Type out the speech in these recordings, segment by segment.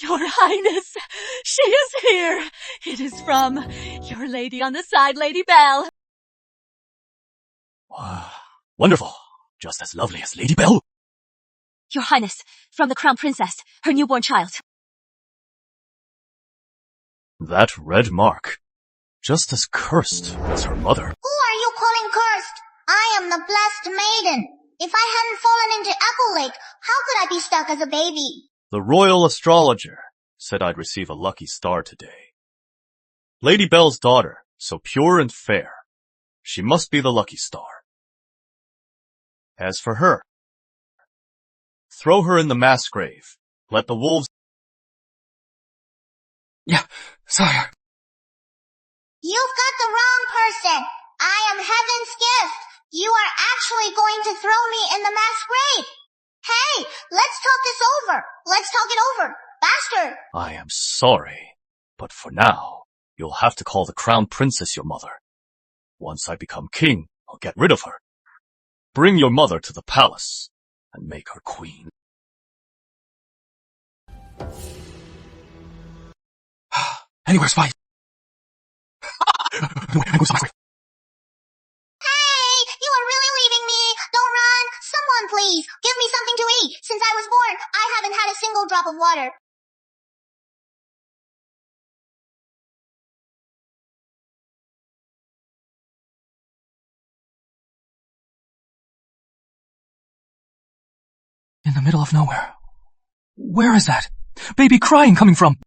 Your Highness, she is here. It is from your lady on the side, Lady Belle. Wonderful. Just as lovely as Lady Belle. Your Highness, from the Crown Princess, her newborn child. That red mark. Just as cursed as her mother. Who are you calling cursed? I am the blessed maiden. If I hadn't fallen into Echo Lake, how could I be stuck as a baby? The royal astrologer said I'd receive a lucky star today. Lady Belle's daughter, so pure and fair. She must be the lucky star. As for her, throw her in the mass grave. Let the wolves... Yeah, sire. You've got the wrong person. I am Heaven's gift. You are actually going to throw me in the mass grave. Hey, let's talk this over. Let's talk it over. Faster. I am sorry, but for now, you'll have to call the Crown Princess your mother. Once I become king, I'll get rid of her. Bring your mother to the palace and make her queen. Anywhere, spy. I go spy. Hey, you are really leaving me. Don't run. Someone please, give me something to eat. Since I was born, I haven't had a single drop of water. In the middle of nowhere. Where is that? Baby crying coming from?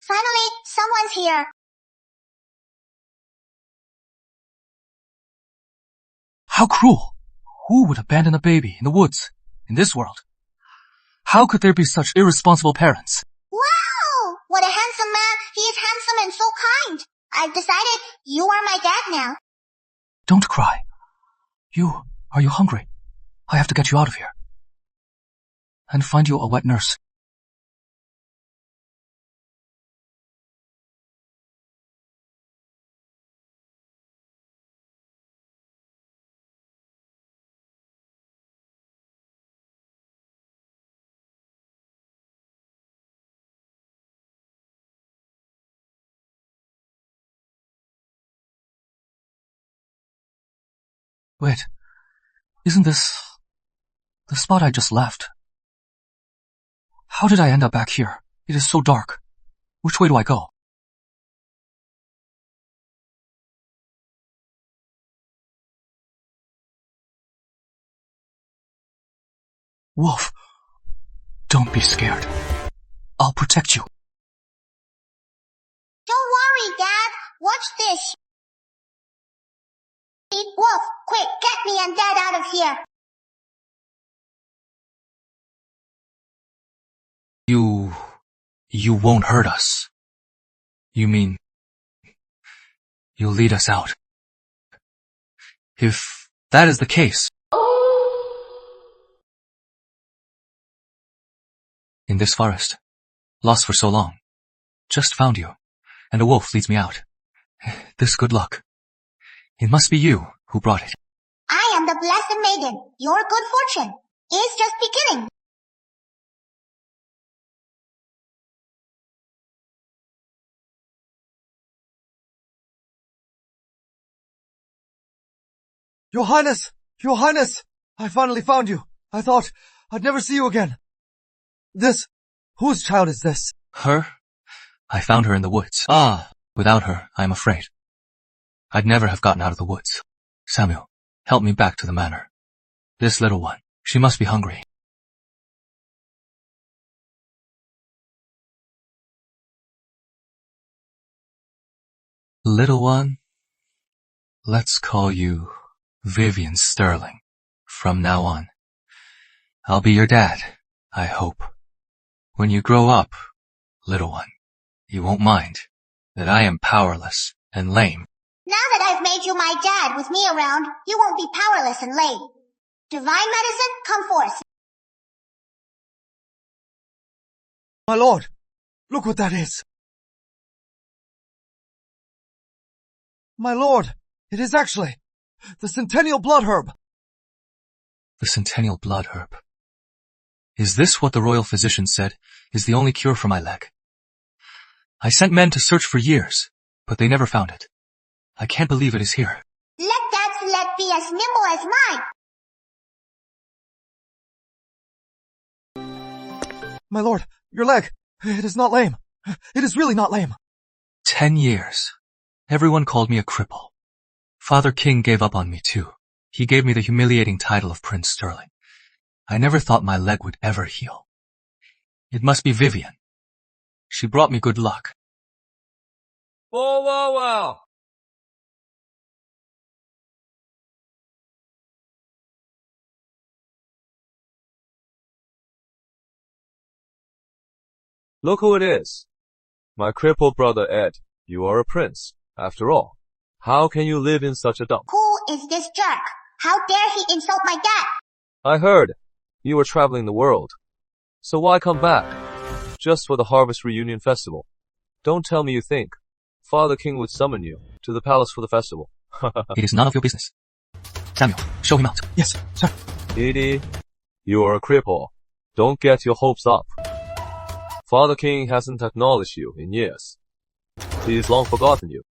Finally, someone's here. How cruel. Who would abandon a baby in the woods, in this world? How could there be such irresponsible parents? Wow! What a handsome man. He is handsome and so kind. I've decided you are my dad now. Don't cry. Are you hungry? I have to get you out of here. And find you a wet nurse. Wait, isn't this the spot I just left? How did I end up back here? It is so dark. Which way do I go? Wolf, don't be scared. I'll protect you. Don't worry, Dad. Watch this. Wolf, quick, get me and Dad out of here. You won't hurt us. You mean, you'll lead us out. If that is the case, in this forest, lost for so long, just found you, and a wolf leads me out. This good luck. It must be you who brought it. I am the blessed maiden. Your good fortune is just beginning. Your Highness! Your Highness! I finally found you. I thought I'd never see you again. Whose child is this? Her? I found her in the woods. Without her, I am afraid I'd never have gotten out of the woods. Samuel, help me back to the manor. This little one, she must be hungry. Little one, let's call you Vivian Sterling. From now on, I'll be your dad, I hope. When you grow up, little one, you won't mind that I am powerless and lame. Now that I've made you my dad with me around, you won't be powerless and lame. Divine medicine, come forth. My lord, look what that is. My lord, it is actually The Centennial Blood Herb! The Centennial Blood Herb. Is this what the royal physician said is the only cure for my leg? I sent men to search for years, but they never found it. I can't believe it is here. Let Dad's leg be as nimble as mine. My lord, your leg. It is not lame. It is really not lame. 10 years. Everyone called me a cripple. Father King gave up on me too. He gave me the humiliating title of Prince Sterling. I never thought my leg would ever heal. It must be Vivian. She brought me good luck. Whoa. Look who it is. My crippled brother Ed. You are a prince, after all. How can you live in such a dump? Who is this jerk? How dare he insult my dad? I heard you were traveling the world. So why come back? Just for the Harvest Reunion Festival. Don't tell me you think Father King would summon you to the palace for the festival. It is none of your business. Samuel, show him out. Yes, sir. Edie, you are a cripple. Don't get your hopes up. Father King hasn't acknowledged you in years. He's long forgotten you.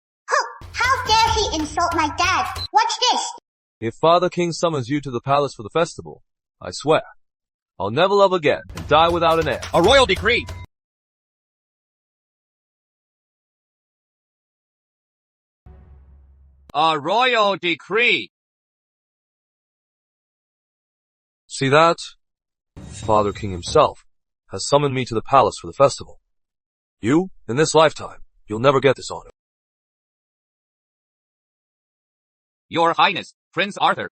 How dare he insult my dad? Watch this. If Father King summons you to the palace for the festival, I swear, I'll never love again and die without an heir. A royal decree! A royal decree! See that? Father King himself has summoned me to the palace for the festival. You, in this lifetime, you'll never get this honor. Your Highness, Prince Arthur.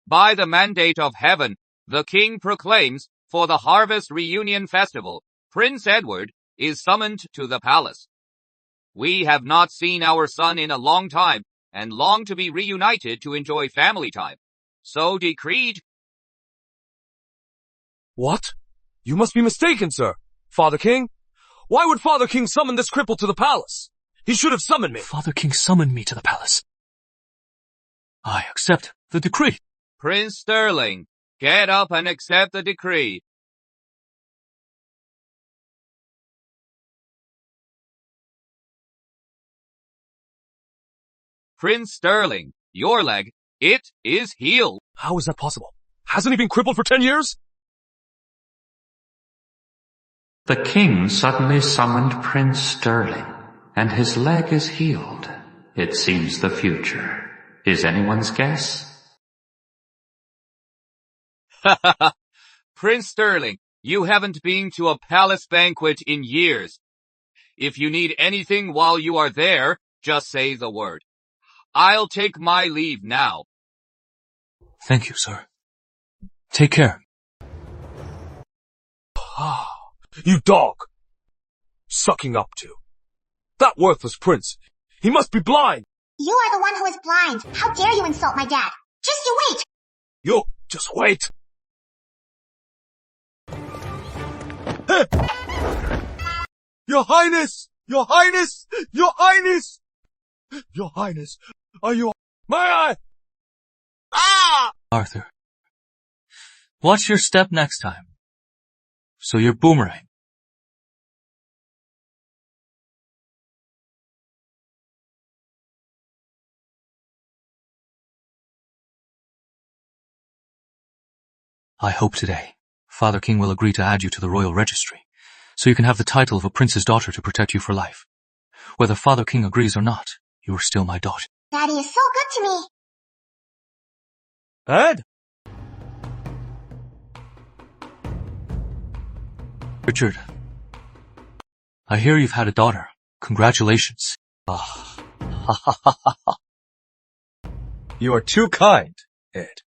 By the mandate of heaven, the king proclaims for the Harvest Reunion Festival, Prince Edward is summoned to the palace. We have not seen our son in a long time and long to be reunited to enjoy family time. So decreed. What? You must be mistaken, sir. Father King? Why would Father King summon this cripple to the palace? He should have summoned me. Father King summoned me to the palace. I accept the decree. Prince Sterling, get up and accept the decree. Prince Sterling, your leg, it is healed. How is that possible? Hasn't he been crippled for 10 years? The king suddenly summoned Prince Sterling, and his leg is healed. It seems the future. Is anyone's guess? Prince Sterling, you haven't been to a palace banquet in years. If you need anything while you are there, just say the word. I'll take my leave now. Thank you, sir. Take care. You dog! Sucking up to. That worthless prince. He must be blind! You are the one who is blind. How dare you insult my dad? Just you wait. You just wait! Your Highness! Your Highness! Your Highness! Your Highness! Are you... May I? Ah! Arthur. Watch your step next time. So your boomerang. I hope today, Father King will agree to add you to the royal registry, so you can have the title of a prince's daughter to protect you for life. Whether Father King agrees or not, you are still my daughter. Daddy is so good to me. Ed? Richard, I hear you've had a daughter. Congratulations. You are too kind, Ed.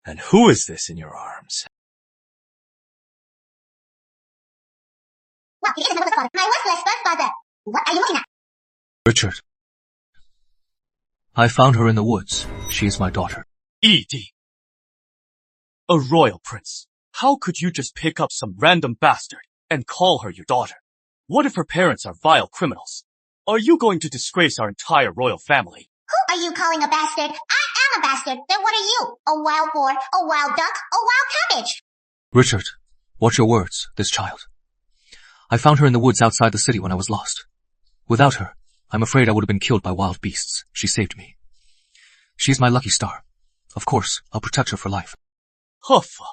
And who is this in your arms? Well, it isn't my father. My worthless stepfather. What are you looking at? Richard. I found her in the woods. She is my daughter. Edie. A royal prince. How could you just pick up some random bastard and call her your daughter? What if her parents are vile criminals? Are you going to disgrace our entire royal family? Who are you calling a bastard? I am a bastard. Then what are you? A wild boar, a wild duck, a wild cabbage? Richard, watch your words, this child. I found her in the woods outside the city when I was lost. Without her, I'm afraid I would have been killed by wild beasts. She saved me. She's my lucky star. Of course, I'll protect her for life. Huffa.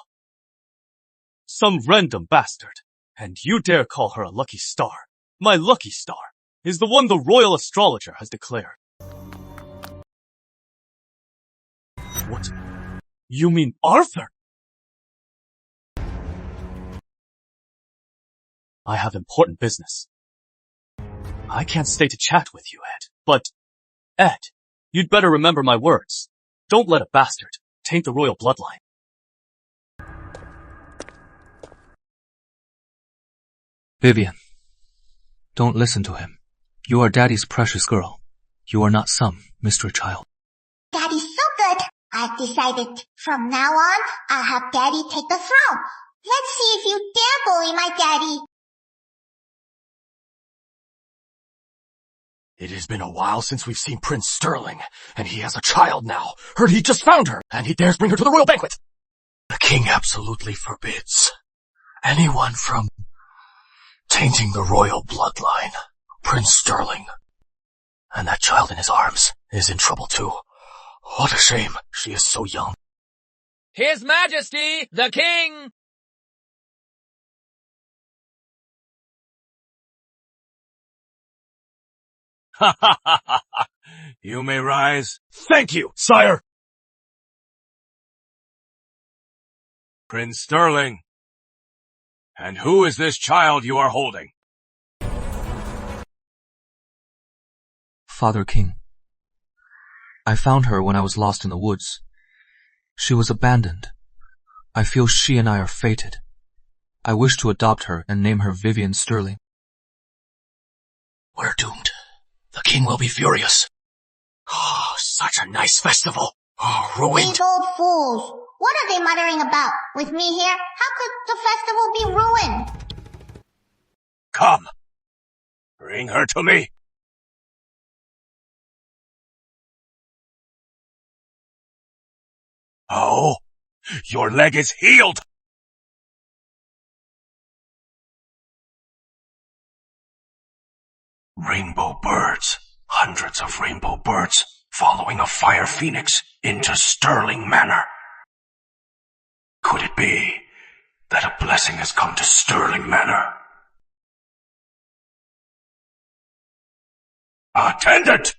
Some random bastard. And you dare call her a lucky star. My lucky star is the one the royal astrologer has declared. What? You mean Arthur? I have important business. I can't stay to chat with you, Ed. But, Ed, you'd better remember my words. Don't let a bastard taint the royal bloodline. Vivian, don't listen to him. You are Daddy's precious girl. You are not some mystery child. Daddy's so good. I've decided from now on, I'll have Daddy take the throne. Let's see if you dare bully my daddy. It has been a while since we've seen Prince Sterling, and he has a child now. Heard he just found her, and he dares bring her to the royal banquet. The king absolutely forbids anyone from tainting the royal bloodline. Prince Sterling, and that child in his arms, is in trouble too. What a shame. She is so young. His Majesty, the King! Ha ha ha ha ha! You may rise. Thank you, sire! Prince Sterling. And who is this child you are holding? Father King. I found her when I was lost in the woods. She was abandoned. I feel she and I are fated. I wish to adopt her and name her Vivian Sterling. We're doomed. The king will be furious. Oh, such a nice festival. Oh, ruined. These old fools. What are they muttering about? With me here, how could the festival be ruined? Come. Bring her to me. Oh, your leg is healed. Rainbow birds, hundreds of rainbow birds, following a fire phoenix into Sterling Manor. Could it be that a blessing has come to Sterling Manor? Attendant!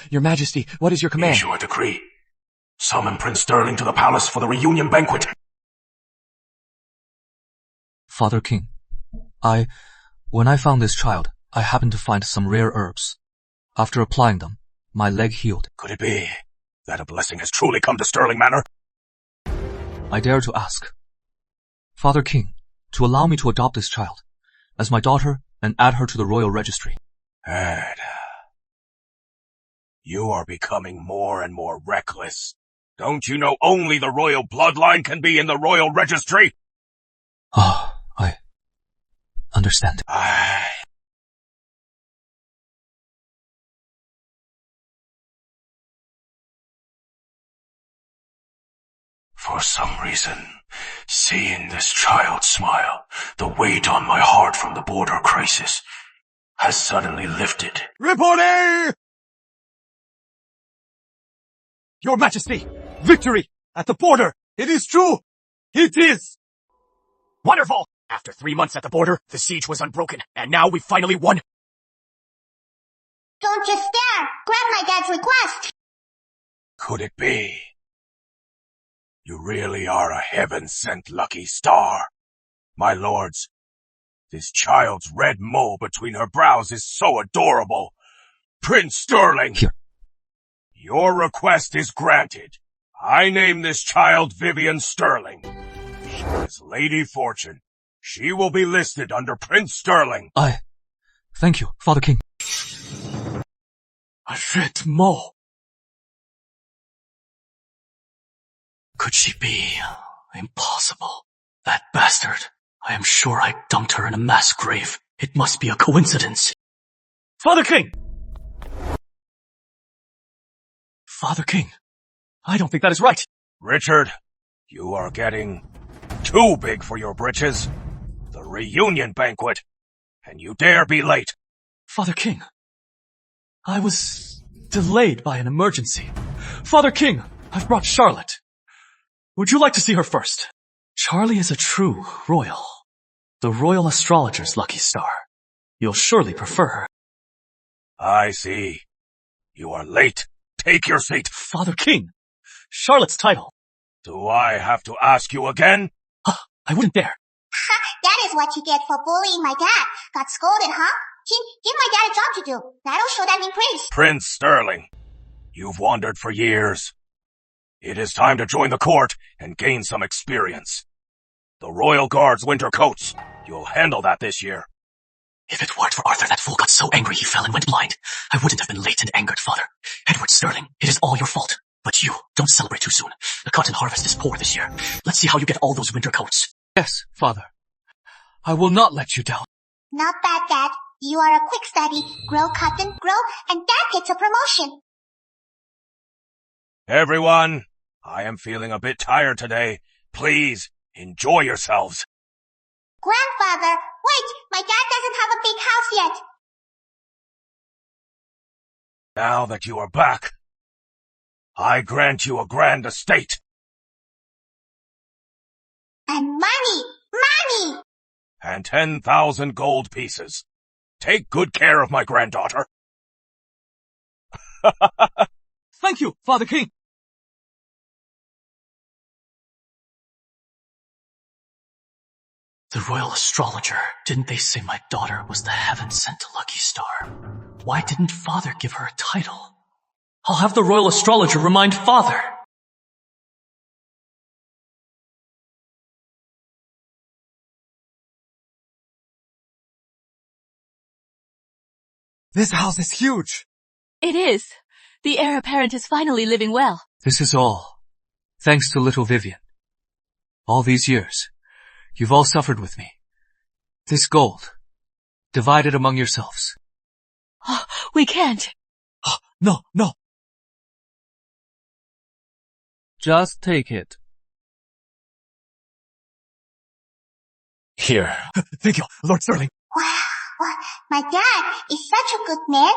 Your Majesty, what is your command? Issue a decree. Summon Prince Sterling to the palace for the reunion banquet. Father King, when I found this child, I happened to find some rare herbs. After applying them, my leg healed. Could it be that a blessing has truly come to Sterling Manor? I dare to ask, Father King, to allow me to adopt this child as my daughter and add her to the royal registry. Ed, you are becoming more and more reckless. Don't you know only the royal bloodline can be in the royal registry? Oh, I understand. For some reason, seeing this child smile, the weight on my heart from the border crisis, has suddenly lifted. Reporting! Your Majesty, victory at the border. It is true. It is. Wonderful! After 3 months at the border, the siege was unbroken, and now we've finally won. Don't just stare. Grab my dad's request. Could it be? You really are a heaven-sent lucky star. My lords, this child's red mole between her brows is so adorable. Prince Sterling! Here. Your request is granted. I name this child Vivian Sterling. She is Lady Fortune. She will be listed under Prince Sterling. Thank you, Father King. A red mole. Could she be? Impossible. That bastard. I am sure I dumped her in a mass grave. It must be a coincidence. Father King! Father King, I don't think that is right. Richard, you are getting too big for your britches. The reunion banquet, and you dare be late. Father King, I was delayed by an emergency. Father King, I've brought Charlotte. Would you like to see her first? Charlie is a true royal. The royal astrologer's lucky star. You'll surely prefer her. I see. You are late. Take your seat. Father King, Charlotte's title. Do I have to ask you again? I wouldn't dare. That is what you get for bullying my dad. Got scolded, huh? Give my dad a job to do. That'll show that he prays. Prince Sterling, you've wandered for years. It is time to join the court and gain some experience. The Royal Guard's winter coats. You'll handle that this year. If it weren't for Arthur, that fool got so angry he fell and went blind. I wouldn't have been late and angered, Father. Edward Sterling, it is all your fault. But you, don't celebrate too soon. The cotton harvest is poor this year. Let's see how you get all those winter coats. Yes, Father. I will not let you down. Not bad, Dad. You are a quick study. Grow cotton, grow, and Dad gets a promotion. Everyone, I am feeling a bit tired today. Please, enjoy yourselves. Grandfather, wait! My dad doesn't have a big house yet. Now that you are back, I grant you a grand estate. And money! Money! And 10,000 gold pieces. Take good care of my granddaughter. Thank you, Father King. The royal astrologer, didn't they say my daughter was the heaven-sent lucky star? Why didn't Father give her a title? I'll have the royal astrologer remind Father. This house is huge. It is. The heir apparent is finally living well. This is all thanks to little Vivian. All these years, you've all suffered with me. This gold, divide it among yourselves. Oh, we can't. No. Just take it. Here. Thank you, Lord Sterling. Wow, my dad is such a good man.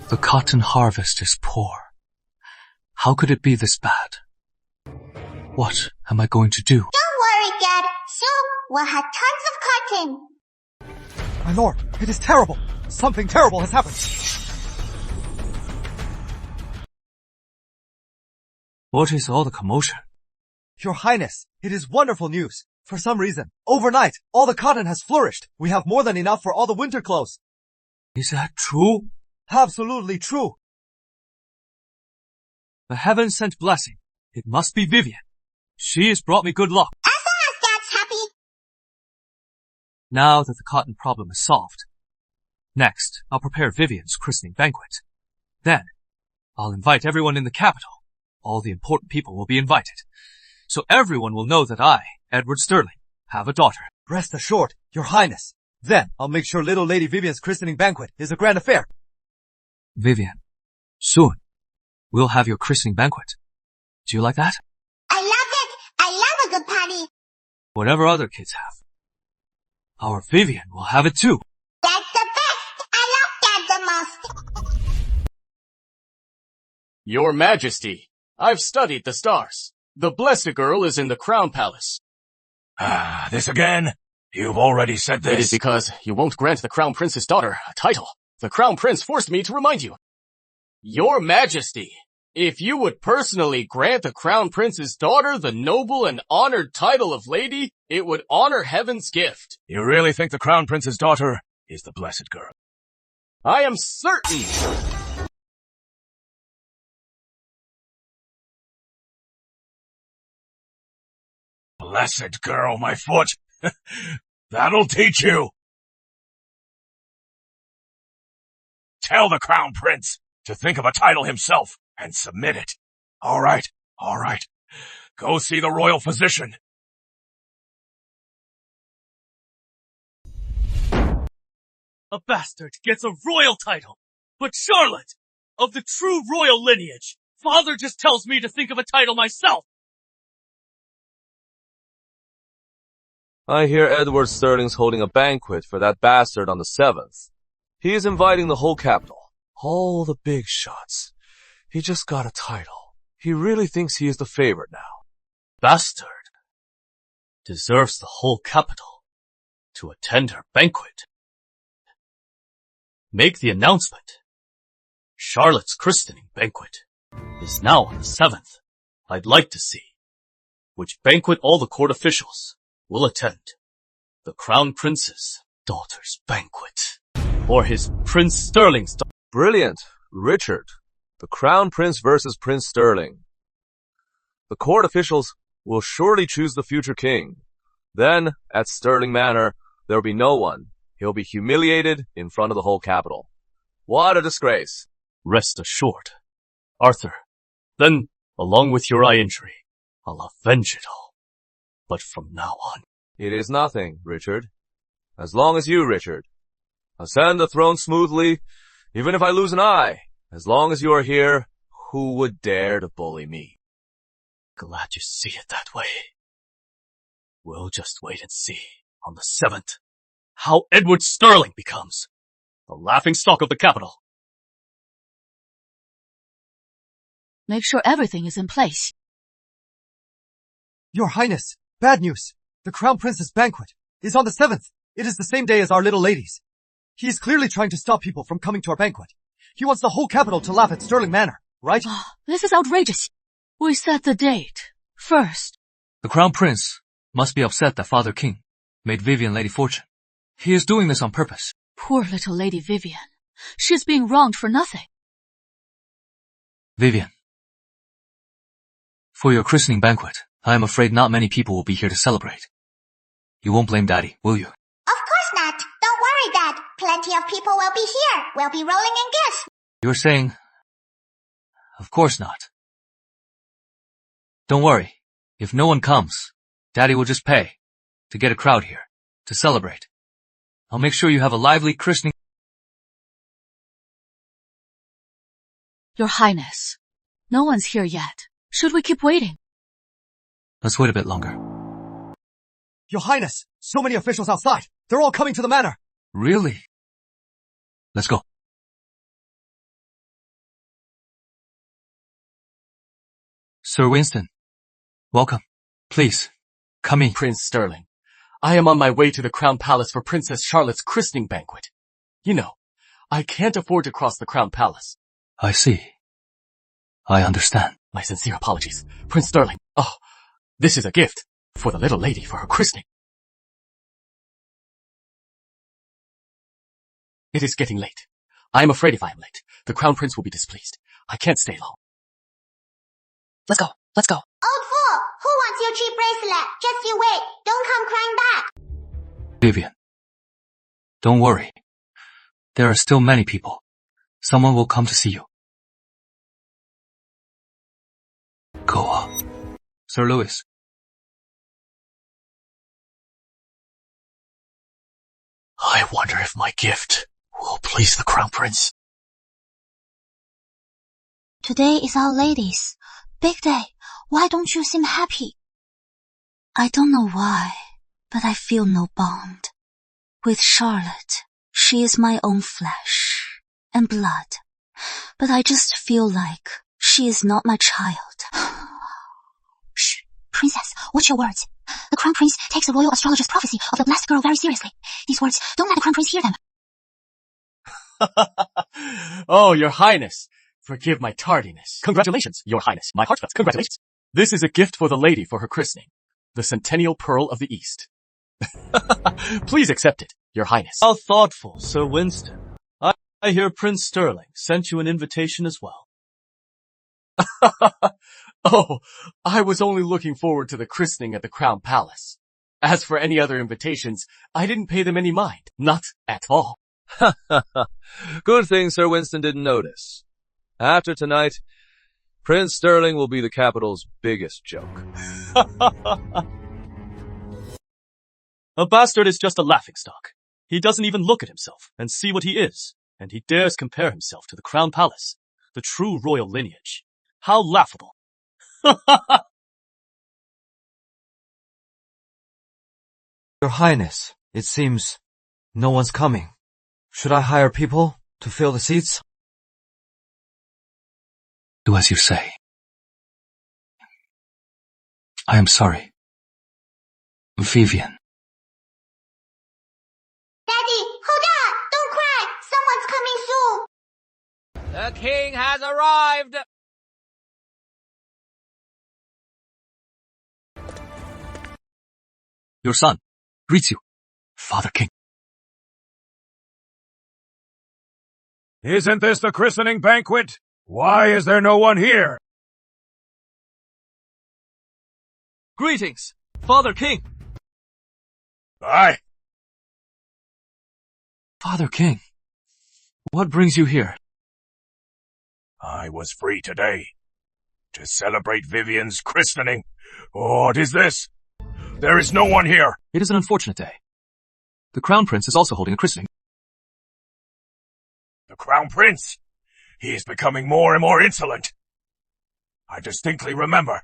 The cotton harvest is poor. How could it be this bad? What am I going to do? Don't worry, Dad. Soon we'll have tons of cotton. My lord, it is terrible. Something terrible has happened. What is all the commotion? Your Highness, it is wonderful news. For some reason, overnight, all the cotton has flourished. We have more than enough for all the winter clothes. Is that true? Absolutely true. The heaven-sent blessing. It must be Vivian. She has brought me good luck. As long as Dad's happy. Now that the cotton problem is solved. Next, I'll prepare Vivian's christening banquet. Then, I'll invite everyone in the capital. All the important people will be invited. So everyone will know that I, Edward Sterling, have a daughter. Rest assured, Your Highness. Then, I'll make sure little Lady Vivian's christening banquet is a grand affair. Vivian, soon, we'll have your christening banquet. Do you like that? I love it. I love a good party. Whatever other kids have. Our Vivian will have it too. That's the best. I love Dad the most. Your Majesty, I've studied the stars. The Blessed Girl is in the Crown Palace. This again? You've already said this. It is because you won't grant the Crown Prince's daughter a title. The Crown Prince forced me to remind you. Your Majesty, if you would personally grant the Crown Prince's daughter the noble and honored title of lady, it would honor heaven's gift. You really think the Crown Prince's daughter is the Blessed Girl? I am certain. Blessed Girl, my foot. That'll teach you. Tell the Crown Prince to think of a title himself and submit it. All right. Go see the royal physician. A bastard gets a royal title. But Charlotte, of the true royal lineage, father just tells me to think of a title myself. I hear Edward Sterling's holding a banquet for that bastard on the 7th. He is inviting the whole capital. All the big shots. He just got a title. He really thinks he is the favorite now. Bastard deserves the whole capital to attend her banquet. Make the announcement. Charlotte's christening banquet is now on the 7th. I'd like to see which banquet all the court officials will attend. The Crown Prince's daughter's banquet, or his Prince Sterling's daughter. Brilliant. Richard. The Crown Prince versus Prince Sterling. The court officials will surely choose the future king. Then, at Sterling Manor, there'll be no one. He'll be humiliated in front of the whole capital. What a disgrace. Rest assured, Arthur. Then, along with your eye injury, I'll avenge it all. But from now on, it is nothing, Richard. As long as you, Richard, ascend the throne smoothly, even if I lose an eye. As long as you are here, who would dare to bully me? Glad you see it that way. We'll just wait and see on the 7th how Edward Sterling becomes the laughingstock of the capital. Make sure everything is in place. Your Highness, bad news. The Crown Prince's banquet is on the 7th. It is the same day as our little ladies. He is clearly trying to stop people from coming to our banquet. He wants the whole capital to laugh at Sterling Manor, right? This is outrageous. We set the date first. The Crown Prince must be upset that Father King made Vivian Lady Fortune. He is doing this on purpose. Poor little Lady Vivian. She is being wronged for nothing. Vivian, for your christening banquet, I am afraid not many people will be here to celebrate. You won't blame Daddy, will you? Of course not. Don't worry, Dad. Plenty of people will be here. We'll be rolling in gifts. You're saying, of course not. Don't worry. If no one comes, Daddy will just pay to get a crowd here to celebrate. I'll make sure you have a lively christening. Your Highness, no one's here yet. Should we keep waiting? Let's wait a bit longer. Your Highness, so many officials outside. They're all coming to the manor. Really? Let's go. Sir Winston, welcome. Please, come in. Prince Sterling, I am on my way to the Crown Palace for Princess Charlotte's christening banquet. You know, I can't afford to cross the Crown Palace. I see. I understand. My sincere apologies. Prince Sterling, this is a gift for the little lady for her christening. It is getting late. I am afraid if I am late, the Crown Prince will be displeased. I can't stay long. Let's go. Let's go. Old fool! Who wants your cheap bracelet? Just you wait. Don't come crying back. Vivian, don't worry. There are still many people. Someone will come to see you. Go on. Sir Louis. I wonder if my gift will please the Crown Prince. Today is Our Lady's big day. Why don't you seem happy? I don't know why, but I feel no bond. With Charlotte, she is my own flesh and blood. But I just feel like she is not my child. Shh, Princess, watch your words. The Crown Prince takes the royal astrologer's prophecy of the blessed girl very seriously. These words, don't let the Crown Prince hear them. Oh, Your Highness. Forgive my tardiness. Congratulations, Your Highness. My heartfelt congratulations. This is a gift for the lady for her christening. The Centennial Pearl of the East. Please accept it, Your Highness. How thoughtful, Sir Winston. I hear Prince Sterling sent you an invitation as well. Oh, I was only looking forward to the christening at the Crown Palace. As for any other invitations, I didn't pay them any mind. Not at all. Good thing Sir Winston didn't notice. After tonight, Prince Sterling will be the capital's biggest joke. A bastard is just a laughingstock. He doesn't even look at himself and see what he is, and he dares compare himself to the Crown Palace, the true royal lineage. How laughable. Your Highness, it seems no one's coming. Should I hire people to fill the seats? Do as you say. I am sorry. Vivian. Daddy, hold on! Don't cry! Someone's coming soon! The king has arrived! Your son greets you, Father King. Isn't this the christening banquet? Why is there no one here? Greetings, Father King. Aye. Father King, what brings you here? I was free today to celebrate Vivian's christening. What is this? There is no one here. It is an unfortunate day. The Crown Prince is also holding a christening. The Crown Prince? He is becoming more and more insolent. I distinctly remember.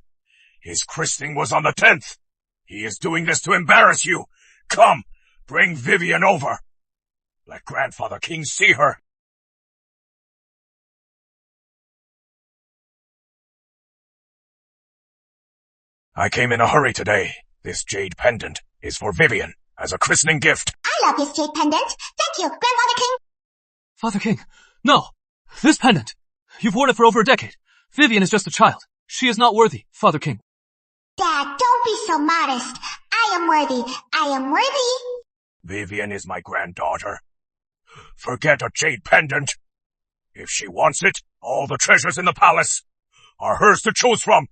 His christening was on the 10th. He is doing this to embarrass you. Come, bring Vivian over. Let Grandfather King see her. I came in a hurry today. This jade pendant is for Vivian as a christening gift. I love this jade pendant. Thank you, Grandfather King. Father King, no! This pendant! You've worn it for over a decade. Vivian is just a child. She is not worthy, Father King. Dad, don't be so modest. I am worthy. I am worthy. Vivian is my granddaughter. Forget a jade pendant. If she wants it, all the treasures in the palace are hers to choose from.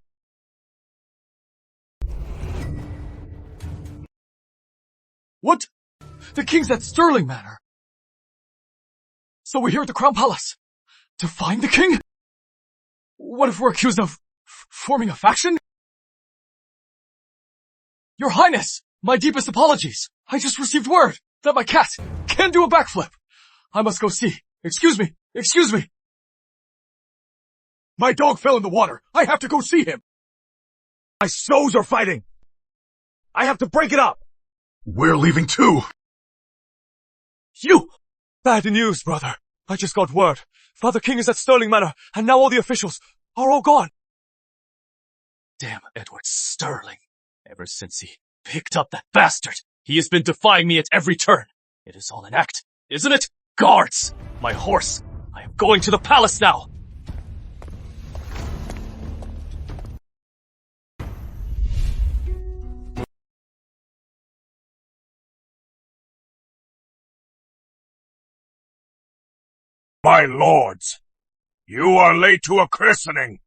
What? The king's at Stirling Manor. So we're here at the Crown Palace to find the king? What if we're accused of forming a faction? Your Highness, my deepest apologies. I just received word that my cat can do a backflip. I must go see. Excuse me. Excuse me. My dog fell in the water. I have to go see him. My sows are fighting. I have to break it up. We're leaving too. You! Bad news, brother. I just got word. Father King is at Stirling Manor, and now all the officials are all gone. Damn Edward Sterling. Ever since he picked up that bastard, he has been defying me at every turn. It is all an act, isn't it? Guards! My horse! I am going to the palace now! My lords, you are late to a christening.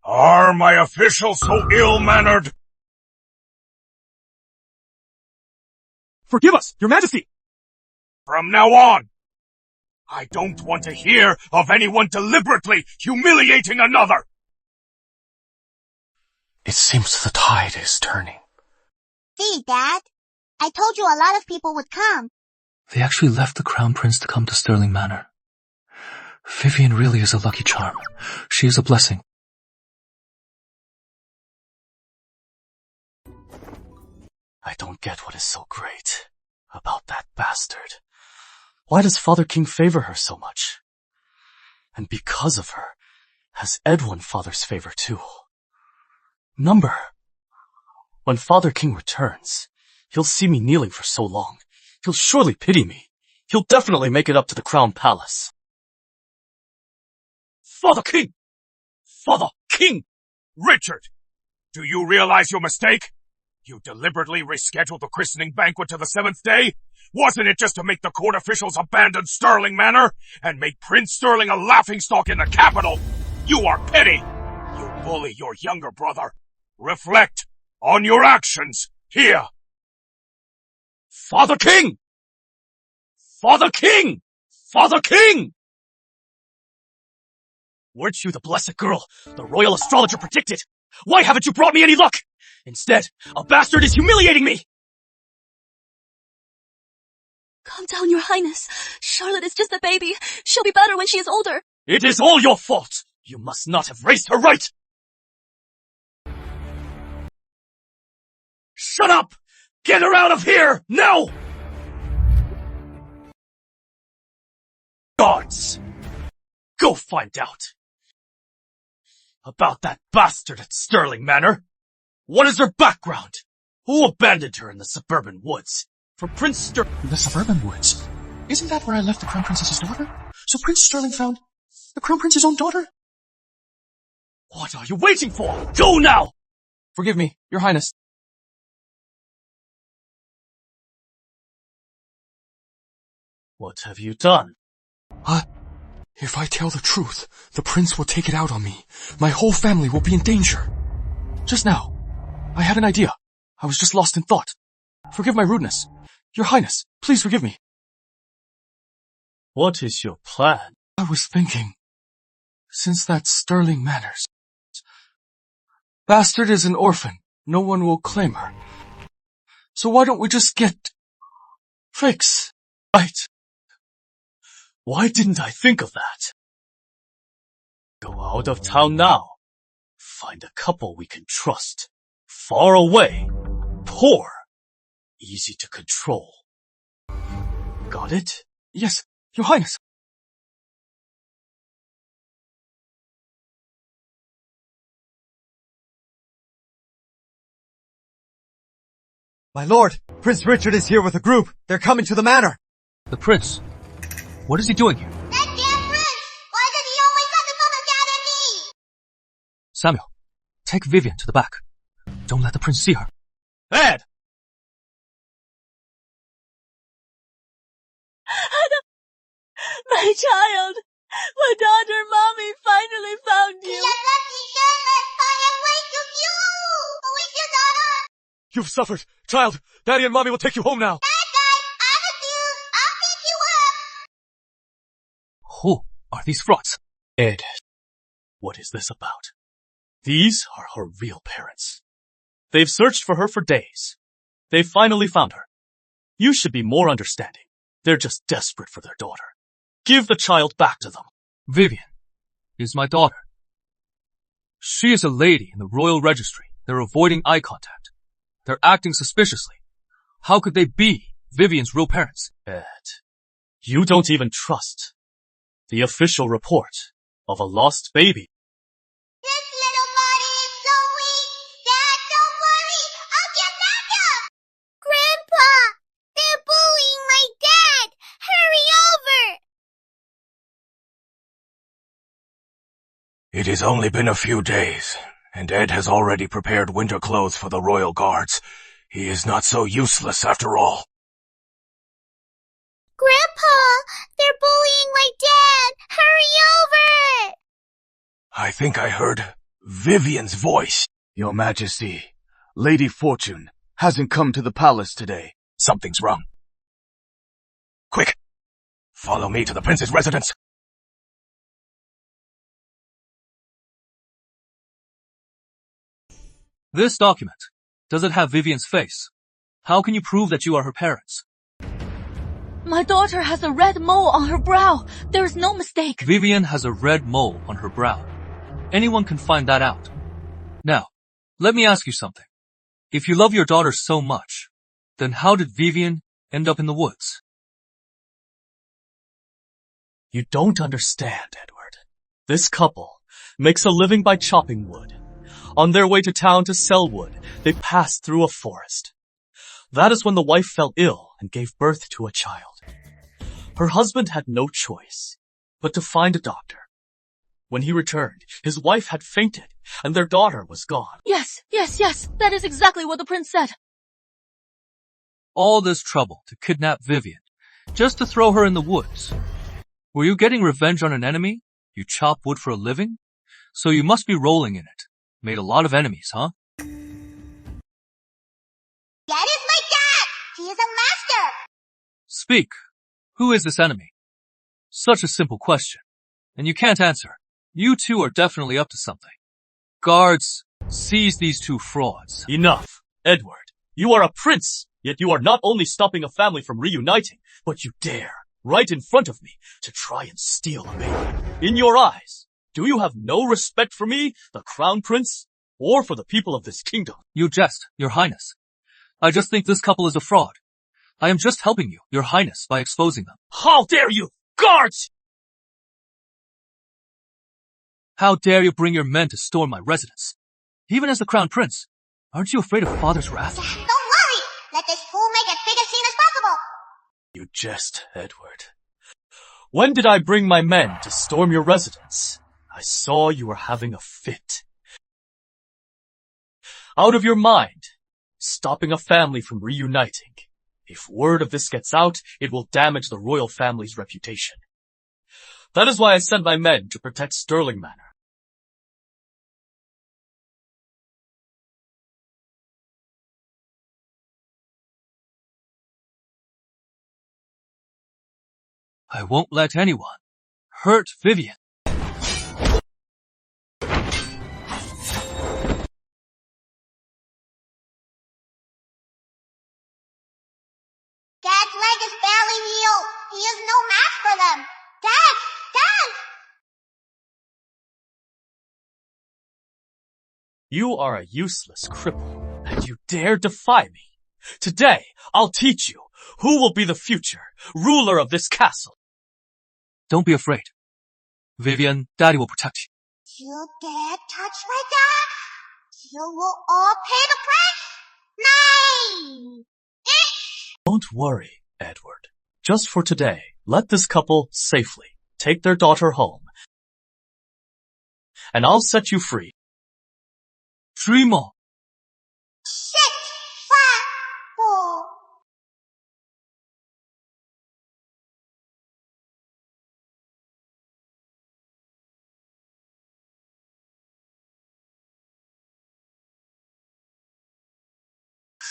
Are my officials so ill-mannered? Forgive us, Your Majesty! From now on, I don't want to hear of anyone deliberately humiliating another. It seems the tide is turning. See, Dad? I told you a lot of people would come. They actually left the Crown Prince to come to Stirling Manor. Vivian really is a lucky charm. She is a blessing. I don't get what is so great about that bastard. Why does Father King favor her so much? And because of her, has Ed won Father's favor too? Number. When Father King returns, he'll see me kneeling for so long. He'll surely pity me. He'll definitely make it up to the Crown Palace. Father King! Father King! Richard! Do you realize your mistake? You deliberately rescheduled the christening banquet to the 7th day? Wasn't it just to make the court officials abandon Stirling Manor and make Prince Sterling a laughingstock in the capital? You are petty! You bully your younger brother. Reflect on your actions here! Father King! Father King! Father King! Weren't you the blessed girl the royal astrologer predicted? Why haven't you brought me any luck? Instead, a bastard is humiliating me! Calm down, Your Highness. Charlotte is just a baby. She'll be better when she is older. It is all your fault! You must not have raised her right! Shut up! Get her out of here, now! Guards! Go find out! About that bastard at Sterling Manor! What is her background? Who abandoned her in the suburban woods? For Prince Sterling... The suburban woods? Isn't that where I left the Crown Princess's daughter? So Prince Sterling found the Crown Prince's own daughter? What are you waiting for? Go now! Forgive me, Your Highness. What have you done? If I tell the truth, the prince will take it out on me. My whole family will be in danger. Just now, I had an idea. I was just lost in thought. Forgive my rudeness. Your Highness, please forgive me. What is your plan? I was thinking, since that Sterling Manors, Bastard is an orphan. No one will claim her. So why don't we just get Fix? Right. Why didn't I think of that? Go out of town now. Find a couple we can trust. Far away. Poor. Easy to control. Got it? Yes, Your Highness. My lord, Prince Richard is here with a group. They're coming to the manor. The prince? What is he doing here? That damn prince! Why does he always have to come to Dad and me? Samuel, take Vivian to the back. Don't let the prince see her. Ed! My child! My daughter, Mommy, finally found you! Lucky Charlotte, I am waiting for you! Who is your daughter? You've suffered. Child, Daddy and Mommy will take you home now. Bad guy, I with you. I'll pick you up. Who are these frauds? Ed, what is this about? These are her real parents. They've searched for her for days. They've finally found her. You should be more understanding. They're just desperate for their daughter. Give the child back to them. Vivian is my daughter. She is a lady in the royal registry. They're avoiding eye contact. They're acting suspiciously. How could they be Vivian's real parents? Ed, you don't even trust the official report of a lost baby. This little body is so weak. Dad, don't worry. I'll get back up. Grandpa, they're bullying my dad. Hurry over. It has only been a few days, and Ed has already prepared winter clothes for the royal guards. He is not so useless after all. Grandpa, they're bullying my dad. Hurry over. I think I heard Vivian's voice. Your Majesty, Lady Fortune hasn't come to the palace today. Something's wrong. Quick! Follow me to the prince's residence. This document, does it have Vivian's face? How can you prove that you are her parents? My daughter has a red mole on her brow. There is no mistake. Vivian has a red mole on her brow. Anyone can find that out. Now, let me ask you something. If you love your daughter so much, then how did Vivian end up in the woods? You don't understand, Edward. This couple makes a living by chopping wood. On their way to town to sell wood, they passed through a forest. That is when the wife fell ill and gave birth to a child. Her husband had no choice but to find a doctor. When he returned, his wife had fainted and their daughter was gone. Yes. That is exactly what the prince said. All this trouble to kidnap Vivian, just to throw her in the woods. Were you getting revenge on an enemy? You chop wood for a living? So you must be rolling in it. Made a lot of enemies, huh? That is my dad. He is a master. Speak. Who is this enemy? Such a simple question. And you can't answer. You two are definitely up to something. Guards, seize these two frauds. Enough. Edward, you are a prince. Yet you are not only stopping a family from reuniting, but you dare, right in front of me, to try and steal a baby. In your eyes, do you have no respect for me, the Crown Prince, or for the people of this kingdom? You jest, Your Highness. I just think this couple is a fraud. I am just helping you, Your Highness, by exposing them. How dare you! Guards! How dare you bring your men to storm my residence? Even as the Crown Prince, aren't you afraid of Father's wrath? Don't worry! Let this fool make as big a scene as possible! You jest, Edward. When did I bring my men to storm your residence? I saw you were having a fit. Out of your mind, stopping a family from reuniting. If word of this gets out, it will damage the royal family's reputation. That is why I sent my men to protect Stirling Manor. I won't let anyone hurt Vivian. Dad's leg is barely healed. He is no match for them. Dad! Dad! You are a useless cripple, and you dare defy me. Today, I'll teach you who will be the future ruler of this castle. Don't be afraid. Vivian, Daddy will protect you. You dare touch my dad? You will all pay the price? Nine! Don't worry, Edward. Just for today, let this couple safely take their daughter home, and I'll set you free. Dreamer! 6, 5, 4.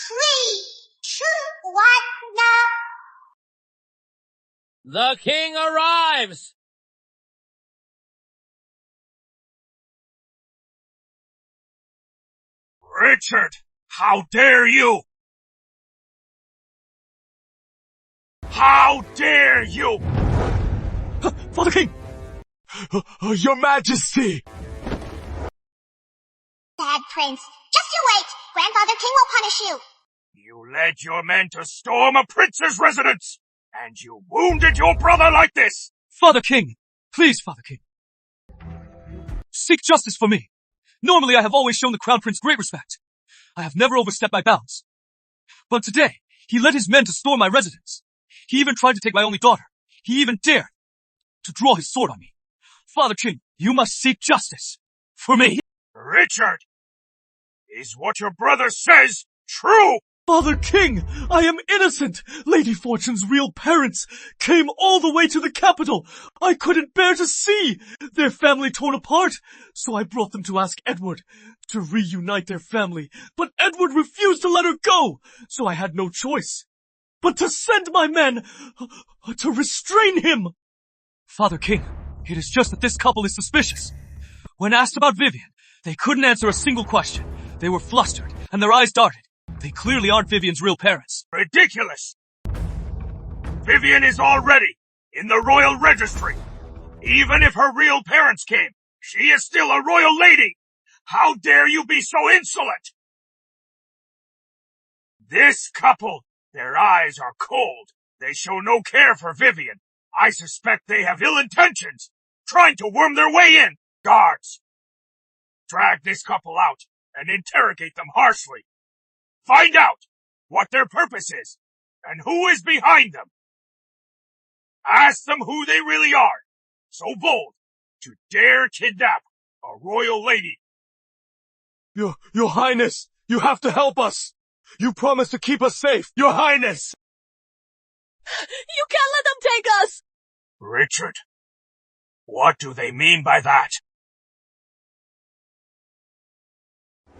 Three, 2, 1, now. The king arrives! Richard, how dare you? How dare you? Father King! Your Majesty! Bad Prince, just you wait. Grandfather King will punish you. You led your men to storm a prince's residence, and you wounded your brother like this! Father King! Please, Father King. Seek justice for me. Normally I have always shown the Crown Prince great respect. I have never overstepped my bounds. But today, he led his men to storm my residence. He even tried to take my only daughter. He even dared to draw his sword on me. Father King, you must seek justice. For me. Richard! Is what your brother says true? Father King, I am innocent! Lady Fortune's real parents came all the way to the capital. I couldn't bear to see their family torn apart, so I brought them to ask Edward to reunite their family. But Edward refused to let her go, so I had no choice but to send my men to restrain him. Father King, it is just that this couple is suspicious. When asked about Vivian, they couldn't answer a single question. They were flustered, and their eyes darted. They clearly aren't Vivian's real parents. Ridiculous! Vivian is already in the royal registry. Even if her real parents came, she is still a royal lady. How dare you be so insolent? This couple, their eyes are cold. They show no care for Vivian. I suspect they have ill intentions, trying to worm their way in. Guards, drag this couple out and interrogate them harshly. Find out what their purpose is and who is behind them. Ask them who they really are, so bold to dare kidnap a royal lady. Your Highness, you have to help us. You promised to keep us safe, Your Highness. You can't let them take us! Richard, what do they mean by that?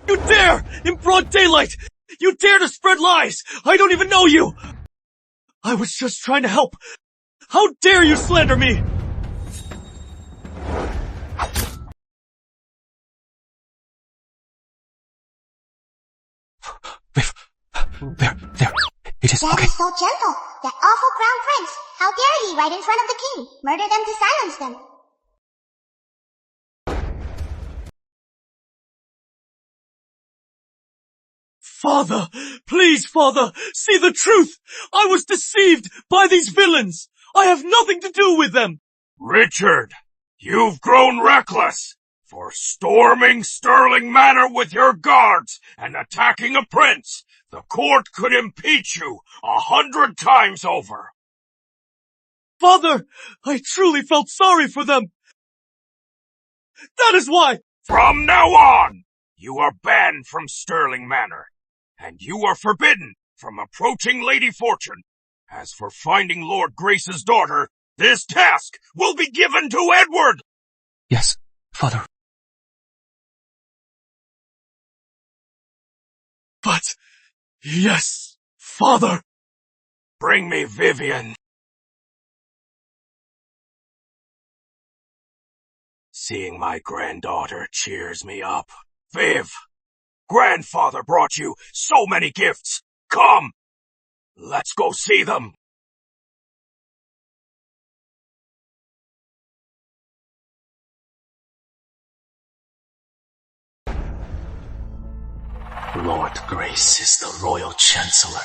You dare! In broad daylight! You dare to spread lies! I don't even know you! I was just trying to help. How dare you slander me? There. It is That okay. is so gentle. That awful crown prince. How dare he right in front of the king? Murder them to silence them. Father! Please, Father! See the truth! I was deceived by these villains! I have nothing to do with them! Richard, you've grown reckless. For storming Stirling Manor with your guards and attacking a prince, the court could impeach you 100 times over. Father, I truly felt sorry for them. That is why. From now on, you are banned from Stirling Manor, and you are forbidden from approaching Lady Fortune. As for finding Lord Grace's daughter, this task will be given to Edward. Yes, Father. But, yes, Father. Bring me Vivian. Seeing my granddaughter cheers me up. Viv, grandfather brought you so many gifts. Come, let's go see them. Lord Grace is the Royal Chancellor.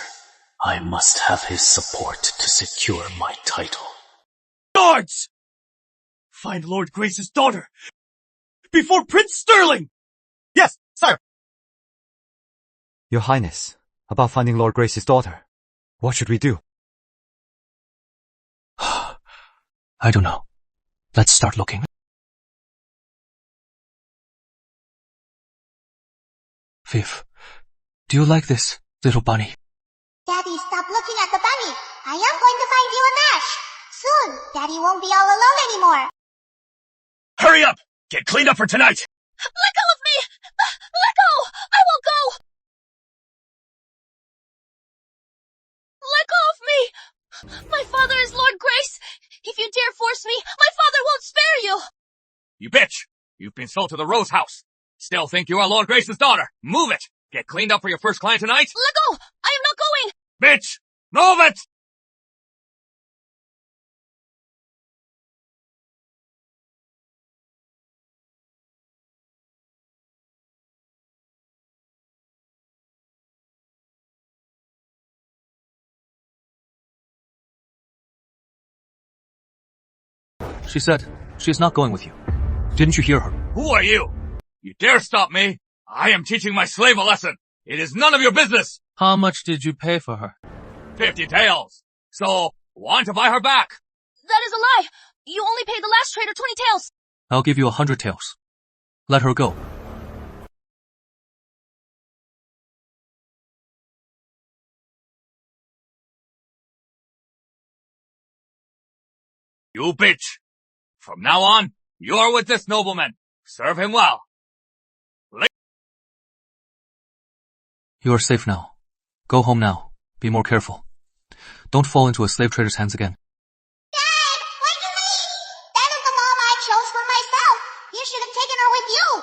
I must have his support to secure my title. Guards! Find Lord Grace's daughter! Before Prince Stirling! Yes, sire! Your Highness, about finding Lord Grace's daughter. What should we do? I don't know. Let's start looking. Viv, do you like this little bunny? Daddy, stop looking at the bunny. I am going to find you a match. Soon, Daddy won't be all alone anymore. Hurry up! Get cleaned up for tonight! Let go of me! Let go! I won't go! Let go of me! My father is Lord Grace. If you dare force me, my father won't spare you! You bitch! You've been sold to the Rose House. Still think you are Lord Grace's daughter. Move it! Get cleaned up for your first client tonight? Let go! I am not going! Bitch! Move it! She said she is not going with you. Didn't you hear her? Who are you? You dare stop me? I am teaching my slave a lesson. It is none of your business. How much did you pay for her? 50 taels. So, want to buy her back? That is a lie! You only paid the last trader 20 taels! I'll give you 100 taels. Let her go. You bitch! From now on, you are with this nobleman. Serve him well. You are safe now. Go home now. Be more careful. Don't fall into a slave trader's hands again. Dad, why'd you leave? That is the mom I chose for myself. You should have taken her with you.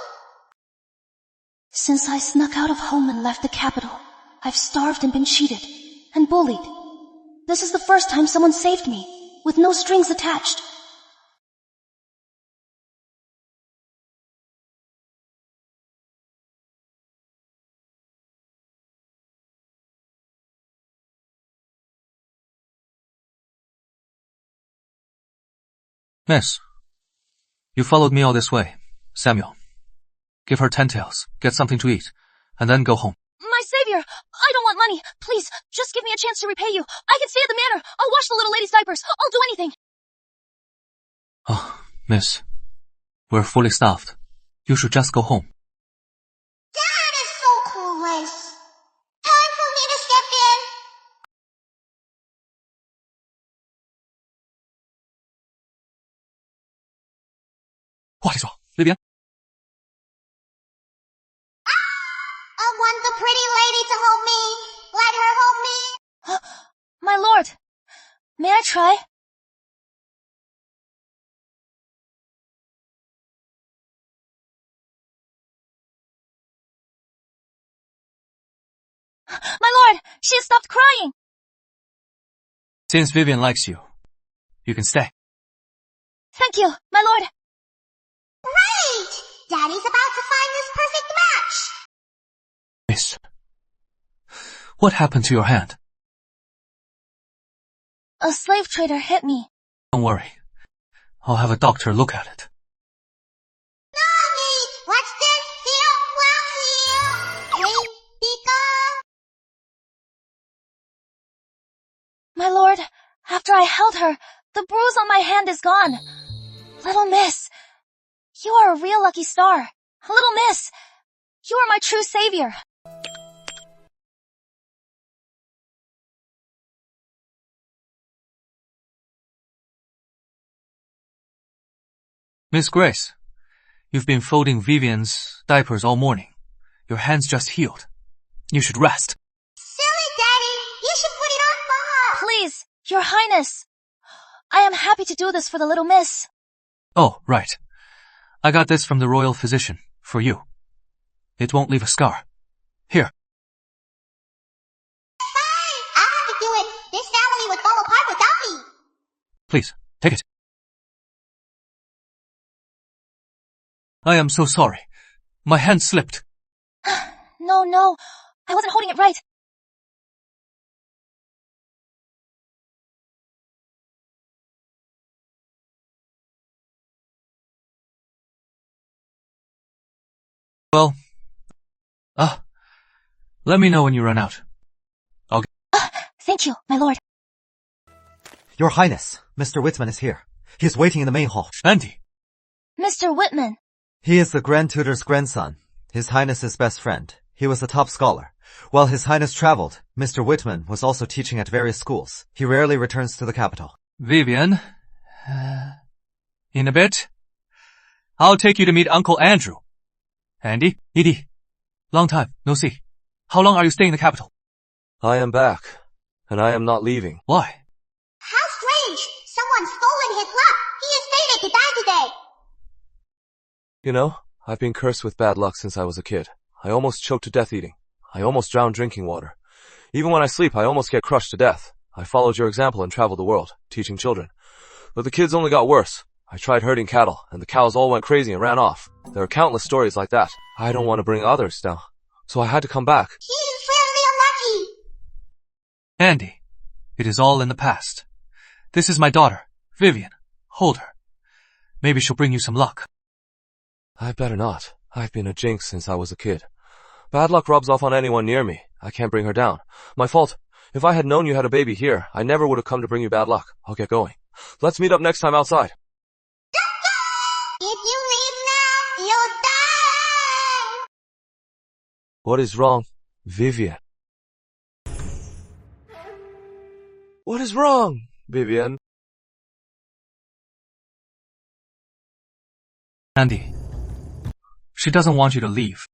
Since I snuck out of home and left the capital, I've starved and been cheated and bullied. This is the first time someone saved me, with no strings attached. Miss, you followed me all this way. Samuel, give her 10 taels, get something to eat, and then go home. My savior, I don't want money. Please, just give me a chance to repay you. I can stay at the manor. I'll wash the little lady's diapers. I'll do anything. Oh, miss, we're fully staffed. You should just go home. That is so clueless. Time for me to step in. What is wrong, Vivian? I want the pretty lady to hold me. Let her hold me. My lord, may I try? My lord, she has stopped crying. Since Vivian likes you, you can stay. Thank you, my lord. Great! Daddy's about to find this perfect match. Miss, what happened to your hand? A slave trader hit me. Don't worry. I'll have a doctor look at it. Mommy, what's this? Hey, Pika. My lord, after I held her, the bruise on my hand is gone. Little miss, you are a real lucky star. Little miss, you are my true savior. Miss Grace, you've been folding Vivian's diapers all morning. Your hand's just healed. You should rest. Silly Daddy, you should put it on Mom. Please, your highness. I am happy to do this for the little miss. Oh, right. I got this from the royal physician, for you. It won't leave a scar. Here. Fine, I'll have to do it. This family would fall apart without me. Please, take it. I am so sorry. My hand slipped. No, I wasn't holding it right. Well, let me know when you run out. Thank you, my lord. Your Highness, Mr. Whitman is here. He is waiting in the main hall. Andy. Mr. Whitman. He is the Grand Tutor's grandson, His Highness's best friend. He was a top scholar. While His Highness traveled, Mr. Whitman was also teaching at various schools. He rarely returns to the capital. Vivian, in a bit, I'll take you to meet Uncle Andrew. Andy, Edie, long time, no see. How long are you staying in the capital? I am back, and I am not leaving. Why? How strange! Someone's stolen his luck. He is fated to die today. You know, I've been cursed with bad luck since I was a kid. I almost choked to death eating. I almost drowned drinking water. Even when I sleep, I almost get crushed to death. I followed your example and traveled the world, teaching children. But the kids only got worse. I tried herding cattle, and the cows all went crazy and ran off. There are countless stories like that. I don't want to bring others down. So I had to come back. He's really unlucky. Andy, it is all in the past. This is my daughter, Vivian. Hold her. Maybe she'll bring you some luck. I better not. I've been a jinx since I was a kid. Bad luck rubs off on anyone near me. I can't bring her down. My fault. If I had known you had a baby here, I never would have come to bring you bad luck. I'll get going. Let's meet up next time outside. If you leave now, you'll die. What is wrong, Vivian? What is wrong, Vivian? Andy, she doesn't want you to leave.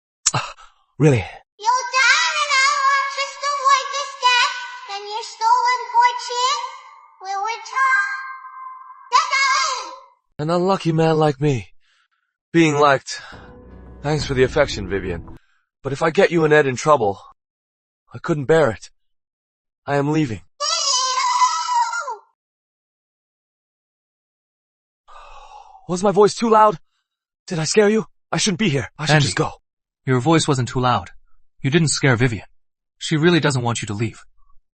Really? You'll die in an hour. Just avoid this death, and your stolen fortune will return. An unlucky man like me. Being liked. Thanks for the affection, Vivian. But if I get you and Ed in trouble, I couldn't bear it. I am leaving. Was my voice too loud? Did I scare you? I shouldn't be here. I should Andy, just go. Your voice wasn't too loud. You didn't scare Vivian. She really doesn't want you to leave.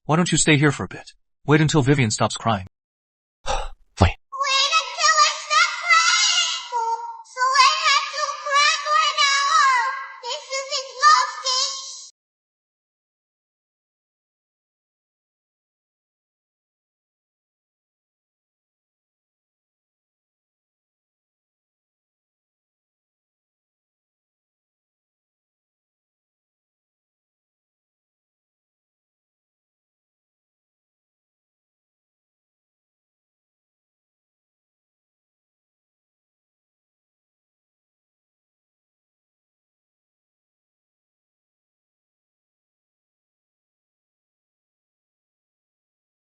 Why don't you stay here for a bit? Wait until Vivian stops crying. Fine. Wait until I stop crying. So I have to cry for an hour. This is exhausting.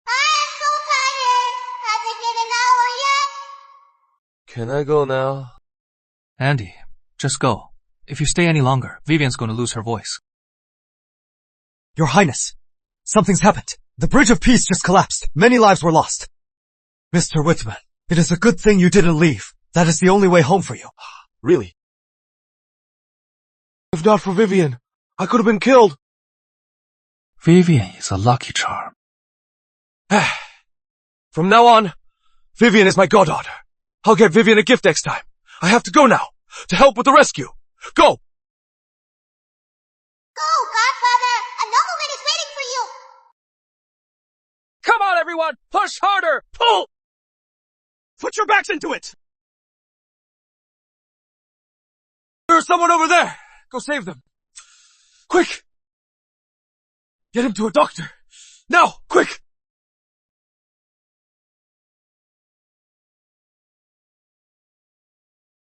I'm so tired. Has it been an hour yet? Can I go now? Andy, just go. If you stay any longer, Vivian's going to lose her voice. Your Highness, something's happened. The Bridge of Peace just collapsed. Many lives were lost. Mr. Whitman, it is a good thing you didn't leave. That is the only way home for you. Really? If not for Vivian, I could have been killed. Vivian is a lucky charm. From now on, Vivian is my goddaughter. I'll get Vivian a gift next time. I have to go now, to help with the rescue. Go! Go, Godfather! A nobleman is waiting for you! Come on, everyone! Push harder! Pull! Put your backs into it! There's someone over there! Go save them. Quick! Get him to a doctor. Now, quick!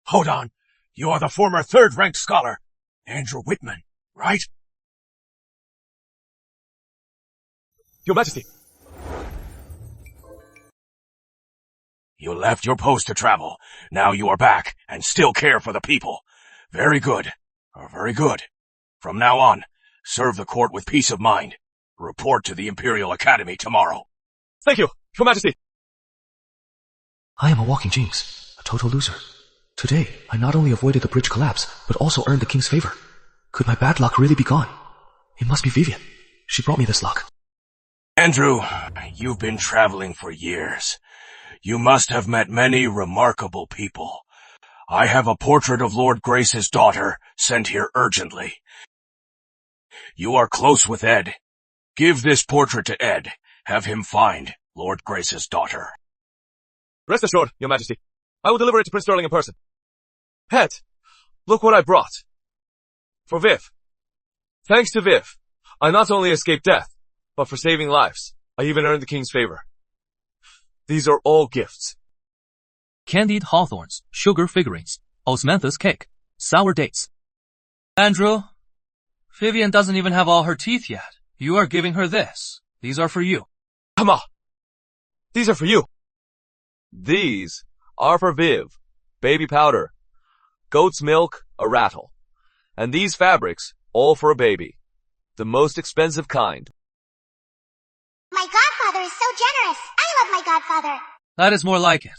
Hold on. You are the former third-ranked scholar, Andrew Whitman, right? Your Majesty. You left your post to travel. Now you are back and still care for the people. Very good. Very good. From now on, serve the court with peace of mind. Report to the Imperial Academy tomorrow. Thank you, Your Majesty. I am a walking jinx, a total loser. Today, I not only avoided the bridge collapse, but also earned the king's favor. Could my bad luck really be gone? It must be Vivian. She brought me this luck. Andrew, you've been traveling for years. You must have met many remarkable people. I have a portrait of Lord Grace's daughter sent here urgently. You are close with Ed. Give this portrait to Ed. Have him find Lord Grace's daughter. Rest assured, Your Majesty. I will deliver it to Prince Sterling in person. Ed, look what I brought. For Viv. Thanks to Viv, I not only escaped death, but for saving lives, I even earned the king's favor. These are all gifts. Candied hawthorns, sugar figurines, osmanthus cake, sour dates. Andrew, Vivian doesn't even have all her teeth yet. You are giving her this. These are for you. Come these are for you. These are for Viv. Baby powder. Goat's milk, a rattle. And these fabrics, all for a baby. The most expensive kind. My godfather is so generous. I love my godfather. That is more like it.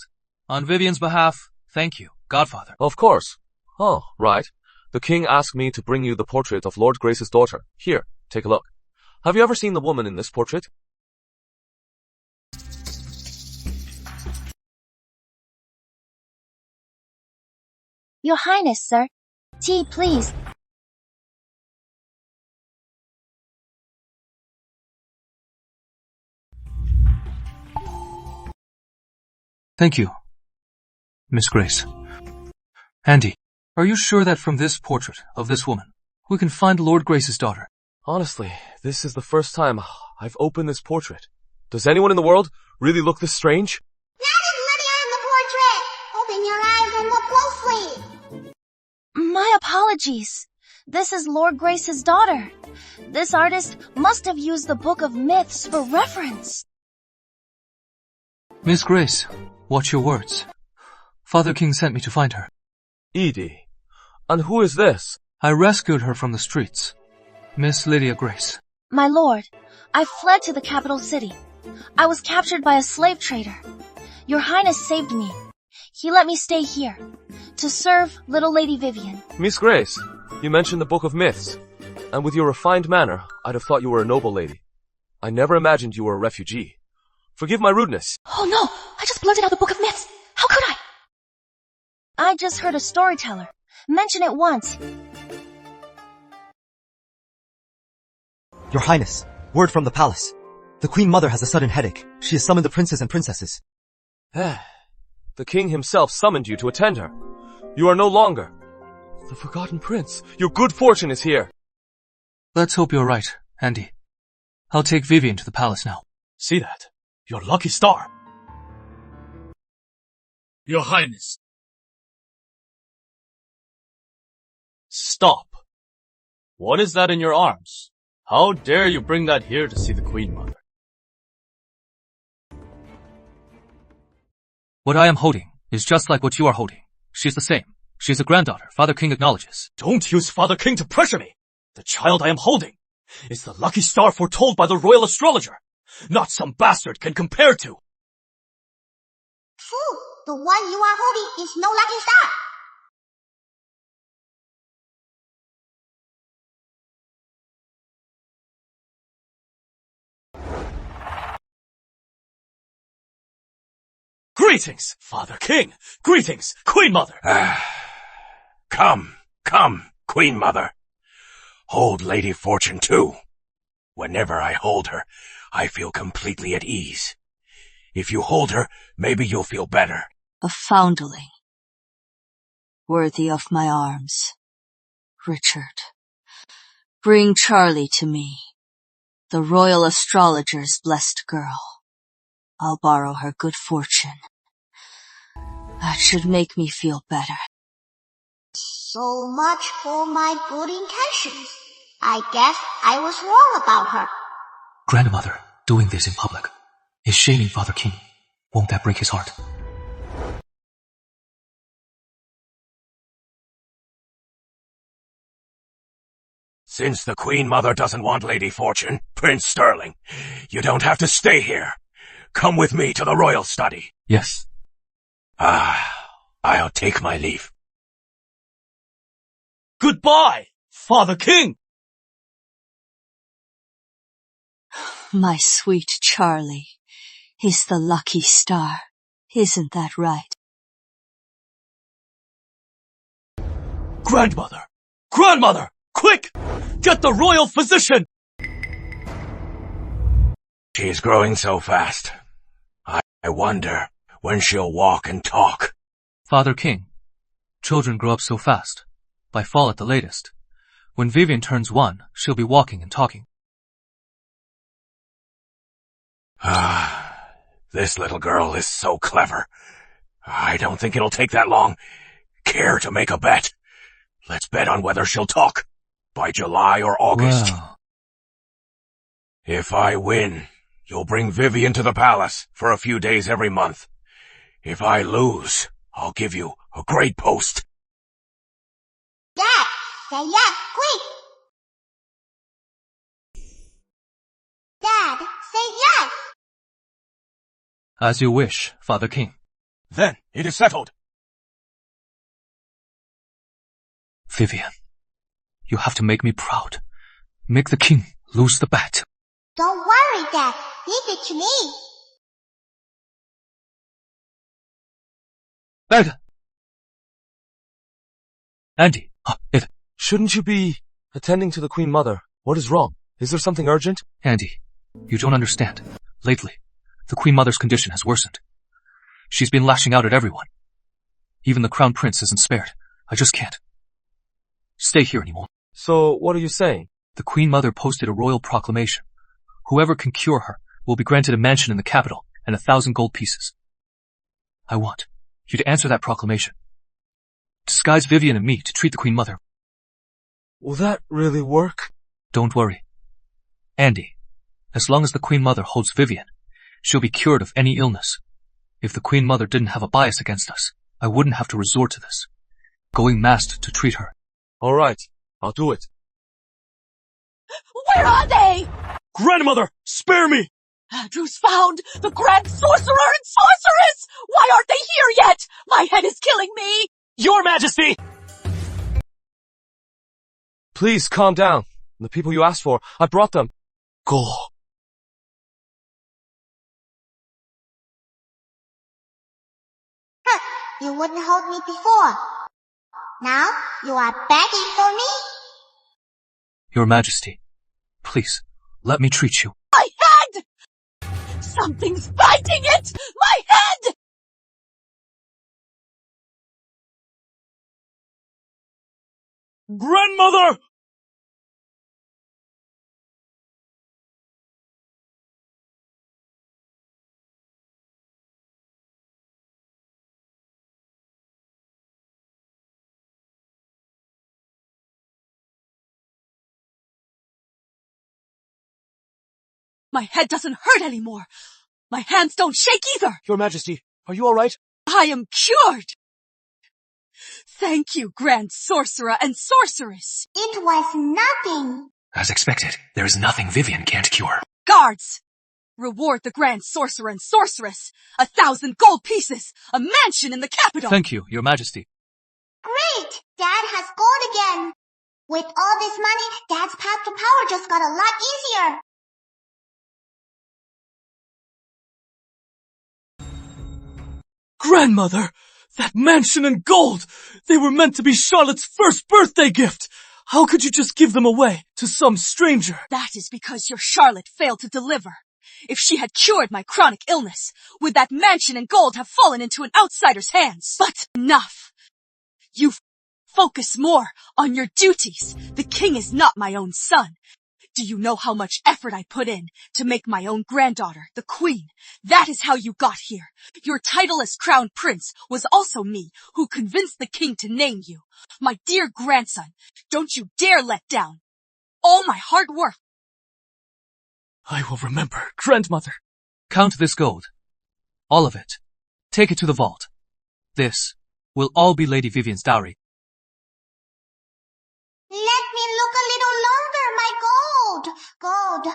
On Vivian's behalf, thank you, Godfather. Of course. Oh, right. The king asked me to bring you the portrait of Lord Grace's daughter. Here, take a look. Have you ever seen the woman in this portrait? Your Highness, sir. Tea, please. Thank you, Miss Grace. Andy, are you sure that from this portrait of this woman, we can find Lord Grace's daughter? Honestly, this is the first time I've opened this portrait. Does anyone in the world really look this strange? That is Lydia in the portrait! Open your eyes and look closely! My apologies. This is Lord Grace's daughter. This artist must have used the Book of Myths for reference. Miss Grace, watch your words. Father King sent me to find her. Edie. And who is this? I rescued her from the streets. Miss Lydia Grace. My lord, I fled to the capital city. I was captured by a slave trader. Your Highness saved me. He let me stay here, to serve little Lady Vivian. Miss Grace, you mentioned the Book of Myths, and with your refined manner, I'd have thought you were a noble lady. I never imagined you were a refugee. Forgive my rudeness. Oh no, I just blurted out the Book of Myths. How could I? I just heard a storyteller mention it once. Your Highness, word from the palace. The Queen Mother has a sudden headache. She has summoned the princes and princesses. The king himself summoned you to attend her. You are no longer the forgotten prince. Your good fortune is here. Let's hope you're right, Andy. I'll take Vivian to the palace now. See that? Your lucky star. Your Highness. Stop. What is that in your arms? How dare you bring that here to see the Queen Mother? What I am holding is just like what you are holding. She's the same. She's a granddaughter. Father King acknowledges. Don't use Father King to pressure me. The child I am holding is the lucky star foretold by the royal astrologer. not some bastard can compare to. Fool, the one you are holding is no lucky star. Greetings, Father King. Greetings, Queen Mother. Come, Queen Mother. Hold Lady Fortune too. Whenever I hold her, I feel completely at ease. If you hold her, maybe you'll feel better. A foundling, worthy of my arms. Richard, bring Charlie to me, the royal astrologer's blessed girl. I'll borrow her good fortune. That should make me feel better. So much for my good intentions. I guess I was wrong about her. Grandmother, doing this in public is shaming Father King. Won't that break his heart? Since the Queen Mother doesn't want Lady Fortune, Prince Sterling, you don't have to stay here. Come with me to the royal study. Yes. I'll take my leave. Goodbye, Father King. My sweet Charlie is the lucky star. Isn't that right? Grandmother! Grandmother! Quick! Get the royal physician! She's growing so fast. I wonder when she'll walk and talk. Father King, children grow up so fast. By fall at the latest. When Vivian turns 1, she'll be walking and talking. This little girl is so clever. I don't think it'll take that long. Care to make a bet? Let's bet on whether she'll talk by July or August. Well. If I win, you'll bring Vivian to the palace for a few days every month. If I lose, I'll give you a great post. Dad, say yes, quick! Dad, say yes! As you wish, Father King. Then it is settled. Vivian, you have to make me proud. Make the king lose the bet. Don't worry, Dad. Leave it to me. Berga! Andy, Shouldn't you be attending to the Queen Mother? What is wrong? Is there something urgent? Andy, you don't understand. Lately, the Queen Mother's condition has worsened. She's been lashing out at everyone. Even the Crown Prince isn't spared. I just can't stay here anymore. So, what are you saying? The Queen Mother posted a royal proclamation. Whoever can cure her will be granted a mansion in the capital and 1,000 gold pieces. I want you to answer that proclamation. Disguise Vivian and me to treat the Queen Mother. Will that really work? Don't worry. Andy, as long as the Queen Mother holds Vivian, she'll be cured of any illness. If the Queen Mother didn't have a bias against us, I wouldn't have to resort to this. Going masked to treat her. All right, I'll do it. Where are they? Grandmother, spare me! Andrew's found the Grand Sorcerer and Sorceress! Why aren't they here yet? My head is killing me! Your Majesty! Please, calm down. The people you asked for, I brought them. Go. You wouldn't hold me before. Now, you are begging for me? Your Majesty, please, let me treat you. My head! Something's biting it! My head! Grandmother! My head doesn't hurt anymore. My hands don't shake either. Your Majesty, are you all right? I am cured. Thank you, Grand Sorcerer and Sorceress. It was nothing. As expected, there is nothing Vivian can't cure. Guards! Reward the Grand Sorcerer and Sorceress! 1,000 gold pieces! A mansion in the capital! Thank you, Your Majesty. Great! Dad has gold again. With all this money, Dad's path to power just got a lot easier. Grandmother! That mansion and gold! They were meant to be Charlotte's first birthday gift! How could you just give them away to some stranger? That is because your Charlotte failed to deliver. If she had cured my chronic illness, would that mansion and gold have fallen into an outsider's hands? But enough! You focus more on your duties. The king is not my own son. Do you know how much effort I put in to make my own granddaughter the queen? That is how you got here. Your title as crown prince was also me who convinced the king to name you. My dear grandson, don't you dare let down all my hard work. I will remember, grandmother. Count this gold. All of it. Take it to the vault. This will all be Lady Vivien's dowry. Let me look a little longer, my gold. Gold.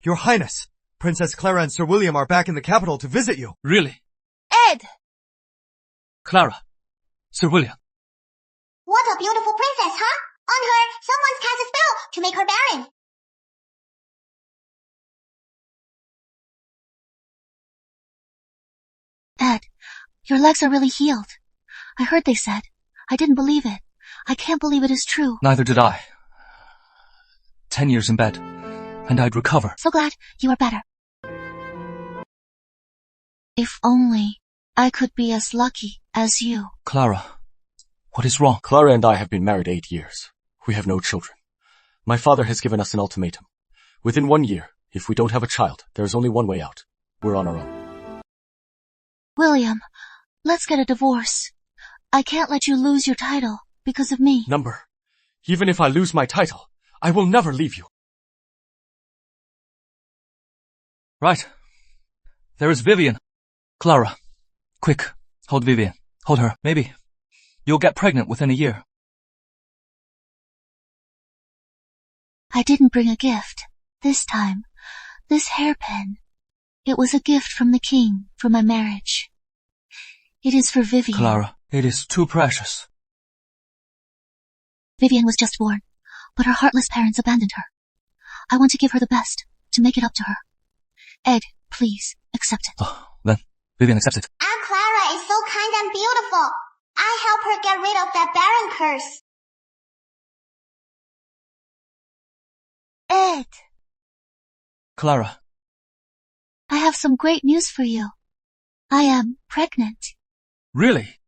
Your Highness, Princess Clara and Sir William are back in the capital to visit you. Really? Ed! Clara. Sir William. What a beautiful princess, huh? On her, someone's cast a spell to make her barren. Ed, your legs are really healed. I heard they said. I didn't believe it. I can't believe it is true. Neither did I. 10 years in bed, and I'd recover. So glad you are better. If only I could be as lucky as you. Clara, what is wrong? Clara and I have been married 8 years. We have no children. My father has given us an ultimatum. Within 1 year, if we don't have a child, there is only one way out. We're on our own. William, let's get a divorce. I can't let you lose your title because of me. Number, even if I lose my title, I will never leave you. Right. There is Vivian. Clara, quick, hold Vivian. Hold her. Maybe you'll get pregnant within a year. I didn't bring a gift. This time. This hairpin. It was a gift from the king for my marriage. It is for Vivian. Clara, it is too precious. Vivian was just born, but her heartless parents abandoned her. I want to give her the best, to make it up to her. Ed, please, accept it. Oh, then, Vivian accepts it. Aunt Clara is so kind and beautiful. I help her get rid of that barren curse. Ed! Clara. I have some great news for you. I am pregnant. Really?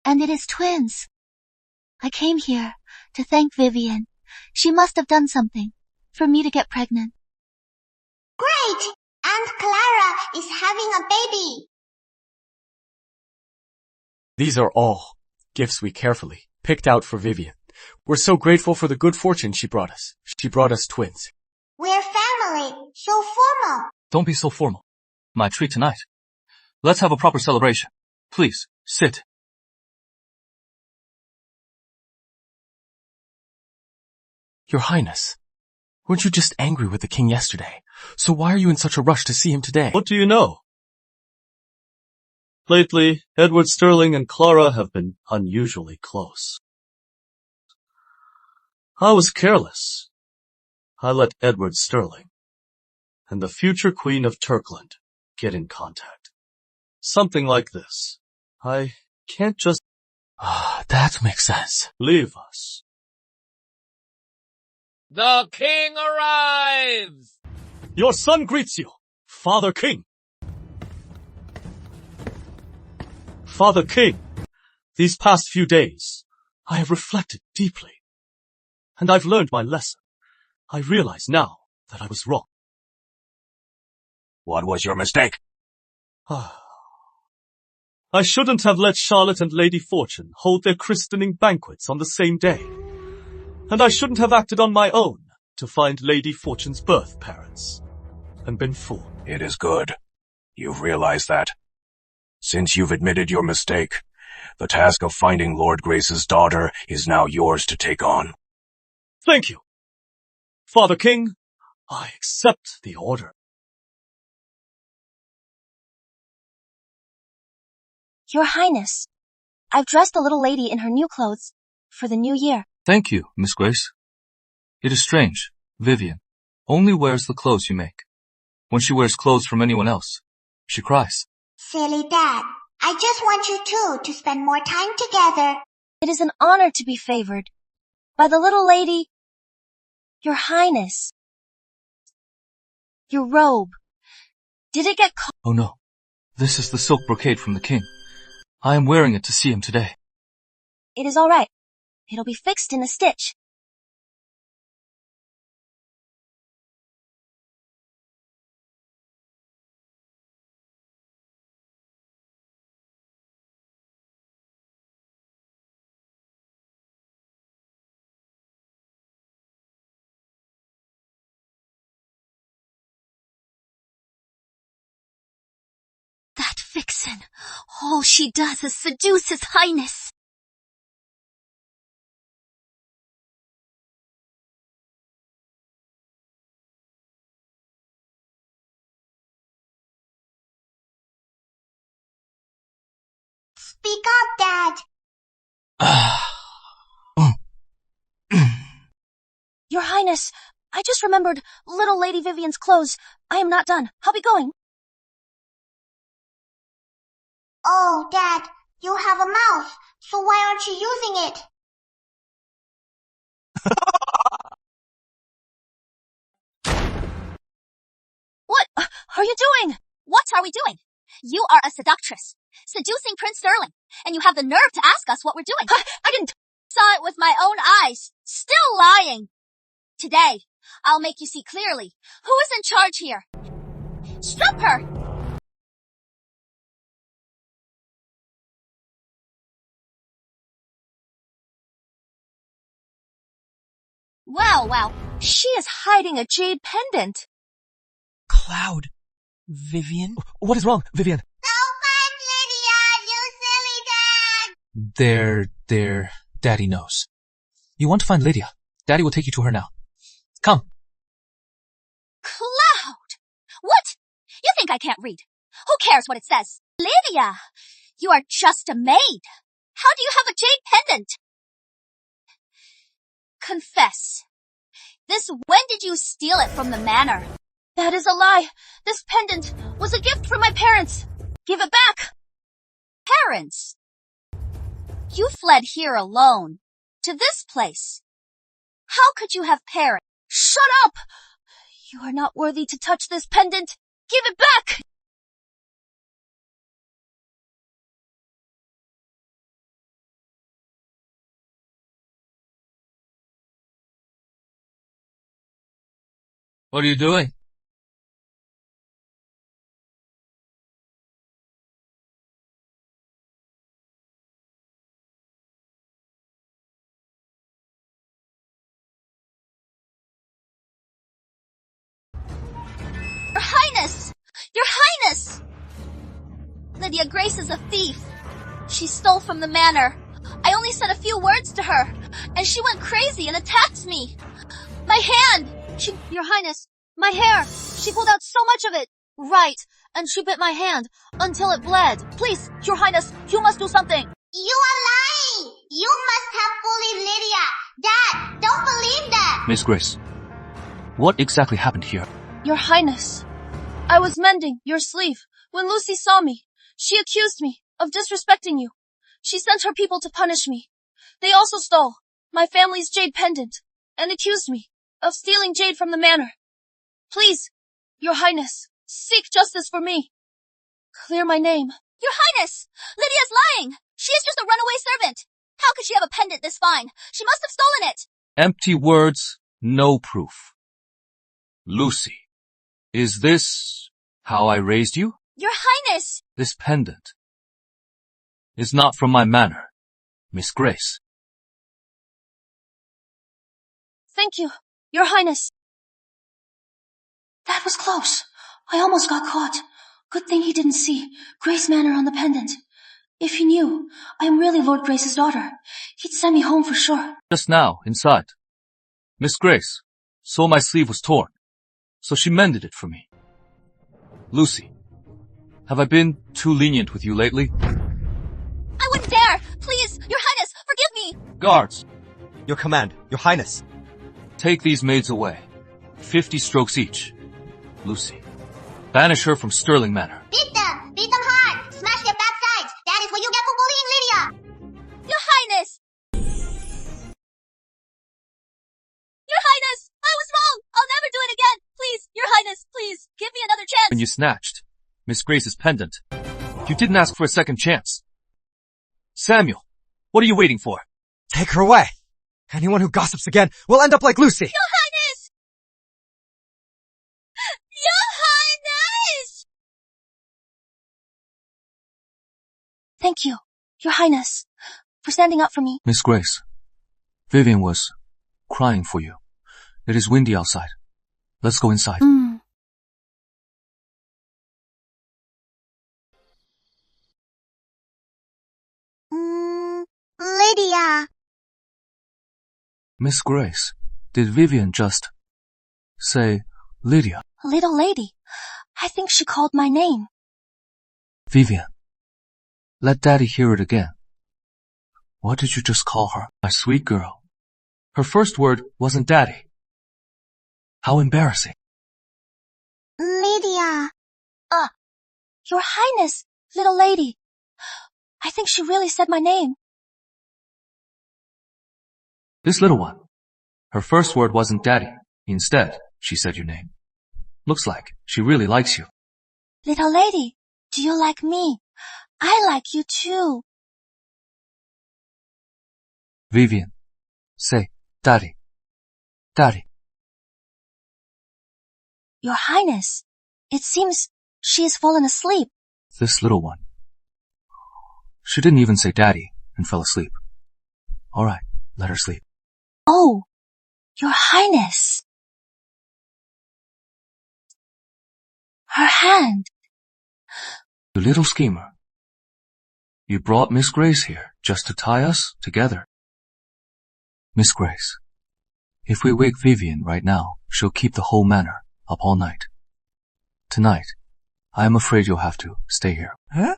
And it is twins. I came here to thank Vivian. She must have done something for me to get pregnant. Great! Aunt Clara is having a baby. These are all gifts we carefully picked out for Vivian. We're so grateful for the good fortune she brought us. She brought us twins. We're family, so formal. Don't be so formal. My treat tonight. Let's have a proper celebration. Please, sit. Your Highness, weren't you just angry with the king yesterday? So why are you in such a rush to see him today? What do you know? Lately, Edward Sterling and Clara have been unusually close. I was careless. I let Edward Sterling and the future Queen of Turkland get in contact. Something like this. I can't just... that makes sense. Leave us. The king arrives! Your son greets you, Father King. Father King, these past few days, I have reflected deeply. And I've learned my lesson. I realize now that I was wrong. What was your mistake? I shouldn't have let Charlotte and Lady Fortune hold their christening banquets on the same day. And I shouldn't have acted on my own to find Lady Fortune's birth parents and been fooled. It is good. You've realized that. Since you've admitted your mistake, the task of finding Lord Grace's daughter is now yours to take on. Thank you. Father King, I accept the order. Your Highness, I've dressed the little lady in her new clothes for the new year. Thank you, Miss Grace. It is strange. Vivian only wears the clothes you make. When she wears clothes from anyone else, she cries. Silly Dad, I just want you two to spend more time together. It is an honor to be favored by the little lady. Your Highness. Your robe. Did it get caught? Oh no. This is the silk brocade from the king. I am wearing it to see him today. It is all right. It'll be fixed in a stitch. That vixen. All she does is seduce His Highness. Speak up, Dad. Your Highness, I just remembered little Lady Vivian's clothes. I am not done. I'll be going. Oh, Dad, you have a mouth, so why aren't you using it? What are you doing? What are we doing? You are a seductress, seducing Prince Sterling, and you have the nerve to ask us what we're doing. I didn't. Saw it with my own eyes. Still lying. Today, I'll make you see clearly who is in charge here. Strip her! Wow. She is hiding a jade pendant. Cloud. Vivian? What is wrong, Vivian? So fun, Lydia, you silly dad! There. Daddy knows. You want to find Lydia? Daddy will take you to her now. Come. Cloud! What? You think I can't read? Who cares what it says? Lydia, you are just a maid. How do you have a jade pendant? Confess. When did you steal it from the manor? That is a lie. This pendant was a gift from my parents. Give it back. Parents? You fled here alone. To this place. How could you have parents? Shut up! You are not worthy to touch this pendant. Give it back! What are you doing? Your Highness! Your Highness! Lydia Grace is a thief. She stole from the manor. I only said a few words to her, and she went crazy and attacked me. My hand! Your Highness, my hair! She pulled out so much of it! Right, and she bit my hand until it bled. Please, Your Highness, you must do something. You are lying! You must have bullied Lydia! Dad, don't believe that! Miss Grace, what exactly happened here? Your Highness, I was mending your sleeve when Lucy saw me. She accused me of disrespecting you. She sent her people to punish me. They also stole my family's jade pendant and accused me of stealing jade from the manor. Please, Your Highness, seek justice for me. Clear my name. Your Highness! Lydia's lying! She is just a runaway servant. How could she have a pendant this fine? She must have stolen it. Empty words, no proof. Lucy, is this how I raised you? Your Highness! This pendant is not from my manor, Miss Grace. Thank you, Your Highness. That was close. I almost got caught. Good thing he didn't see Grace Manor on the pendant. If he knew I am really Lord Grace's daughter, he'd send me home for sure. Just now, inside. Miss Grace saw my sleeve was torn. so she mended it for me. Lucy, have I been too lenient with you lately? I wouldn't dare! Please, Your Highness, forgive me! Guards! Your command, Your Highness. Take these maids away. 50 strokes each. Lucy, banish her from Stirling Manor. Beat them! Beat them hard! Smash their backsides! That is what you get for bullying Lydia! Your Highness! Your Highness! I was wrong! I'll never do it again! Please, Your Highness, please, give me another chance! When you snatched Miss Grace's pendant, you didn't ask for a second chance. Samuel, what are you waiting for? Take her away. Anyone who gossips again will end up like Lucy. Your Highness! Your Highness! Thank you, Your Highness, for standing up for me. Miss Grace, Vivian was crying for you. It is windy outside. Let's go inside. Lydia. Miss Grace, did Vivian just say Lydia? Little lady. I think she called my name. Vivian, let Daddy hear it again. What did you just call her? My sweet girl. Her first word wasn't Daddy. How embarrassing. Lydia. Your Highness, little lady. I think she really said my name. This little one. Her first word wasn't Daddy. Instead, she said your name. Looks like she really likes you. Little lady, do you like me? I like you too. Vivian, say, Daddy. Daddy. Your Highness, it seems she has fallen asleep. This little one. She didn't even say Daddy and fell asleep. All right, let her sleep. Oh, Your Highness. Her hand. You little schemer. You brought Miss Grace here just to tie us together. Miss Grace, if we wake Vivian right now, she'll keep the whole manor up all night. Tonight, I am afraid you'll have to stay here. Huh?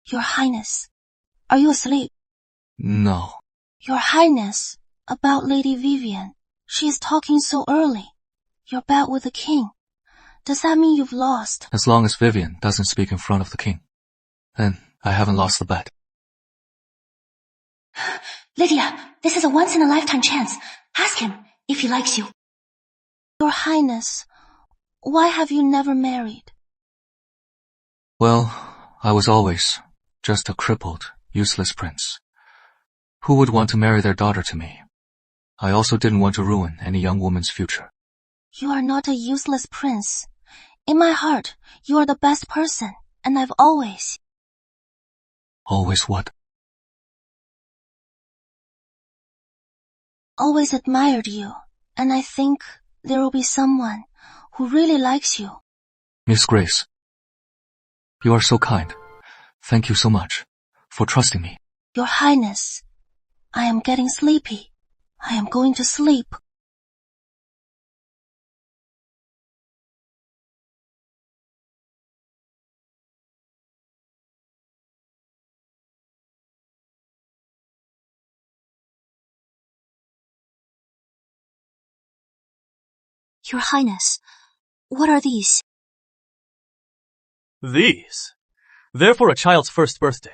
Your Highness, are you asleep? No. Your Highness, about Lady Vivian. She is talking so early. Your bout with the king. Does that mean you've lost? As long as Vivian doesn't speak in front of the king, then I haven't lost the bet. Lydia, this is a once-in-a-lifetime chance. Ask him if he likes you. Your Highness, why have you never married? Well, I was always just a crippled, useless prince. Who would want to marry their daughter to me? I also didn't want to ruin any young woman's future. You are not a useless prince. In my heart, you are the best person, and I've always... Always what? Always admired you, and I think there will be someone who really likes you. Miss Grace, you are so kind. Thank you so much for trusting me. Your Highness, I am getting sleepy. I am going to sleep. Your Highness, what are these? These? They're for a child's first birthday.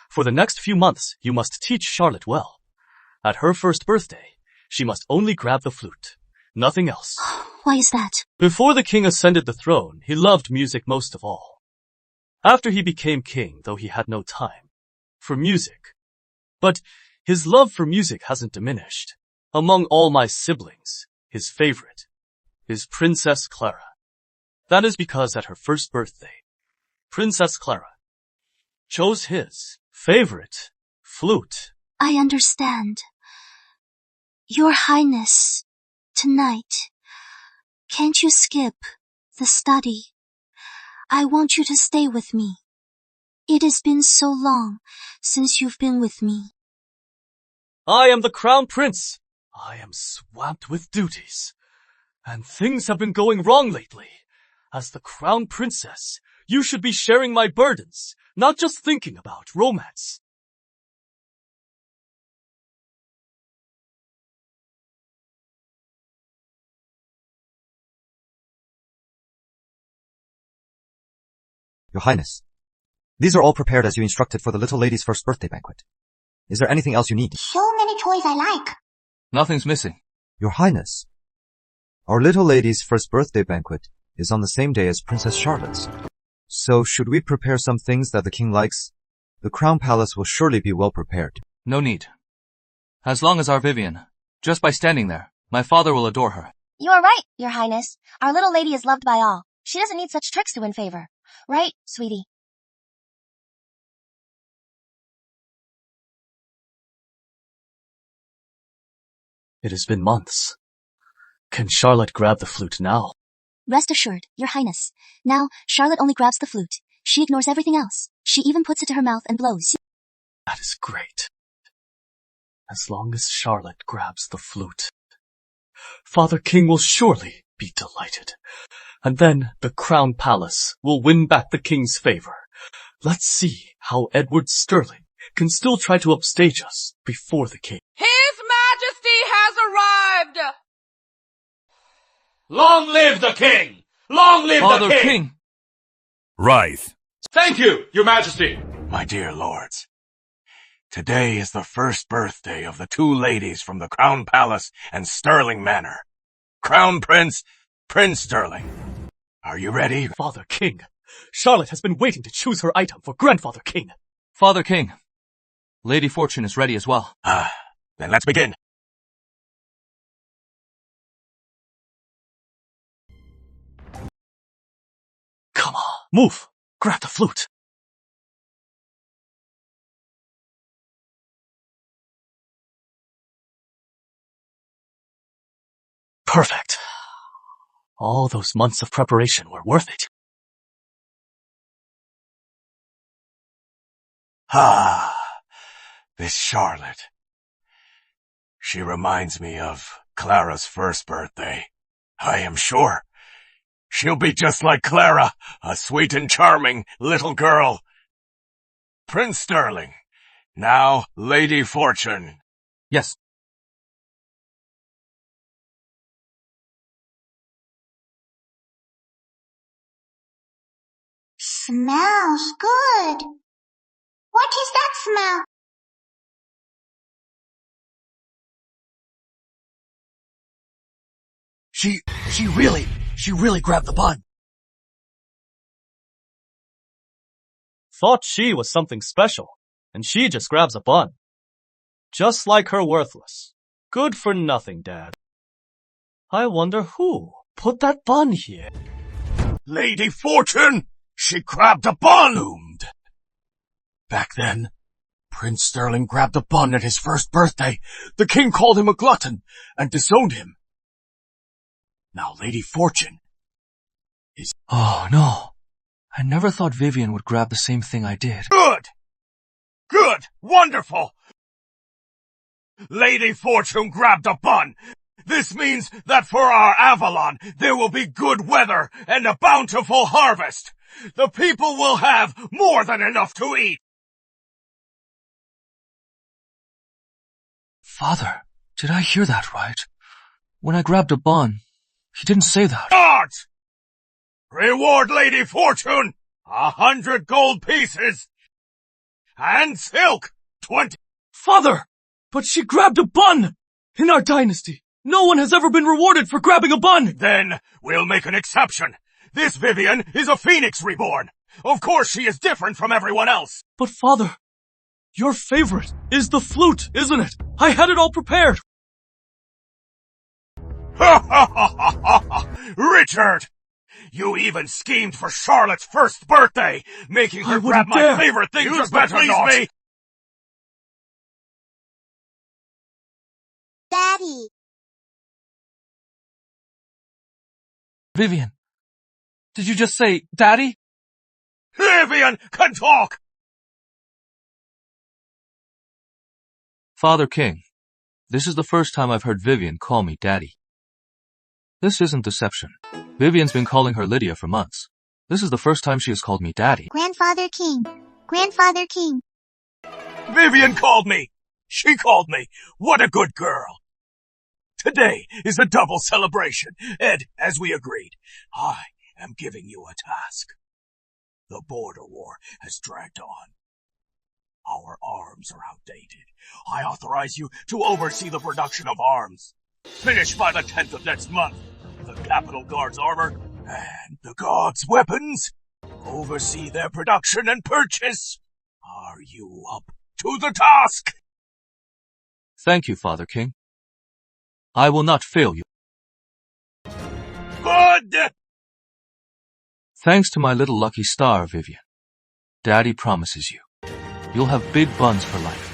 For the next few months, you must teach Charlotte well. At her first birthday, she must only grab the flute. Nothing else. Why is that? Before the king ascended the throne, he loved music most of all. After he became king, though he had no time for music. But his love for music hasn't diminished. Among all my siblings, his favorite is Princess Clara. That is because at her first birthday, Princess Clara chose his favorite flute. I understand. Your Highness, tonight, can't you skip the study? I want you to stay with me. It has been so long since you've been with me. I am the Crown Prince. I am swamped with duties. And things have been going wrong lately. As the Crown Princess, you should be sharing my burdens, not just thinking about romance. Your Highness, these are all prepared as you instructed for the little lady's first birthday banquet. Is there anything else you need? So many toys I like. Nothing's missing. Your Highness, our little lady's first birthday banquet is on the same day as Princess Charlotte's. So should we prepare some things that the king likes? The Crown Palace will surely be well prepared. No need. As long as our Vivian, just by standing there, my father will adore her. You are right, Your Highness. Our little lady is loved by all. She doesn't need such tricks to win favor. Right, sweetie? It has been months. Can Charlotte grab the flute now? Rest assured, Your Highness. Now, Charlotte only grabs the flute. She ignores everything else. She even puts it to her mouth and blows. That is great. As long as Charlotte grabs the flute, Father King will surely be delighted. And then the Crown Palace will win back the king's favor. Let's see how Edward Sterling can still try to upstage us before the king. His Majesty has arrived! Long live the king! Long live Father the King! Right. Thank you, Your Majesty. My dear lords, today is the first birthday of the two ladies from the Crown Palace and Stirling Manor. Crown Prince, Prince Sterling. Are you ready? Father King, Charlotte has been waiting to choose her item for Grandfather King. Father King, Lady Fortune is ready as well. Then let's begin. Come on, move. Grab the flute. Perfect. All those months of preparation were worth it. This Charlotte. She reminds me of Clara's first birthday. I am sure she'll be just like Clara, a sweet and charming little girl. Prince Sterling, now Lady Fortune. Yes. Smells good. What is that smell? She really grabbed the bun. Thought she was something special, and she just grabs a bun. Just like her worthless. Good for nothing, Dad. I wonder who put that bun here. Lady Fortune! She grabbed a bun! Back then, Prince Sterling grabbed a bun at his first birthday. The king called him a glutton and disowned him. Now Lady Fortune is... Oh, no. I never thought Vivian would grab the same thing I did. Good! Good! Wonderful! Lady Fortune grabbed a bun! This means that for our Avalon, there will be good weather and a bountiful harvest! The people will have more than enough to eat! Father, did I hear that right? When I grabbed a bun, he didn't say that. Art! Reward Lady Fortune 100 gold pieces! And silk 20! Father! But she grabbed a bun! In our dynasty, no one has ever been rewarded for grabbing a bun! Then we'll make an exception. This Vivian is a phoenix reborn. Of course she is different from everyone else. But Father, your favorite is the flute, isn't it? I had it all prepared. Ha ha ha ha ha! Richard! You even schemed for Charlotte's first birthday, making her grab my favorite thing just to please me! Daddy. Vivian, did you just say, Daddy? Vivian can talk! Father King, this is the first time I've heard Vivian call me Daddy. This isn't deception. Vivian's been calling her Lydia for months. This is the first time she has called me Daddy. Grandfather King. Grandfather King. Vivian called me. She called me. What a good girl. Today is a double celebration, and as we agreed, I am giving you a task. The border war has dragged on. Our arms are outdated. I authorize you to oversee the production of arms. Finish by the 10th of next month. The Capital Guard's armor and the Guard's weapons. Oversee their production and purchase. Are you up to the task? Thank you, Father King. I will not fail you. Good! Thanks to my little lucky star, Vivian. Daddy promises you. You'll have big buns for life.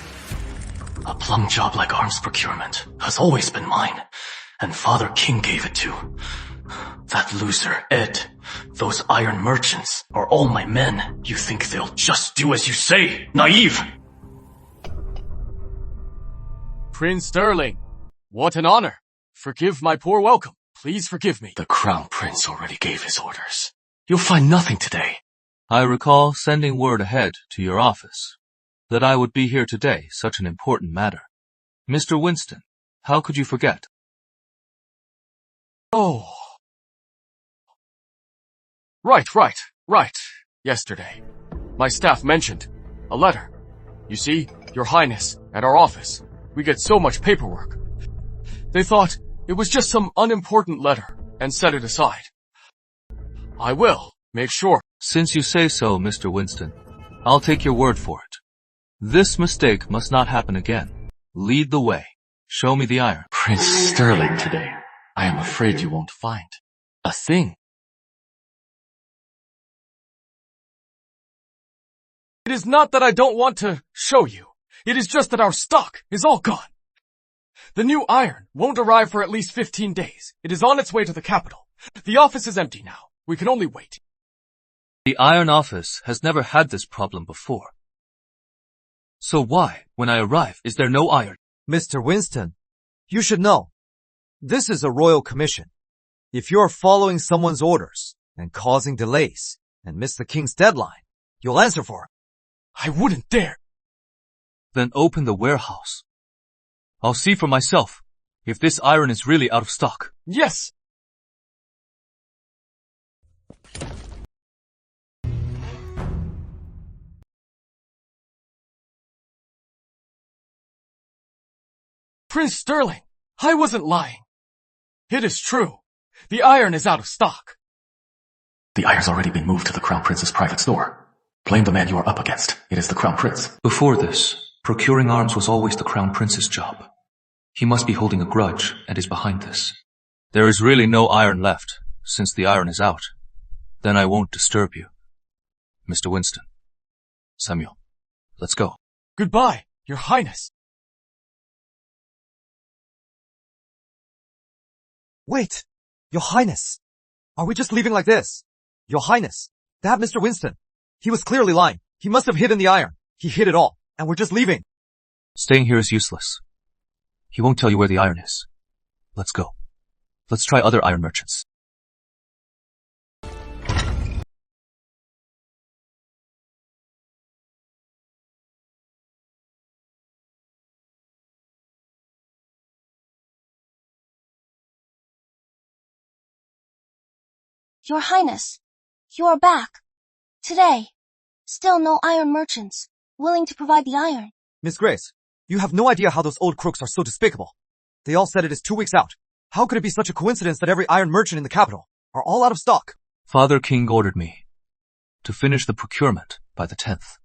A plum job like arms procurement has always been mine, and Father King gave it to. That loser, Ed. Those iron merchants are all my men. You think they'll just do as you say? Naive! Prince Sterling, what an honor. Forgive my poor welcome. Please forgive me. The Crown Prince already gave his orders. You'll find nothing today. I recall sending word ahead to your office that I would be here today, such an important matter. Mr. Winston, how could you forget? Oh. Right. Yesterday. My staff mentioned a letter. You see, Your Highness, at our office, we get so much paperwork. They thought it was just some unimportant letter and set it aside. I will make sure. Since you say so, Mr. Winston, I'll take your word for it. This mistake must not happen again. Lead the way. Show me the iron. Prince Sterling today. I am afraid you won't find a thing. It is not that I don't want to show you. It is just that our stock is all gone. The new iron won't arrive for at least 15 days. It is on its way to the capital. The office is empty now. We can only wait. The Iron Office has never had this problem before. So why, when I arrive, is there no iron? Mr. Winston, you should know. This is a royal commission. If you're following someone's orders and causing delays and miss the king's deadline, you'll answer for it. I wouldn't dare. Then open the warehouse. I'll see for myself if this iron is really out of stock. Yes. Prince Sterling, I wasn't lying. It is true. The iron is out of stock. The iron's already been moved to the Crown Prince's private store. Blame the man you are up against. It is the Crown Prince. Before this, procuring arms was always the Crown Prince's job. He must be holding a grudge and is behind this. There is really no iron left, since the iron is out. Then I won't disturb you. Mr. Winston. Samuel, let's go. Goodbye, Your Highness. Wait! Your Highness! Are we just leaving like this? Your Highness, that Mr. Winston. He was clearly lying. He must have hidden the iron. He hid it all, and we're just leaving. Staying here is useless. He won't tell you where the iron is. Let's go. Let's try other iron merchants. Your Highness, you are back. Today. Still no iron merchants willing to provide the iron. Miss Grace, you have no idea how those old crooks are so despicable. They all said it is 2 weeks out. How could it be such a coincidence that every iron merchant in the capital are all out of stock? Father King ordered me to finish the procurement by the 10th.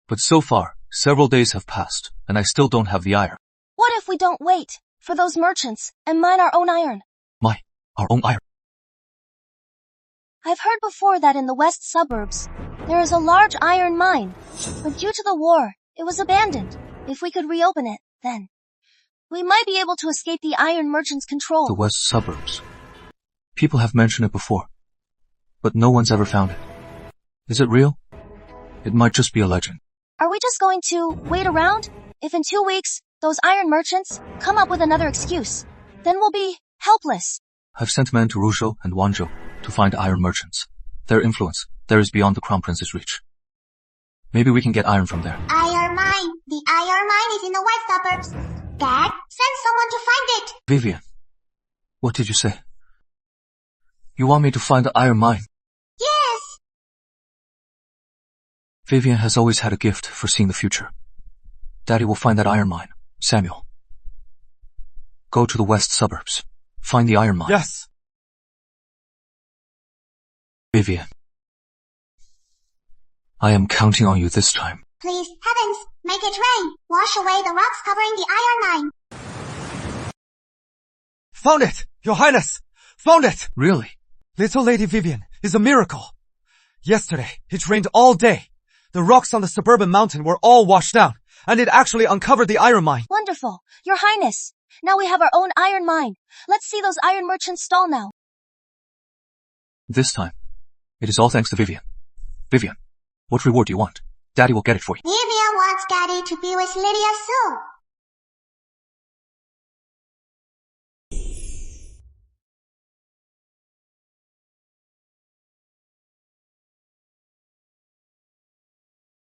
But so far, several days have passed, and I still don't have the iron. What if we don't wait for those merchants and mine our own iron? Our own iron. I've heard before that in the west suburbs, there is a large iron mine, but due to the war, it was abandoned. If we could reopen it, then we might be able to escape the iron merchant's control. The west suburbs. People have mentioned it before, but no one's ever found it. Is it real? It might just be a legend. Are we just going to wait around? If in 2 weeks those iron merchants come up with another excuse, then we'll be helpless. I've sent men to Ruzhou and Wanzhou to find iron merchants. Their influence there is beyond the Crown Prince's reach. Maybe we can get iron from there. Iron mine. The iron mine is in the west suburbs. Dad, send someone to find it. Vivian, what did you say? You want me to find the iron mine? Yes. Vivian has always had a gift for seeing the future. Daddy will find that iron mine. Samuel, go to the west suburbs. Find the iron mine. Yes. Vivian, I am counting on you this time. Please, heavens, make it rain. Wash away the rocks covering the iron mine. Found it! Your Highness! Found it! Really? Little Lady Vivian is a miracle. Yesterday, it rained all day. The rocks on the suburban mountain were all washed down, and it actually uncovered the iron mine. Wonderful. Your Highness. Now we have our own iron mine. Let's see those iron merchants stall now. This time, it is all thanks to Vivian. Vivian, what reward do you want? Daddy will get it for you. Vivian wants Daddy to be with Lydia soon.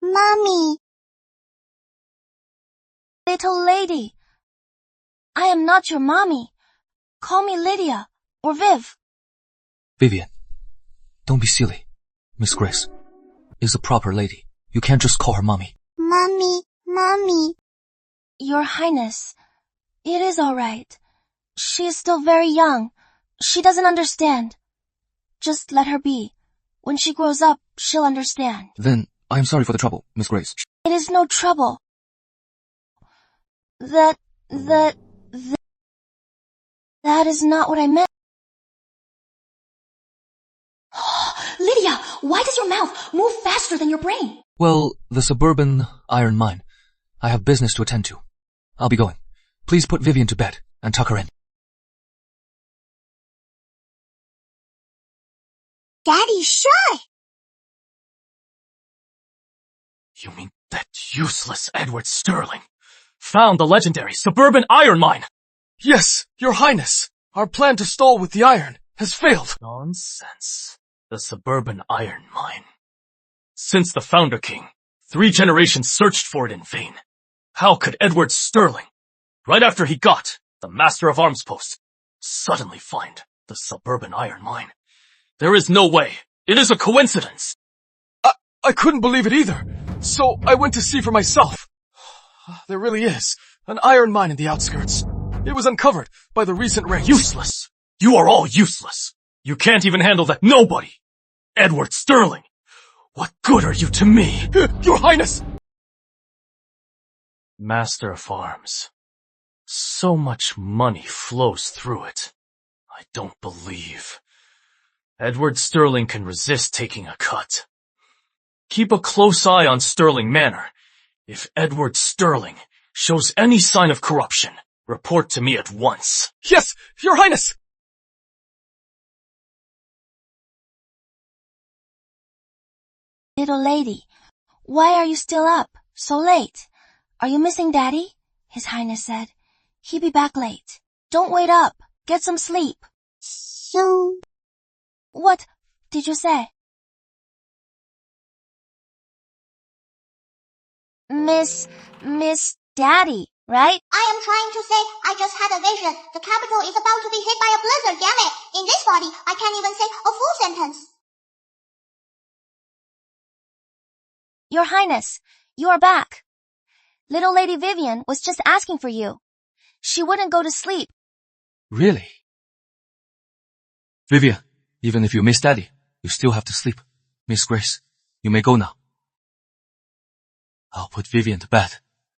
Mommy. Little lady. I am not your mommy. Call me Lydia or Viv. Vivian, don't be silly. Miss Grace is a proper lady. You can't just call her mommy. Mommy. Your Highness, it is all right. She is still very young. She doesn't understand. Just let her be. When she grows up, she'll understand. Then I am sorry for the trouble, Miss Grace. It is no trouble. That is not what I meant. Lydia, why does your mouth move faster than your brain? Well, the suburban iron mine. I have business to attend to. I'll be going. Please put Vivian to bed and tuck her in. Daddy, sure. You mean that useless Edward Sterling found the legendary suburban iron mine? Yes, Your Highness. Our plan to stall with the iron has failed. Nonsense. The suburban iron mine. Since the Founder King, 3 generations searched for it in vain. How could Edward Sterling, right after he got the Master of Arms post, suddenly find the suburban iron mine? There is no way. It is a coincidence. I couldn't believe it either, so I went to see for myself. There really is an iron mine in the outskirts. It was uncovered by the recent rains. Useless. You are all useless. You can't even handle that. Nobody. Edward Sterling. What good are you to me? Your Highness! Master of Arms. So much money flows through it. I don't believe Edward Sterling can resist taking a cut. Keep a close eye on Sterling Manor. If Edward Sterling shows any sign of corruption, report to me at once. Yes, Your Highness! Little lady, why are you still up so late? Are you missing Daddy? His Highness said. He'll be back late. Don't wait up. Get some sleep. So... What did you say? Miss Daddy, right? I am trying to say I just had a vision. The capital is about to be hit by a blizzard, damn it. In this body, I can't even say a full sentence. Your Highness, you are back. Little Lady Vivian was just asking for you. She wouldn't go to sleep. Really? Vivian, even if you miss Daddy, you still have to sleep. Miss Grace, you may go now. I'll put Vivian to bed.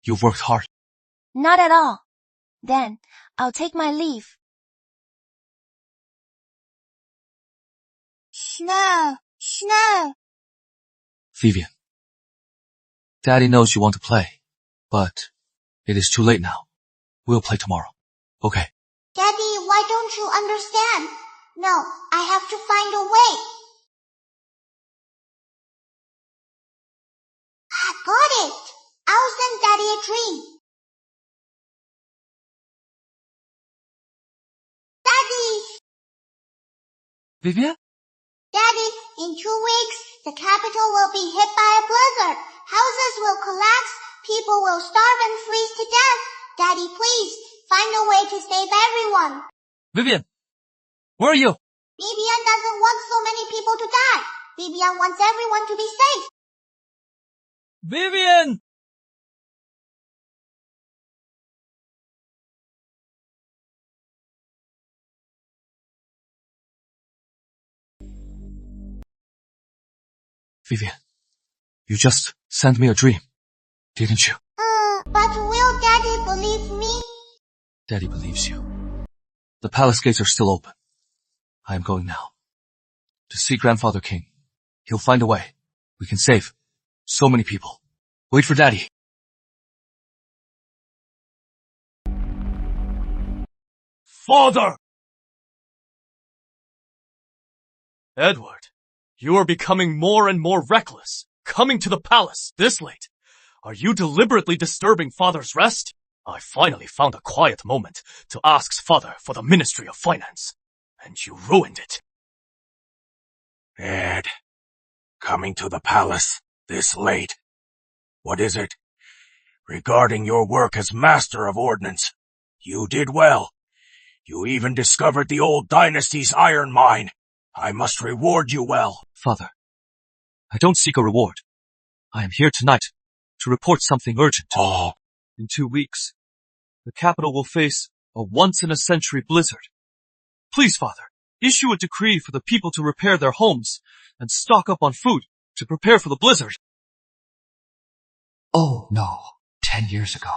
You've worked hard. Not at all. Then, I'll take my leave. Snow. Vivian, Daddy knows you want to play, but it is too late now. We'll play tomorrow. Okay? Daddy, why don't you understand? No, I have to find a way. I got it. I'll send Daddy a dream. Vivian? Daddy, in 2 weeks, the capital will be hit by a blizzard. Houses will collapse, people will starve and freeze to death. Daddy, please, find a way to save everyone. Vivian, where are you? Vivian doesn't want so many people to die. Vivian wants everyone to be safe. Vivian! Vivian, you just sent me a dream, didn't you? But will Daddy believe me? Daddy believes you. The palace gates are still open. I am going now. To see Grandfather King. He'll find a way. We can save so many people. Wait for Daddy. Father! Edward, you are becoming more and more reckless, coming to the palace this late. Are you deliberately disturbing Father's rest? I finally found a quiet moment to ask Father for the Ministry of Finance, and you ruined it. Ed, coming to the palace this late. What is it? Regarding your work as Master of Ordnance, you did well. You even discovered the old dynasty's iron mine. I must reward you well. Father, I don't seek a reward. I am here tonight to report something urgent. Oh. In 2 weeks, the capital will face a once-in-a-century blizzard. Please, Father, issue a decree for the people to repair their homes and stock up on food to prepare for the blizzard. Oh no. 10 years ago,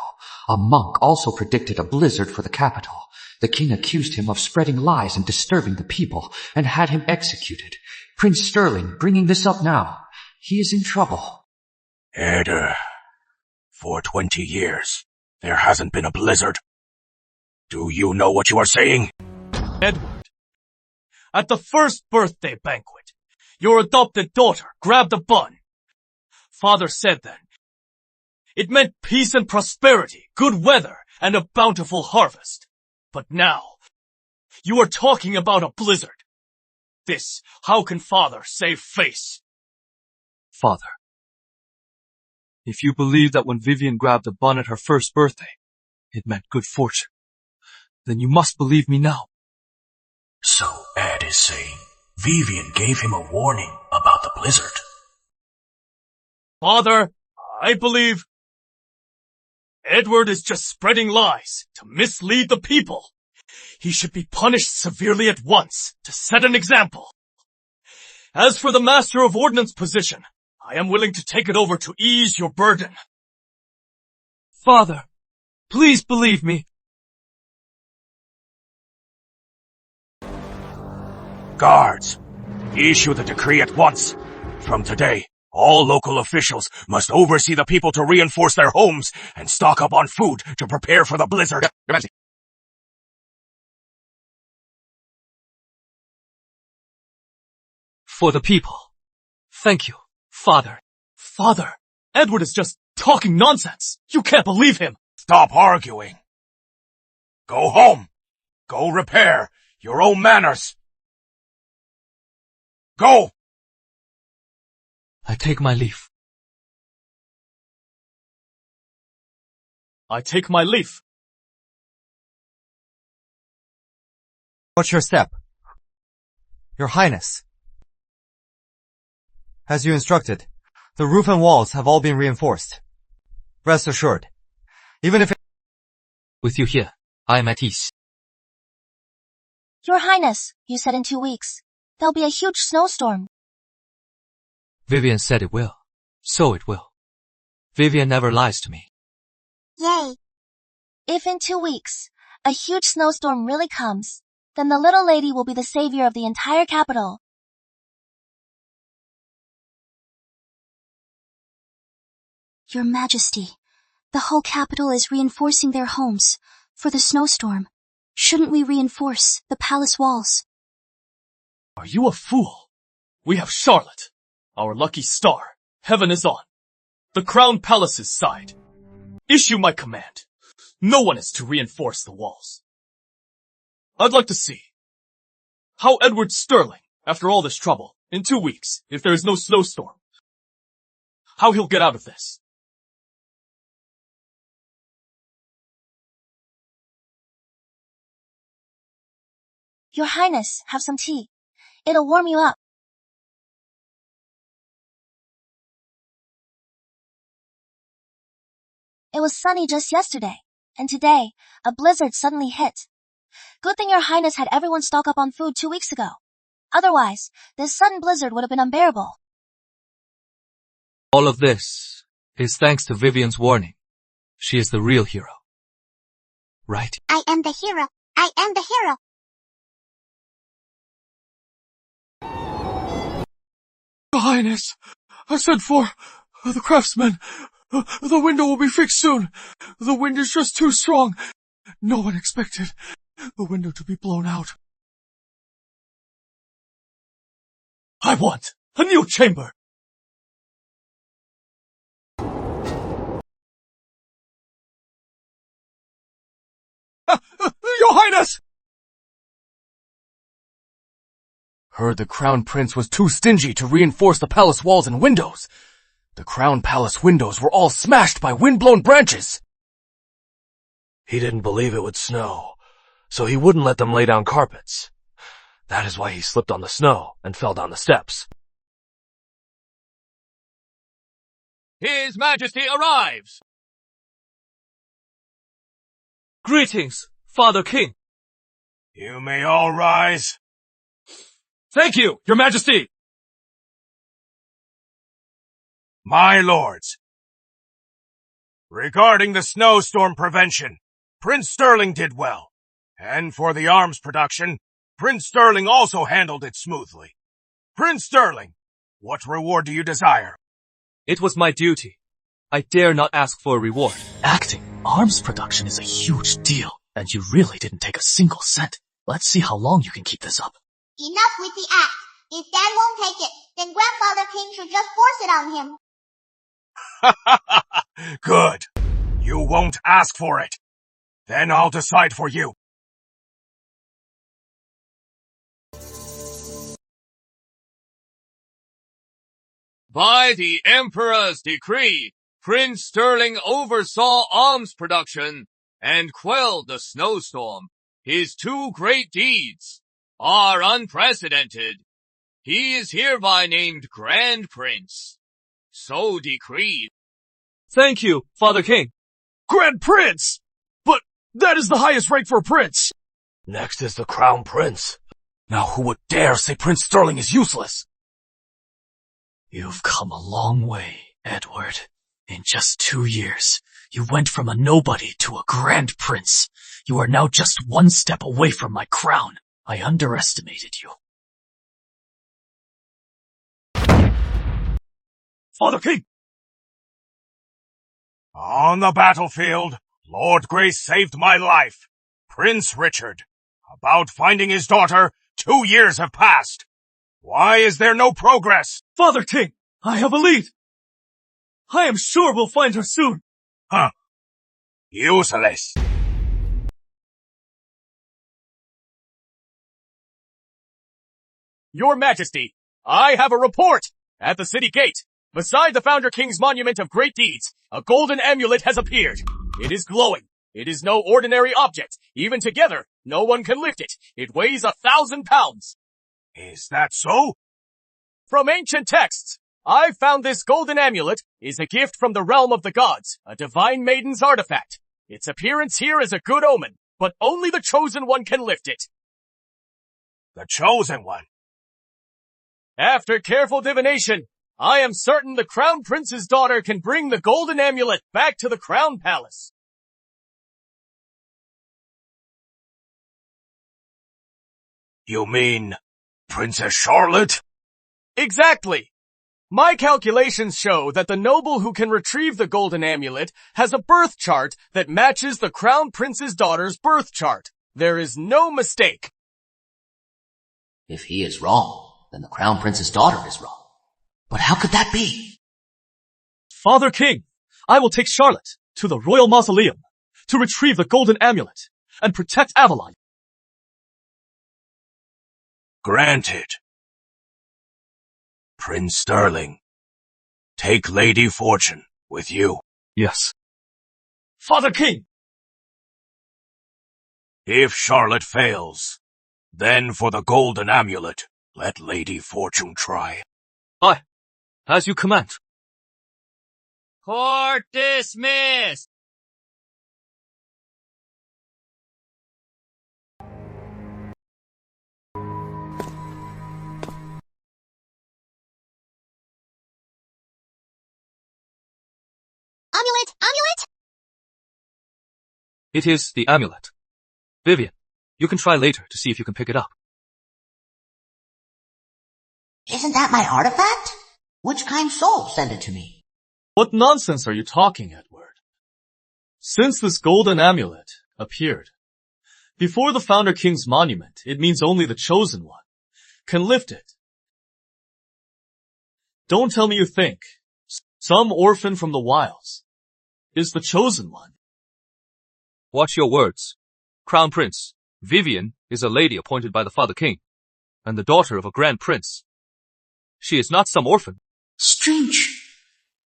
a monk also predicted a blizzard for the capital. The king accused him of spreading lies and disturbing the people and had him executed. Prince Sterling bringing this up now. He is in trouble. Ed, for 20 years, there hasn't been a blizzard. Do you know what you are saying? Edward, at the first birthday banquet, your adopted daughter grabbed a bun. Father said then, it meant peace and prosperity, good weather, and a bountiful harvest. But now, you are talking about a blizzard. How can Father save face? Father, if you believe that when Vivian grabbed a bun at her first birthday, it meant good fortune, then you must believe me now. So Ed is saying Vivian gave him a warning about the blizzard. Father, I believe Edward is just spreading lies to mislead the people. He should be punished severely at once to set an example. As for the Master of Ordnance position, I am willing to take it over to ease your burden. Father, please believe me. Guards, issue the decree at once. From today, all local officials must oversee the people to reinforce their homes and stock up on food to prepare for the blizzard. Your Majesty. For the people. Thank you, Father. Father, Edward is just talking nonsense. You can't believe him. Stop arguing. Go home. Go repair your own manners. Go! I take my leave. I take my leave. What's your step? Your Highness. As you instructed, the roof and walls have all been reinforced. Rest assured, even if With you here, I am at ease. Your Highness, you said in 2 weeks. There'll be a huge snowstorm. Vivian said it will. So it will. Vivian never lies to me. Yay. If in 2 weeks, a huge snowstorm really comes, then the little lady will be the savior of the entire capital. Your Majesty, the whole capital is reinforcing their homes for the snowstorm. Shouldn't we reinforce the palace walls? Are you a fool? We have Charlotte, our lucky star. Heaven is on. The Crown Palace's side. Issue my command. No one is to reinforce the walls. I'd like to see how Edward Sterling After all this trouble, in 2 weeks, if there is no snowstorm, how he'll get out of this? Your Highness, have some tea. It'll warm you up. It was sunny just yesterday, and today, a blizzard suddenly hit. Good thing Your Highness had everyone stock up on food 2 weeks ago. Otherwise, this sudden blizzard would have been unbearable. All of this is thanks to Vivien's warning. She is the real hero. Right? I am the hero. I am the hero. Your Highness, I sent for the craftsmen. The window will be fixed soon. The wind is just too strong. No one expected the window to be blown out. I want a new chamber. Your Highness! Heard the Crown Prince was too stingy to reinforce the palace walls and windows. The Crown Palace windows were all smashed by wind-blown branches. He didn't believe it would snow, so he wouldn't let them lay down carpets. That is why he slipped on the snow and fell down the steps. His Majesty arrives! Greetings, Father King. You may all rise. Thank you, Your Majesty! My lords, regarding the snowstorm prevention, Prince Sterling did well. And for the arms production, Prince Sterling also handled it smoothly. Prince Sterling, what reward do you desire? It was my duty. I dare not ask for a reward. Acting arms production is a huge deal, and you really didn't take a single cent. Let's see how long you can keep this up. Enough with the act. If Dan won't take it, then Grandfather King should just force it on him. Good. You won't ask for it. Then I'll decide for you. By the Emperor's decree, Prince Sterling oversaw arms production and quelled the snowstorm. His 2 great deeds are unprecedented. He is hereby named Grand Prince. So decreed. Thank you, Father King. Grand Prince! But that is the highest rank for a prince. Next is the Crown Prince. Now who would dare say Prince Sterling is useless? You've come a long way, Edward. In just 2 years, you went from a nobody to a grand prince. You are now just 1 step away from my crown. I underestimated you. Father King! On the battlefield, Lord Grace saved my life. Prince Richard. About finding his daughter, 2 years have passed. Why is there no progress? Father King, I have a lead. I am sure we'll find her soon. Huh. Useless. Your Majesty, I have a report. At the city gate, beside the Founder King's monument of great deeds, a golden amulet has appeared. It is glowing. It is no ordinary object. Even together, no one can lift it. It weighs 1,000 pounds. Is that so? From ancient texts, I found this golden amulet is a gift from the realm of the gods, a divine maiden's artifact. Its appearance here is a good omen, but only the chosen one can lift it. The chosen one? After careful divination, I am certain the Crown Prince's daughter can bring the golden amulet back to the Crown Palace. You mean Princess Charlotte? Exactly. My calculations show that the noble who can retrieve the golden amulet has a birth chart that matches the Crown Prince's daughter's birth chart. There is no mistake. If he is wrong, then the Crown Prince's daughter is wrong. But how could that be? Father King, I will take Charlotte to the royal mausoleum to retrieve the golden amulet and protect Avalon. Granted. Prince Sterling, take Lady Fortune with you. Yes. Father King! If Charlotte fails, then for the golden amulet, let Lady Fortune try. Aye, as you command. Court dismissed! Amulet! Amulet! It is the amulet. Vivian, you can try later to see if you can pick it up. Isn't that my artifact? Which kind soul sent it to me? What nonsense are you talking, Edward? Since this golden amulet appeared before the Founder King's monument, it means only the chosen one can lift it. Don't tell me you think some orphan from the wilds is the chosen one. Watch your words. Crown Prince, Vivian is a lady appointed by the Father King, and the daughter of a Grand Prince. She is not some orphan. Strange.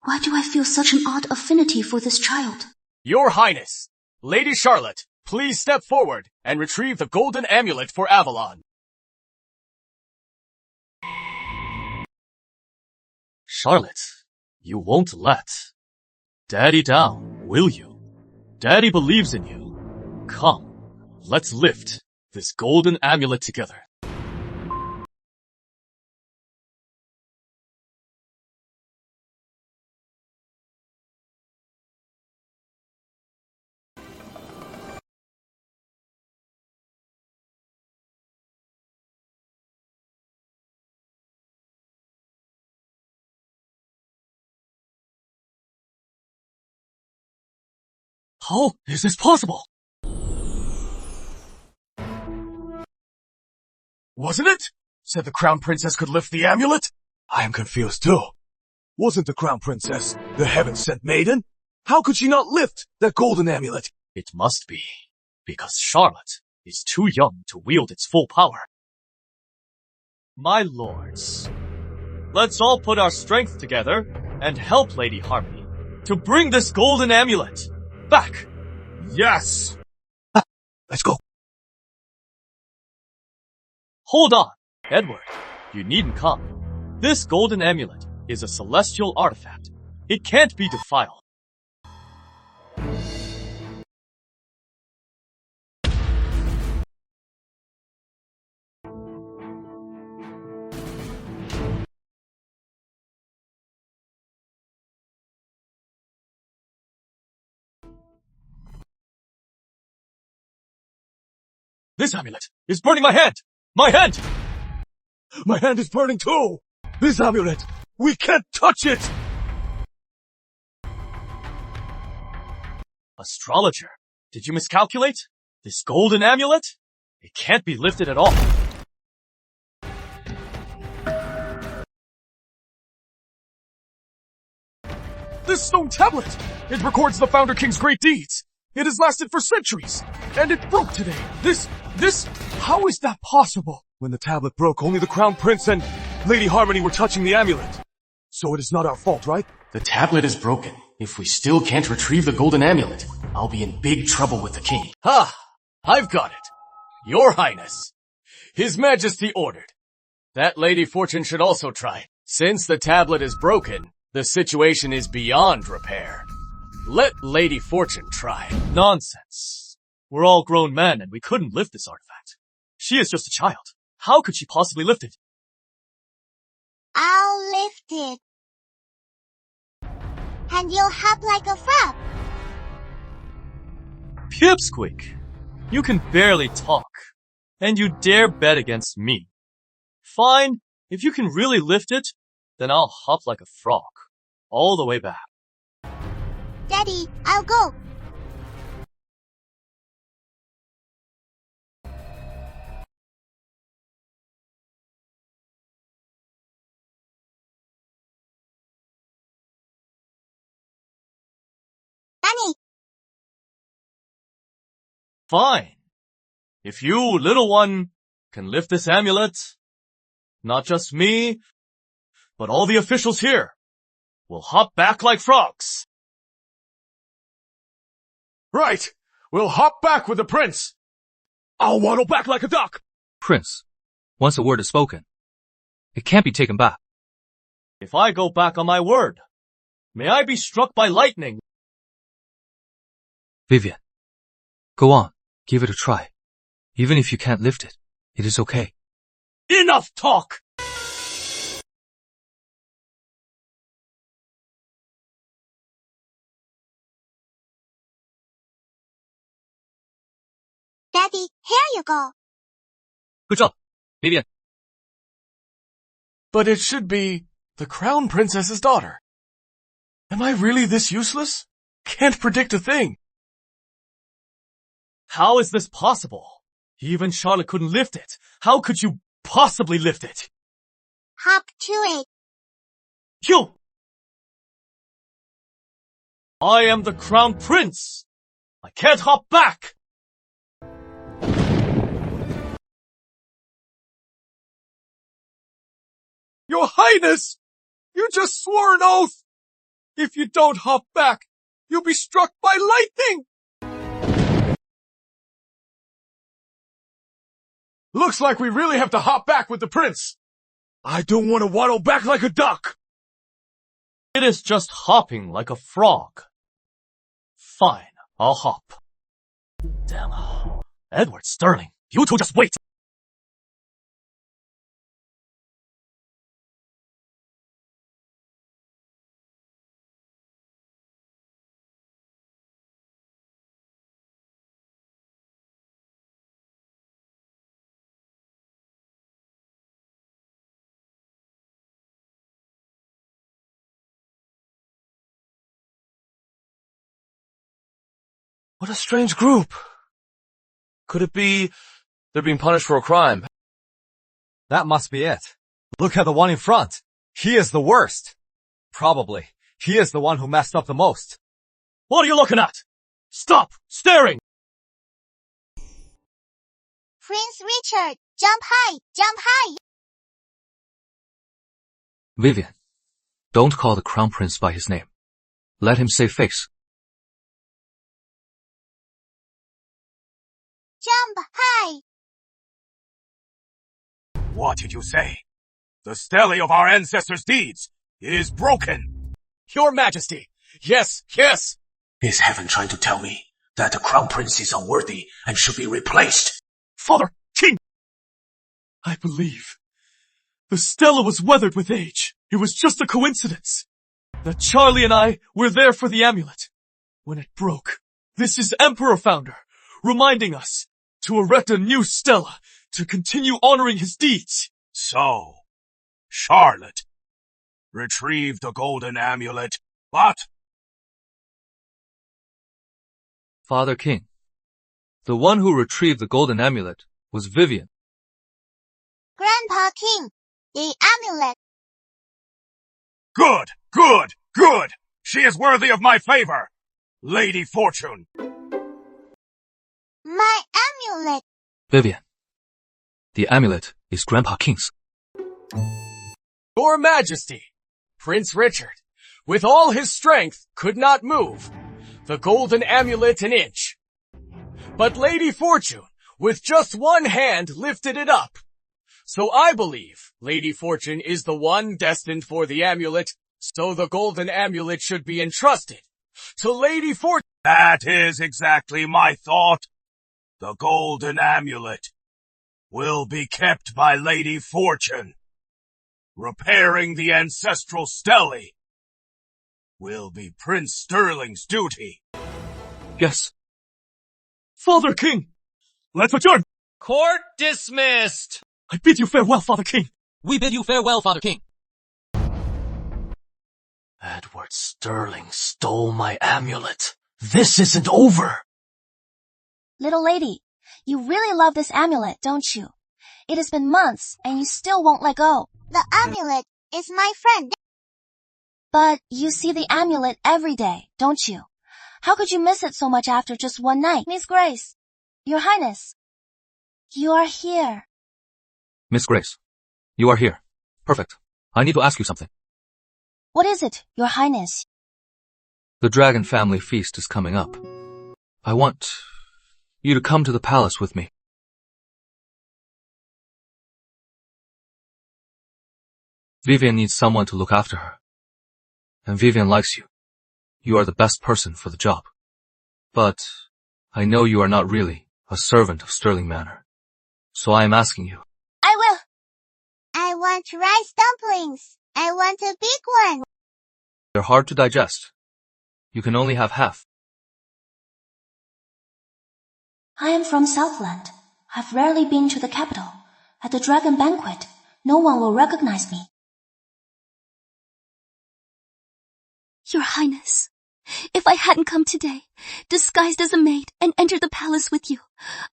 Why do I feel such an odd affinity for this child? Your Highness, Lady Charlotte, please step forward and retrieve the golden amulet for Avalon. Charlotte, you won't let Daddy down, will you? Daddy believes in you. Come, let's lift this golden amulet together. How is this possible? Wasn't it? Said the Crown Princess could lift the amulet? I am confused too. Wasn't the Crown Princess the heaven-sent maiden? How could she not lift that golden amulet? It must be because Charlotte is too young to wield its full power. My lords, let's all put our strength together and help Lady Harmony to bring this golden amulet back. Yes! Let's go. Hold on, Edward. You needn't come. This golden amulet is a celestial artifact. It can't be defiled. This amulet is burning my hand! My hand! My hand is burning too! This amulet! We can't touch it! Astrologer, did you miscalculate? This golden amulet? It can't be lifted at all. This stone tablet! It records the Founder King's great deeds! It has lasted for centuries! And it broke today! How is that possible? When the tablet broke, only the Crown Prince and Lady Harmony were touching the amulet. So it is not our fault, right? The tablet is broken. If we still can't retrieve the golden amulet, I'll be in big trouble with the king. Ha! I've got it! Your Highness! His Majesty ordered that Lady Fortune should also try. Since the tablet is broken, the situation is beyond repair. Let Lady Fortune try. Nonsense. We're all grown men and we couldn't lift this artifact. She is just a child. How could she possibly lift it? I'll lift it. And you'll hop like a frog. Pipsqueak, you can barely talk, and you dare bet against me. Fine, if you can really lift it, then I'll hop like a frog, all the way back. Daddy, I'll go. Danny. Fine. If you, little one, can lift this amulet, not just me, but all the officials here will hop back like frogs. Right! We'll hop back with the prince! I'll waddle back like a duck! Prince, once a word is spoken, it can't be taken back. If I go back on my word, may I be struck by lightning. Vivian, go on, give it a try. Even if you can't lift it, it is okay. Enough talk! Daddy, here you go. Good job, Vivian. But it should be the Crown Princess's daughter. Am I really this useless? Can't predict a thing. How is this possible? Even Charlotte couldn't lift it. How could you possibly lift it? Hop to it. You! I am the Crown Prince. I can't hop back. Your Highness! You just swore an oath! If you don't hop back, you'll be struck by lightning! Looks like we really have to hop back with the prince. I don't want to waddle back like a duck. It is just hopping like a frog. Fine, I'll hop. Damn. Edward Sterling, you two just wait. What a strange group. Could it be they're being punished for a crime? That must be it. Look at the one in front. He is the worst. Probably. He is the one who messed up the most. What are you looking at? Stop staring! Prince Richard, jump high, jump high. Vivian, don't call the Crown Prince by his name. Let him save face. Jump high. What did you say? The stele of our ancestors' deeds is broken. Your Majesty. Yes, yes. Is heaven trying to tell me that the Crown Prince is unworthy and should be replaced? Father, King! I believe the stele was weathered with age. It was just a coincidence that Charlie and I were there for the amulet. When it broke, this is Emperor Founder reminding us to erect a new stela to continue honoring his deeds. So, Charlotte retrieved the golden amulet, but... Father King, the one who retrieved the golden amulet was Vivian. Grandpa King, the amulet. Good, good, good! She is worthy of my favor, Lady Fortune. My amulet. Vivian, the amulet is Grandpa King's. Your Majesty, Prince Richard, with all his strength, could not move the golden amulet an inch. But Lady Fortune, with just one hand, lifted it up. So I believe Lady Fortune is the one destined for the amulet, so the golden amulet should be entrusted to Lady Fortune. That is exactly my thought. The golden amulet will be kept by Lady Fortune. Repairing the ancestral stele will be Prince Sterling's duty. Yes. Father King, let's adjourn. Court dismissed. I bid you farewell, Father King. We bid you farewell, Father King. Edward Sterling stole my amulet. This isn't over. Little lady, you really love this amulet, don't you? It has been months, and you still won't let go. The amulet is my friend. But you see the amulet every day, don't you? How could you miss it so much after just one night? Miss Grace, Your Highness, you are here. Miss Grace, you are here. Perfect. I need to ask you something. What is it, Your Highness? The dragon family feast is coming up. I want you to come to the palace with me. Vivian needs someone to look after her. And Vivian likes you. You are the best person for the job. But I know you are not really a servant of Sterling Manor. So I am asking you. I will. I want rice dumplings. I want a big one. They're hard to digest. You can only have half. I am from Southland. I've rarely been to the capital. At the dragon banquet, no one will recognize me. Your Highness, if I hadn't come today, disguised as a maid, and entered the palace with you,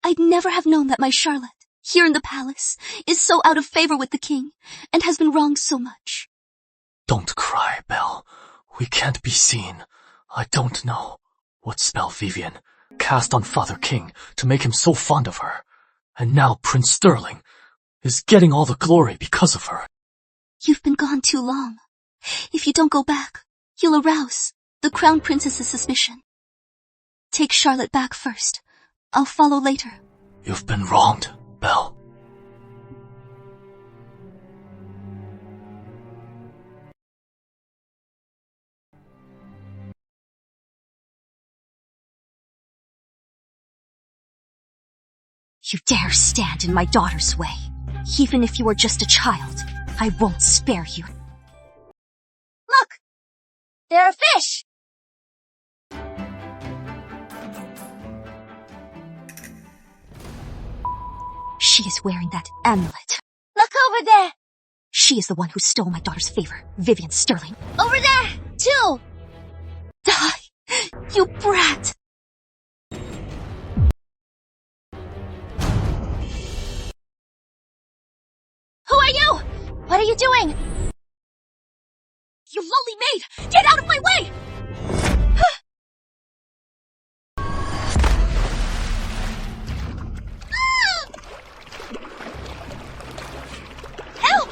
I'd never have known that my Charlotte, here in the palace, is so out of favor with the king, and has been wronged so much. Don't cry, Belle. We can't be seen. I don't know what spell Vivian cast on Father King to make him so fond of her. And now Prince Sterling is getting all the glory because of her. You've been gone too long. If you don't go back, you'll arouse the Crown Princess's suspicion. Take Charlotte back first. I'll follow later. You've been wronged, Belle. You dare stand in my daughter's way. Even if you are just a child, I won't spare you. Look! There are fish! She is wearing that amulet. Look over there! She is the one who stole my daughter's favor, Vivian Sterling. Over there, too! Die, you brat! Who are you? What are you doing? You lowly maid! Get out of my way! Help!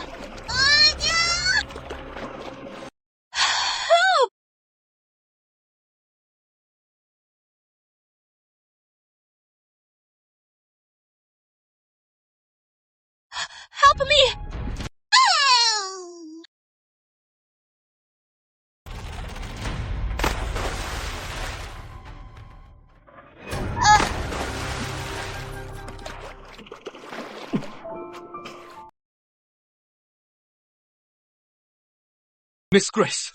Help! Help me! Miss Grace,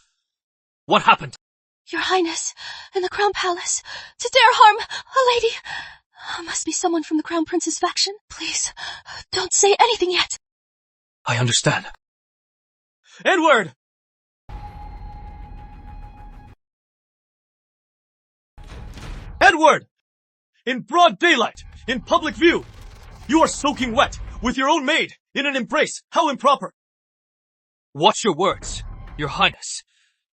what happened? Your Highness, in the Crown Palace, to dare harm a lady. Must be someone from the Crown Prince's faction. Please, don't say anything yet. I understand. Edward! Edward! In broad daylight, in public view, you are soaking wet with your own maid in an embrace. How improper! Watch your words, Your Highness.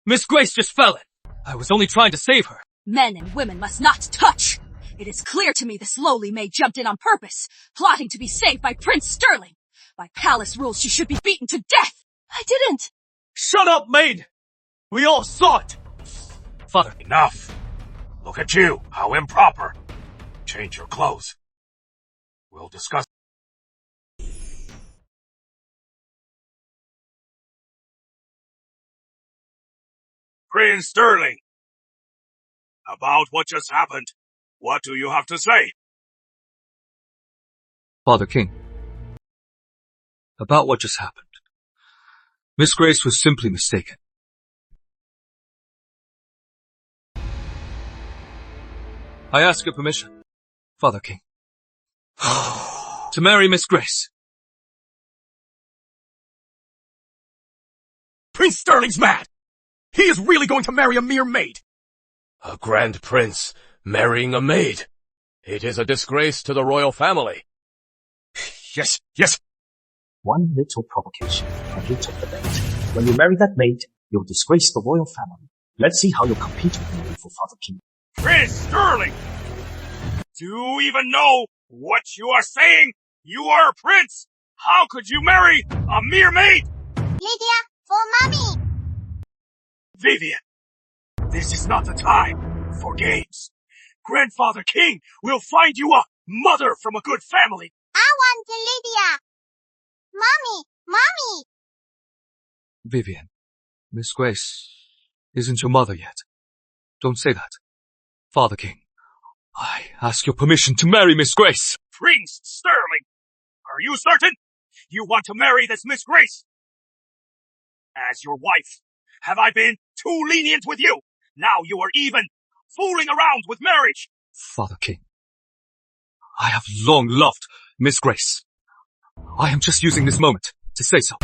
Miss Grace just fell in. I was only trying to save her. Men and women must not touch. It is clear to me this lowly maid jumped in on purpose, plotting to be saved by Prince Sterling. By palace rules, she should be beaten to death. I didn't. Shut up, maid! We all saw it! Father. Enough. Look at you, how improper. Change your clothes. We'll discuss. Prince Sterling, about what just happened, what do you have to say? Father King, about what just happened. Miss Grace was simply mistaken. I ask your permission, Father King, to marry Miss Grace. Prince Sterling's mad! He is really going to marry a mere maid! A grand prince marrying a maid. It is a disgrace to the royal family. Yes. One little provocation, and you took the bait. When you marry that maid, you'll disgrace the royal family. Let's see how you'll compete with me for Father King. Prince Sterling! Do you even know what you are saying? You are a prince! How could you marry a mere maid? Lydia, for mommy. Vivian, this is not the time for games. Grandfather King will find you a mother from a good family. I want Lydia. Mommy. Vivian, Miss Grace isn't your mother yet. Don't say that. Father King, I ask your permission to marry Miss Grace. Prince Sterling, are you certain you want to marry this Miss Grace? As your wife, have I been too lenient with you? Now you are even fooling around with marriage. Father King, I have long loved Miss Grace. I am just using this moment to say so.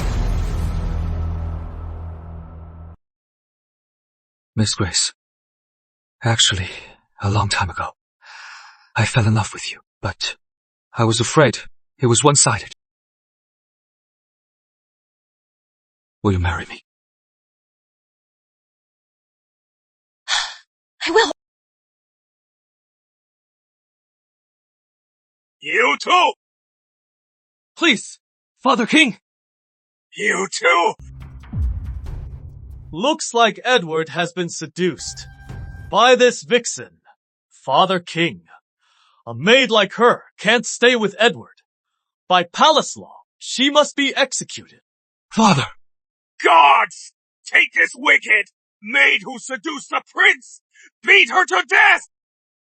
Miss Grace, actually, a long time ago, I fell in love with you, but I was afraid it was one-sided. Will you marry me? I will. You too! Please, Father King! You too! Looks like Edward has been seduced by this vixen, Father King. A maid like her can't stay with Edward. By palace law, she must be executed. Father! Gods! Take this wicked maid who seduced the prince! Beat her to death!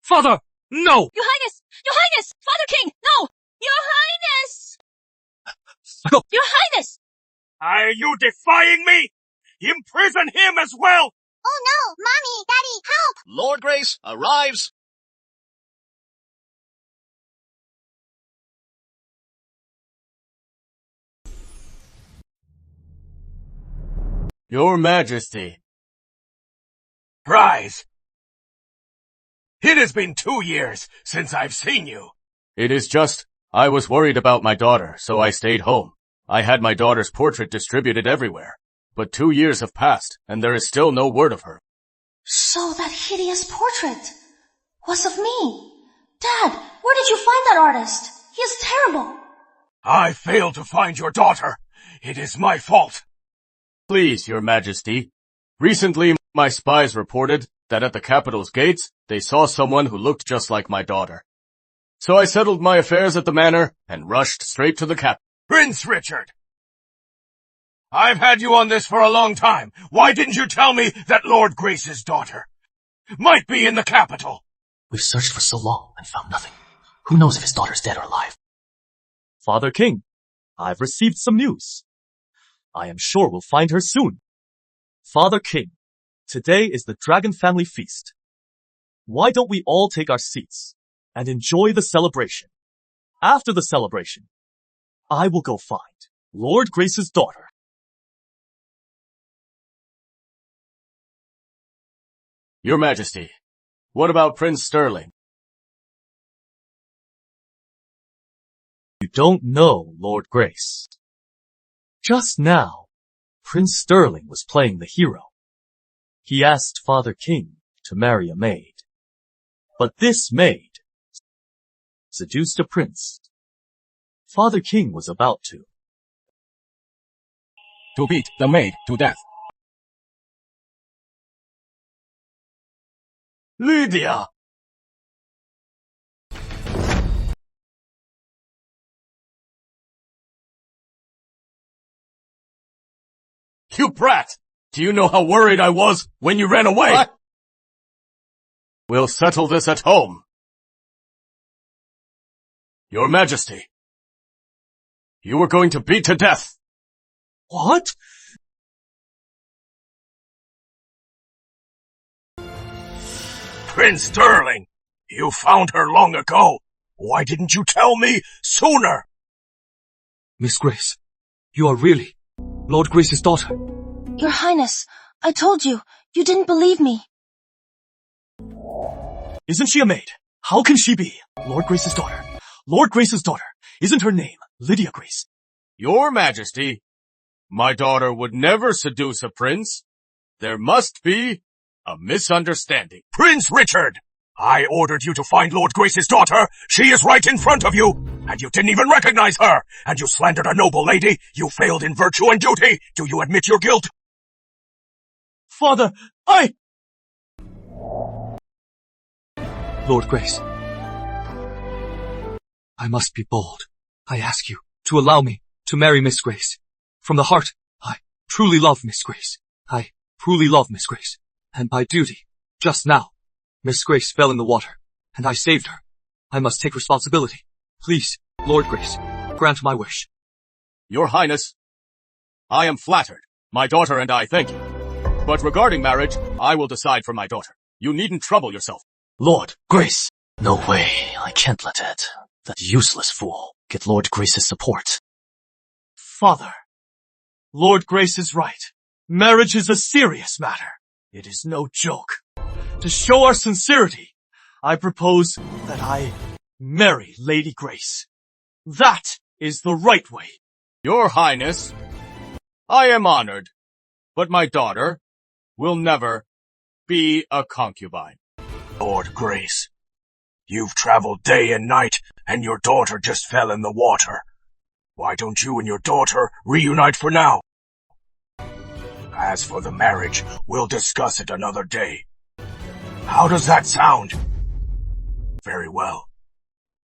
Father! No! Your Highness! Father King! No! Your Highness! Go. Your Highness! Are you defying me? Imprison him as well! Oh no! Mommy! Daddy! Help! Lord Grace arrives. Your Majesty. Rise! It has been 2 years since I've seen you. It is just, I was worried about my daughter, so I stayed home. I had my daughter's portrait distributed everywhere. But 2 years have passed, and there is still no word of her. So that hideous portrait was of me. Dad, where did you find that artist? He is terrible. I failed to find your daughter. It is my fault. Please, Your Majesty. Recently, my spies reported that at the capital's gates, they saw someone who looked just like my daughter. So I settled my affairs at the manor and rushed straight to the capital. Prince Richard! I've had you on this for a long time. Why didn't you tell me that Lord Grace's daughter might be in the capital? We've searched for so long and found nothing. Who knows if his daughter's dead or alive? Father King, I've received some news. I am sure we'll find her soon. Father King, today is the Dragon Family Feast. Why don't we all take our seats and enjoy the celebration? After the celebration, I will go find Lord Grace's daughter. Your Majesty, what about Prince Sterling? You don't know Lord Grace. Just now, Prince Sterling was playing the hero. He asked Father King to marry a maid. But this maid seduced a prince. Father King was about to beat the maid to death. Lydia! You brat! Do you know how worried I was when you ran away? What? We'll settle this at home. Your Majesty, you were going to beat to death. What? Prince Sterling, you found her long ago. Why didn't you tell me sooner? Miss Grace, you are really Lord Grace's daughter. Your Highness, I told you, you didn't believe me. Isn't she a maid? How can she be Lord Grace's daughter? Lord Grace's daughter. Isn't her name Lydia Grace? Your Majesty, my daughter would never seduce a prince. There must be a misunderstanding. Prince Richard! I ordered you to find Lord Grace's daughter. She is right in front of you. And you didn't even recognize her! And you slandered a noble lady! You failed in virtue and duty! Do you admit your guilt? Father, Lord Grace, I must be bold. I ask you to allow me to marry Miss Grace. From the heart, I truly love Miss Grace. I truly love Miss Grace. And by duty, just now, Miss Grace fell in the water, and I saved her. I must take responsibility. Please, Lord Grace, grant my wish. Your Highness, I am flattered. My daughter and I thank you. But regarding marriage, I will decide for my daughter. You needn't trouble yourself. Lord Grace. No way. I can't let that useless fool get Lord Grace's support. Father, Lord Grace is right. Marriage is a serious matter. It is no joke. To show our sincerity, I propose that I marry Lady Grace. That is the right way. Your Highness, I am honored, but my daughter will never be a concubine. Lord Grace, you've traveled day and night, and your daughter just fell in the water. Why don't you and your daughter reunite for now? As for the marriage, we'll discuss it another day. How does that sound? Very well.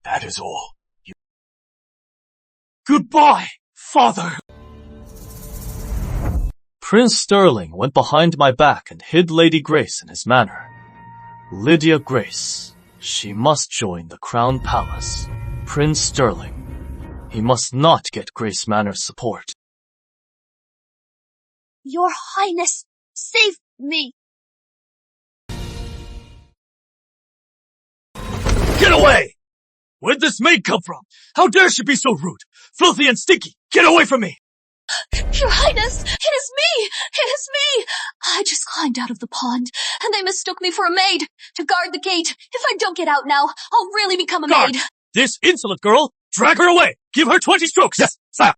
That is all. Goodbye, Father! Prince Sterling went behind my back and hid Lady Grace in his manor. Lydia Grace. She must join the Crown Palace. Prince Sterling. He must not get Grace Manor's support. Your Highness, save me! Get away! Where'd this maid come from? How dare she be so rude? Filthy and stinky! Get away from me! Your Highness, it is me! It is me! I just climbed out of the pond, and they mistook me for a maid to guard the gate. If I don't get out now, I'll really become a Guard! maid. This insolent girl! Drag her away! Give her 20 strokes! Yes, sire!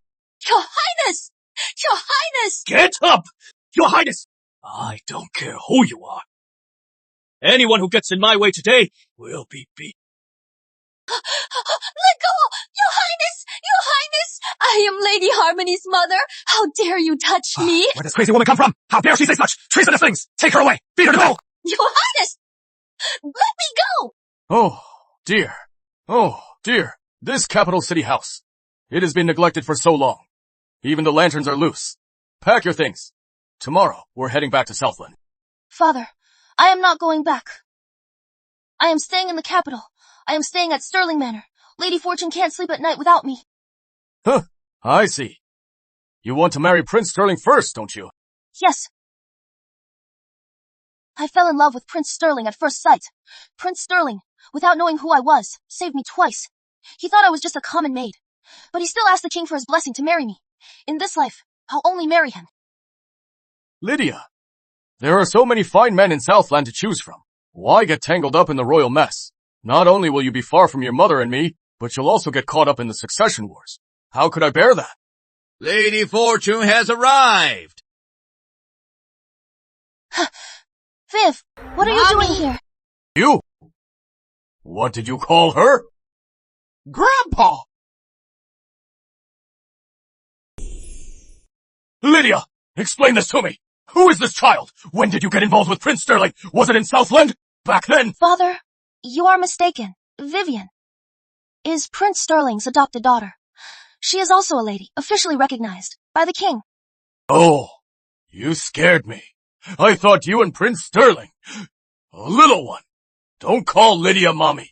Your Highness! Your Highness! Get up! Your Highness! I don't care who you are. Anyone who gets in my way today will be beat. Let go! Your Highness! Your Highness! I am Lady Harmony's mother. How dare you touch me? Where does crazy woman come from? How dare she say such treasonous things? Take her away! Beat her to hell! Your Highness! Let me go! Oh, dear. Oh, dear. This capital city house. It has been neglected for so long. Even the lanterns are loose. Pack your things. Tomorrow, we're heading back to Southland. Father, I am not going back. I am staying in the capital. I am staying at Sterling Manor. Lady Fortune can't sleep at night without me. Huh, I see. You want to marry Prince Sterling first, don't you? Yes. I fell in love with Prince Sterling at first sight. Prince Sterling, without knowing who I was, saved me twice. He thought I was just a common maid. But he still asked the king for his blessing to marry me. In this life, I'll only marry him. Lydia, there are so many fine men in Southland to choose from. Why get tangled up in the royal mess? Not only will you be far from your mother and me, but you'll also get caught up in the succession wars. How could I bear that? Lady Fortune has arrived! Viv, what are you doing here? You? What did you call her? Grandpa! Lydia, explain this to me. Who is this child? When did you get involved with Prince Sterling? Was it in Southland? Back then? Father, you are mistaken. Vivian is Prince Sterling's adopted daughter. She is also a lady, officially recognized by the king. Oh, you scared me. I thought you and Prince Sterling. A little one. Don't call Lydia mommy.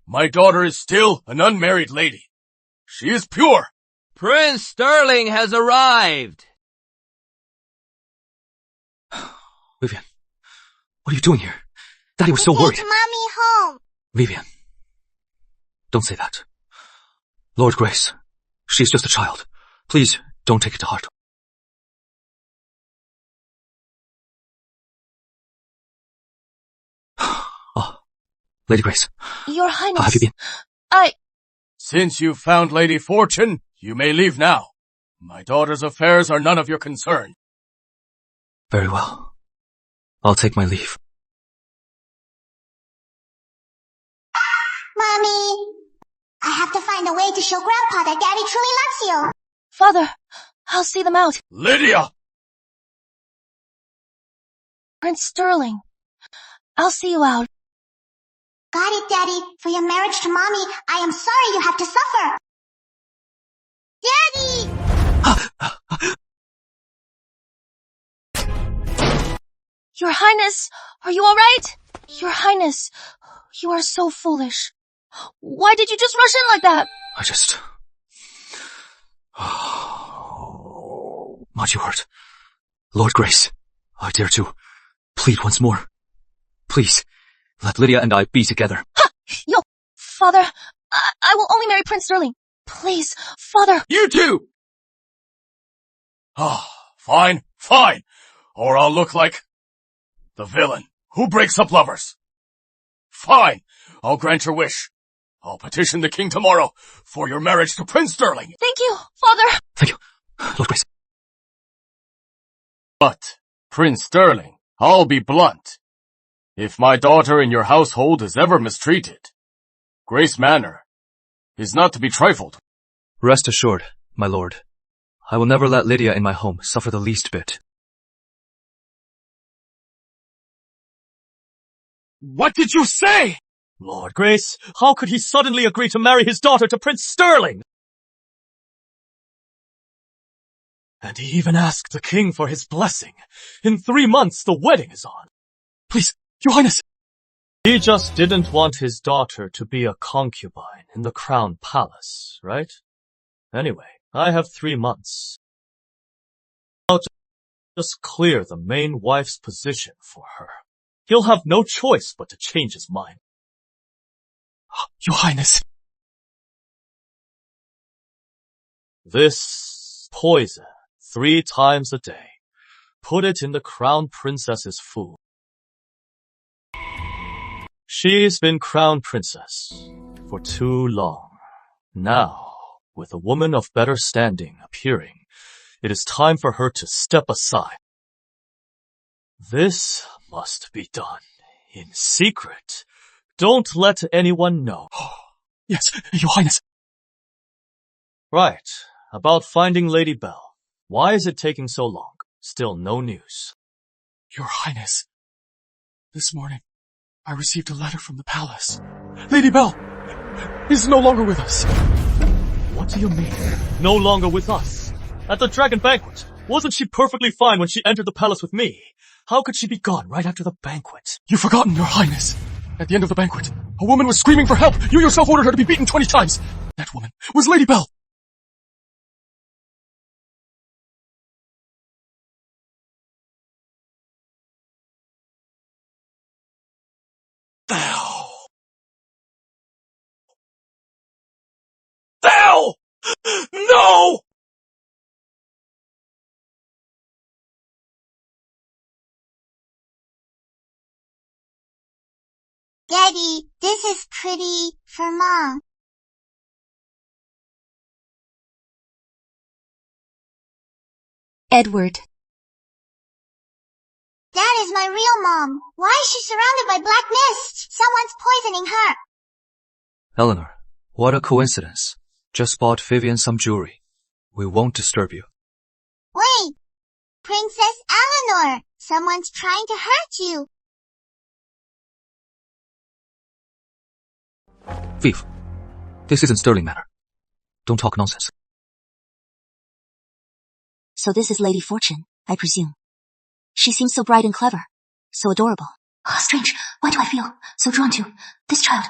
My daughter is still an unmarried lady. She is pure. Prince Sterling has arrived. Vivian, what are you doing here? Daddy was so worried. Take Mommy home. Vivian, don't say that. Lord Grace, she's just a child. Please, don't take it to heart. Oh, Lady Grace. Your Highness. How have you been? Since you've found Lady Fortune, you may leave now. My daughter's affairs are none of your concern. Very well. I'll take my leave. Mommy, I have to find a way to show Grandpa that Daddy truly loves you. Father, I'll see them out. Lydia! Prince Sterling, I'll see you out. Got it, Daddy. For your marriage to Mommy, I am sorry you have to suffer. Daddy! Your Highness, are you alright? Your Highness, you are so foolish. Why did you just rush in like that? Much you hurt. Lord Grace, I dare to plead once more. Please, let Lydia and I be together. Ha! Yo, Father, I will only marry Prince Sterling. Please, Father. You too! Fine. Or I'll look like the villain who breaks up lovers. Fine, I'll grant your wish. I'll petition the king tomorrow for your marriage to Prince Sterling. Thank you, Father. Thank you, Lord Grace. But, Prince Sterling, I'll be blunt. If my daughter in your household is ever mistreated, Grace Manor is not to be trifled. Rest assured, my lord, I will never let Lydia in my home suffer the least bit. What did you say? Lord Grace, how could he suddenly agree to marry his daughter to Prince Sterling? And he even asked the king for his blessing. In 3 months, the wedding is on. Please, your highness. He just didn't want his daughter to be a concubine in the crown palace, right? Anyway, I have 3 months. I'll just clear the main wife's position for her. He'll have no choice but to change his mind. Your highness. This poison, 3 times a day. Put it in the crown princess's food. She's been crown princess for too long. Now, with a woman of better standing appearing, it is time for her to step aside. This must be done in secret. Don't let anyone know. Yes, your highness. Right. About finding Lady Belle. Why is it taking so long? Still no news. Your highness. This morning, I received a letter from the palace. Lady Belle is no longer with us. What do you mean? No longer with us? At the dragon banquet. Wasn't she perfectly fine when she entered the palace with me? How could she be gone right after the banquet? You've forgotten, your highness. At the end of the banquet, a woman was screaming for help. You yourself ordered her to be beaten 20 times. That woman was Lady Belle. Belle! No! Daddy, this is pretty for Mom. Edward. That is my real Mom. Why is she surrounded by black mist? Someone's poisoning her. Eleanor, what a coincidence. Just bought Vivian some jewelry. We won't disturb you. Wait! Princess Eleanor! Someone's trying to hurt you. Viv, this isn't Sterling Manor. Don't talk nonsense. So this is Lady Fortune, I presume. She seems so bright and clever. So adorable. Oh, strange. Why do I feel so drawn to this child?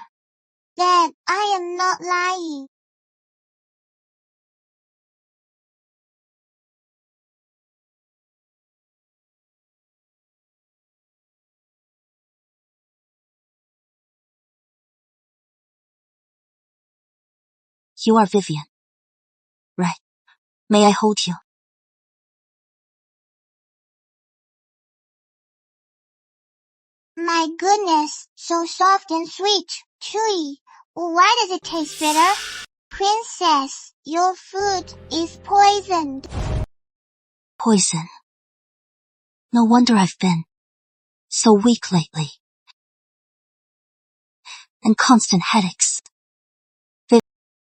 Dad, I am not lying. You are Vivian. Right. May I hold you? My goodness, so soft and sweet, chewy. Why does it taste bitter? Princess, your food is poisoned. Poison. No wonder I've been so weak lately. And constant headaches.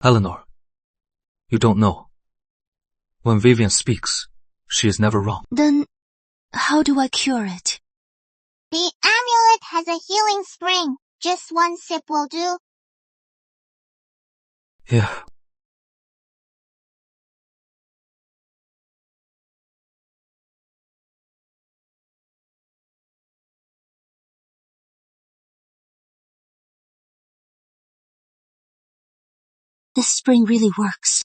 Eleanor, you don't know. When Vivian speaks, she is never wrong. Then, how do I cure it? The amulet has a healing spring. Just one sip will do. Yeah. This spring really works.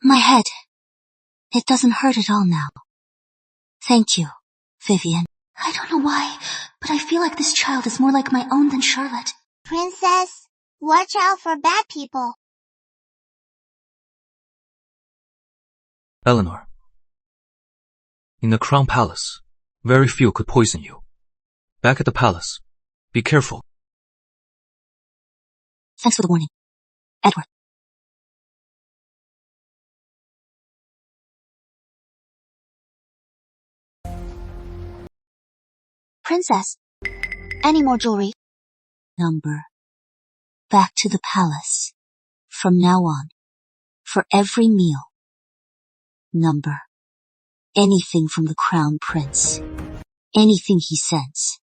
My head. It doesn't hurt at all now. Thank you, Vivian. I don't know why, but I feel like this child is more like my own than Charlotte. Princess, watch out for bad people. Eleanor, in the Crown Palace, very few could poison you. Back at the palace, be careful. Thanks for the warning, Edward. Princess, any more jewelry? Number. Back to the palace. From now on. For every meal. Number. Anything from the Crown Prince. Anything he sends.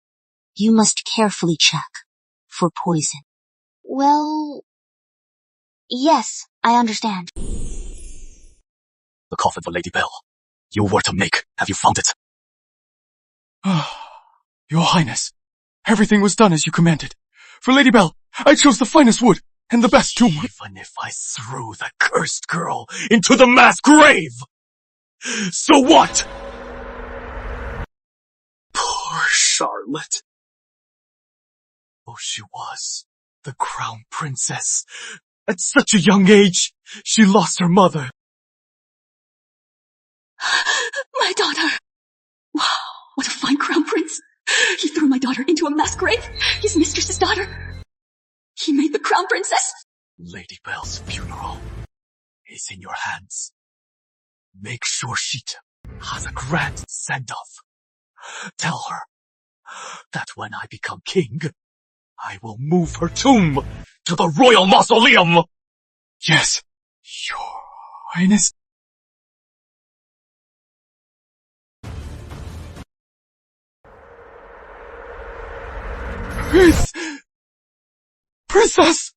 You must carefully check for poison. Well, yes, I understand. The coffin for Lady Belle. You were to make. Have you found it? Your Highness, everything was done as you commanded. For Lady Belle, I chose the finest wood and the best tomb. Even if I threw that cursed girl into the mass grave, so what? Poor Charlotte. Oh, she was the Crown Princess. At such a young age, she lost her mother. My daughter! Wow, what a fine Crown Prince! He threw my daughter into a mass grave, his mistress's daughter. He made the Crown Princess. Lady Belle's funeral is in your hands. Make sure Sheeta has a grand send-off. Tell her that when I become king, I will move her tomb to the royal mausoleum. Yes, Your Highness. Princess!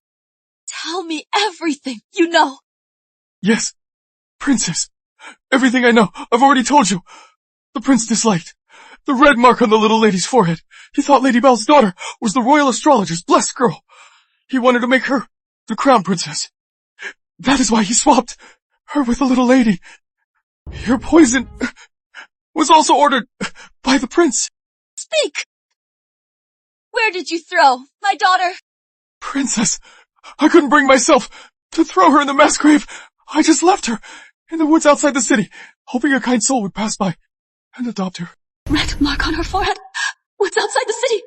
Tell me everything you know. Yes, Princess. Everything I know, I've already told you. The prince disliked the red mark on the little lady's forehead. He thought Lady Belle's daughter was the royal astrologer's blessed girl. He wanted to make her the Crown Princess. That is why he swapped her with the little lady. Your poison was also ordered by the prince. Speak! Where did you throw my daughter? Princess, I couldn't bring myself to throw her in the mass grave. I just left her in the woods outside the city, hoping a kind soul would pass by and adopt her. Red mark on her forehead. What's outside the city?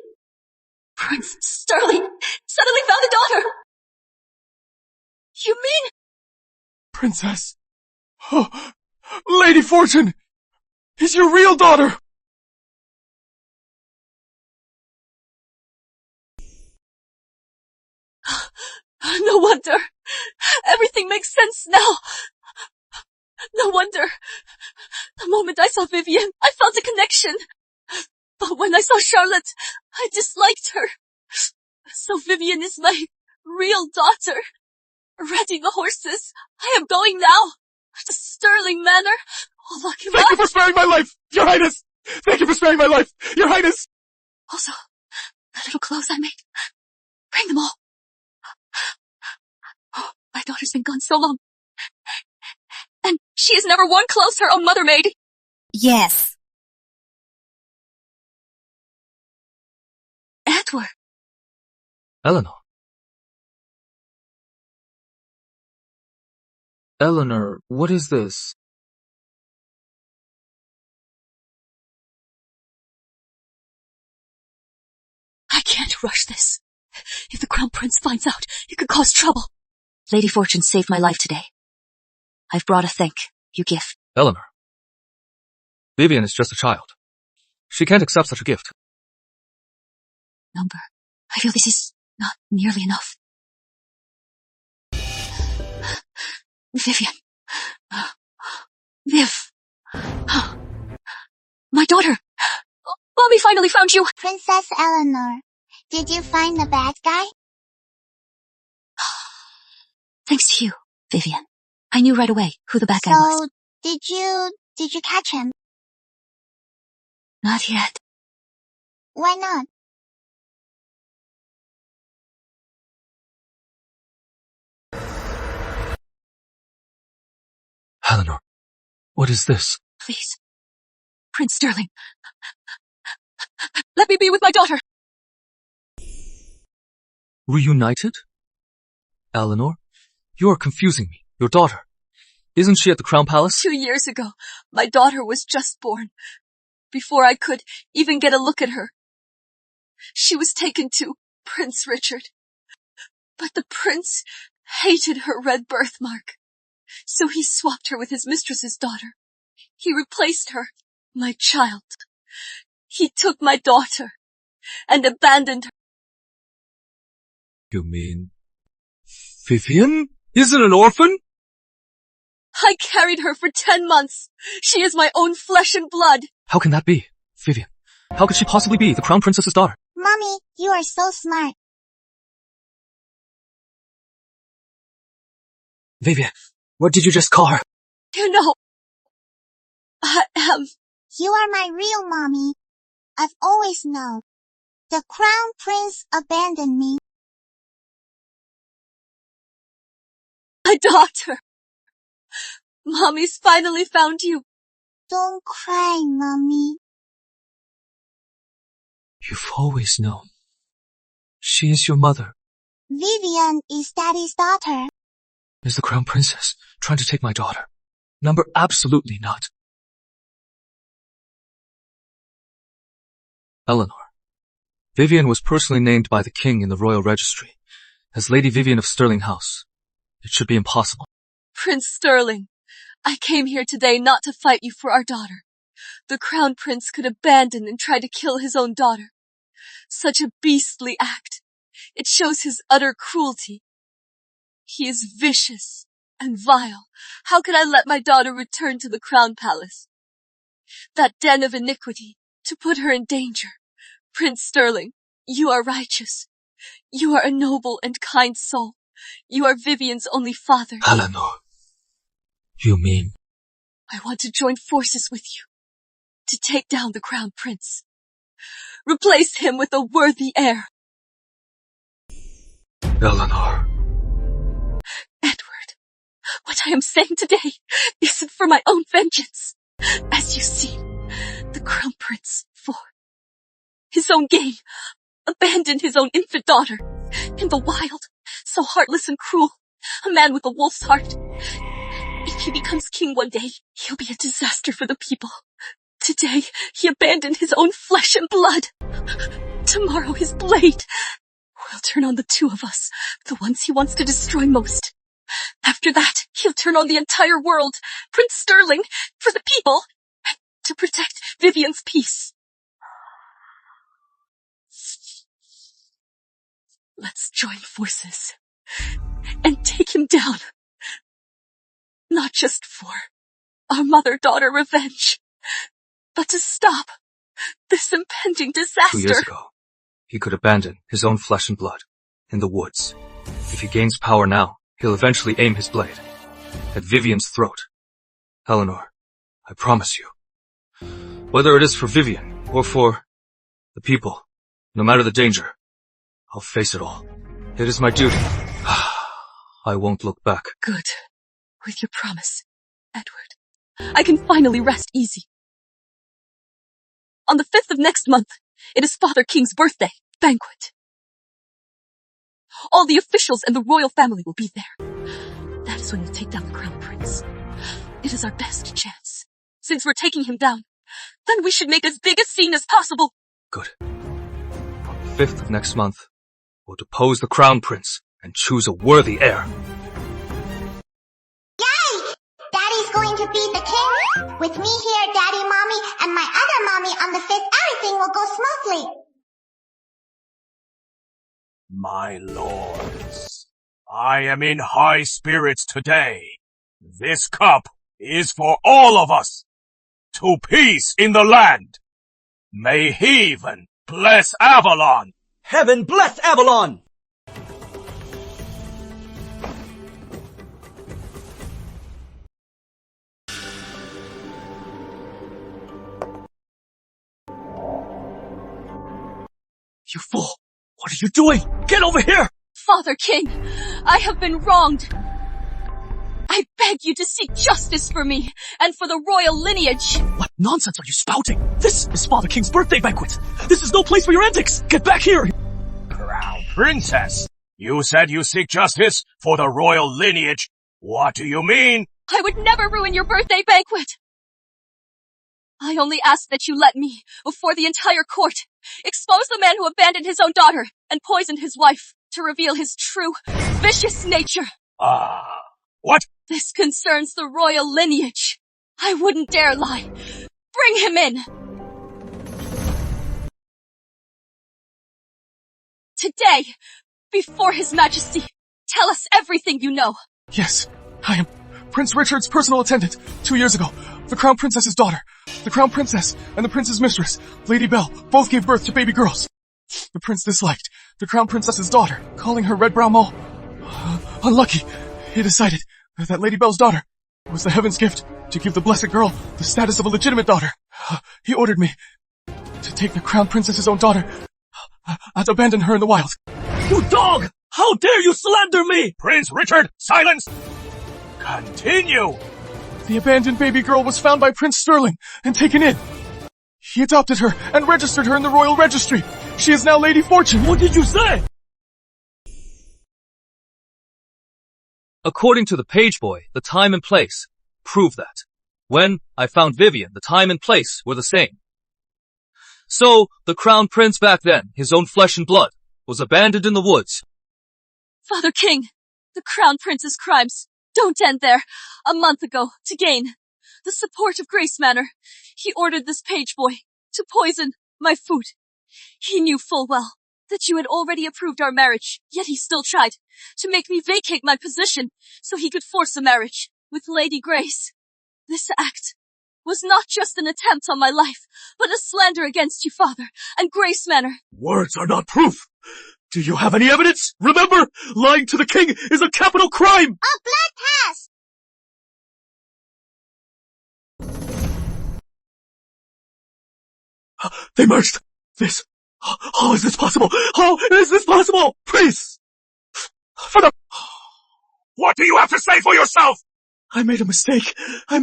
Prince Sterling suddenly found a daughter. You mean? Princess. Oh, Lady Fortune is your real daughter. No wonder. Everything makes sense now. No wonder. The moment I saw Vivian, I felt a connection. But when I saw Charlotte, I disliked her. So Vivian is my real daughter. Riding the horses. I am going now. To Sterling Manor. Oh, lucky Thank you for sparing my life, Your Highness. Thank you for sparing my life, Your Highness. Also, the little clothes I made. Bring them all. Oh, my daughter's been gone so long. And she has never worn clothes her own mother made. Yes. Edward. Eleanor. Eleanor, what is this? I can't rush this. If the Crown Prince finds out, it could cause trouble. Lady Fortune saved my life today. I've brought a thank you gift. Eleanor. Vivian is just a child. She can't accept such a gift. Number. I feel this is not nearly enough. Vivian. Viv. My daughter. Mommy finally found you. Princess Eleanor, did you find the bad guy? Thanks to you, Vivian. I knew right away who the bad guy was. So, did you catch him? Not yet. Why not? Eleanor, what is this? Please. Prince Sterling. Let me be with my daughter. Reunited? Eleanor, you are confusing me. Your daughter. Isn't she at the Crown Palace? 2 years ago, my daughter was just born. Before I could even get a look at her, she was taken to Prince Richard. But the prince hated her red birthmark, so he swapped her with his mistress's daughter. He replaced her, my child. He took my daughter and abandoned her. You mean Vivian isn't an orphan? I carried her for 10 months. She is my own flesh and blood. How can that be? Vivian, how could she possibly be the Crown Princess's daughter? Mommy, you are so smart. Vivian, what did you just call her? You know, I am... You are my real mommy. I've always known. The Crown Prince abandoned me. My daughter. Mommy's finally found you. Don't cry, Mommy. You've always known. She is your mother. Vivian is Daddy's daughter. Is the Crown Princess trying to take my daughter? Number absolutely not. Eleanor, Vivian was personally named by the king in the royal registry as Lady Vivian of Stirling House. It should be impossible. Prince Sterling, I came here today not to fight you for our daughter. The Crown Prince could abandon and try to kill his own daughter. Such a beastly act. It shows his utter cruelty. He is vicious and vile. How could I let my daughter return to the Crown Palace? That den of iniquity, to put her in danger. Prince Sterling, you are righteous. You are a noble and kind soul. You are Vivian's only father. Eleanor, you mean? I want to join forces with you to take down the Crown Prince. Replace him with a worthy heir. Eleanor. Edward, what I am saying today isn't for my own vengeance. As you see, the Crown Prince, for his own gain, abandoned his own infant daughter in the wild, so heartless and cruel, a man with a wolf's heart. If he becomes king one day, he'll be a disaster for the people. Today, he abandoned his own flesh and blood. Tomorrow, his blade will turn on the two of us, the ones he wants to destroy most. After that, he'll turn on the entire world, Prince Sterling, for the people, and to protect Vivian's peace. Let's join forces and take him down. Not just for our mother-daughter revenge, but to stop this impending disaster. 2 years ago, he could abandon his own flesh and blood in the woods. If he gains power now, he'll eventually aim his blade at Vivian's throat. Eleanor, I promise you, whether it is for Vivian or for the people, no matter the danger, I'll face it all. It is my duty. I won't look back. Good. With your promise, Edward, I can finally rest easy. On the 5th of next month, it is Father King's birthday banquet. All the officials and the royal family will be there. That is when we'll take down the Crown Prince. It is our best chance. Since we're taking him down, then we should make as big a scene as possible. Good. On the 5th of next month, we'll depose the Crown Prince and choose a worthy heir. Yay! Daddy's going to be the king. With me here, Daddy, Mommy, and my other mommy on the 5th, everything will go smoothly. My lords, I am in high spirits today. This cup is for all of us. To peace in the land. May heaven bless Avalon. Heaven bless Avalon! You fool! What are you doing? Get over here! Father King, I have been wronged. I beg you to seek justice for me and for the royal lineage. What nonsense are you spouting? This is Father King's birthday banquet. This is no place for your antics. Get back here! Crown Princess, you said you seek justice for the royal lineage. What do you mean? I would never ruin your birthday banquet. I only ask that you let me, before the entire court, expose the man who abandoned his own daughter and poisoned his wife to reveal his true, vicious nature. What? This concerns the royal lineage. I wouldn't dare lie. Bring him in. Today, before His Majesty, tell us everything you know. Yes, I am Prince Richard's personal attendant. 2 years ago, the Crown Princess's daughter, the Crown Princess, and the Prince's mistress, Lady Belle, both gave birth to baby girls. The Prince disliked the Crown Princess's daughter, calling her Red Brow Mole. Unlucky, he decided that Lady Belle's daughter was the heaven's gift to give the blessed girl the status of a legitimate daughter. He ordered me to take the Crown Princess's own daughter and abandon her in the wild. You dog! How dare you slander me! Prince Richard, silence! Continue! The abandoned baby girl was found by Prince Sterling and taken in. He adopted her and registered her in the royal registry. She is now Lady Fortune. What did you say? According to the page boy, the time and place prove that. When I found Vivian, the time and place were the same. So, the Crown Prince back then, his own flesh and blood, was abandoned in the woods. Father King, the Crown Prince's crimes don't end there. A month ago, to gain the support of Grace Manor, he ordered this page boy to poison my food. He knew full well that you had already approved our marriage, yet he still tried to make me vacate my position so he could force a marriage with Lady Grace. This act was not just an attempt on my life, but a slander against you, Father, and Grace Manor. Words are not proof. Do you have any evidence? Remember, lying to the king is a capital crime! A blood test! They merged! This! How is this possible? How is this possible? Please! For the... What do you have to say for yourself? I made a mistake. I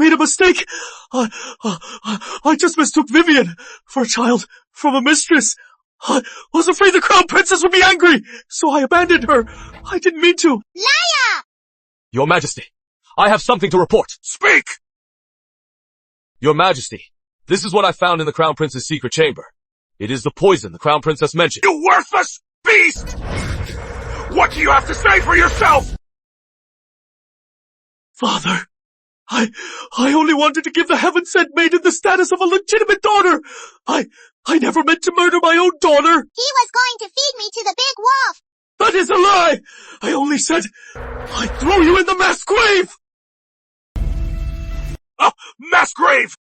just mistook Vivian for a child from a mistress. I was afraid the Crown Princess would be angry, so I abandoned her. I didn't mean to. Liar! Your Majesty, I have something to report. Speak! Your Majesty, this is what I found in the Crown Prince's secret chamber. It is the poison the Crown Princess mentioned. You worthless beast! What do you have to say for yourself? Father, I only wanted to give the heaven-sent maiden the status of a legitimate daughter. I never meant to murder my own daughter. He was going to feed me to the big wolf. That is a lie! I only said I'd throw you in the mass grave! Mass grave!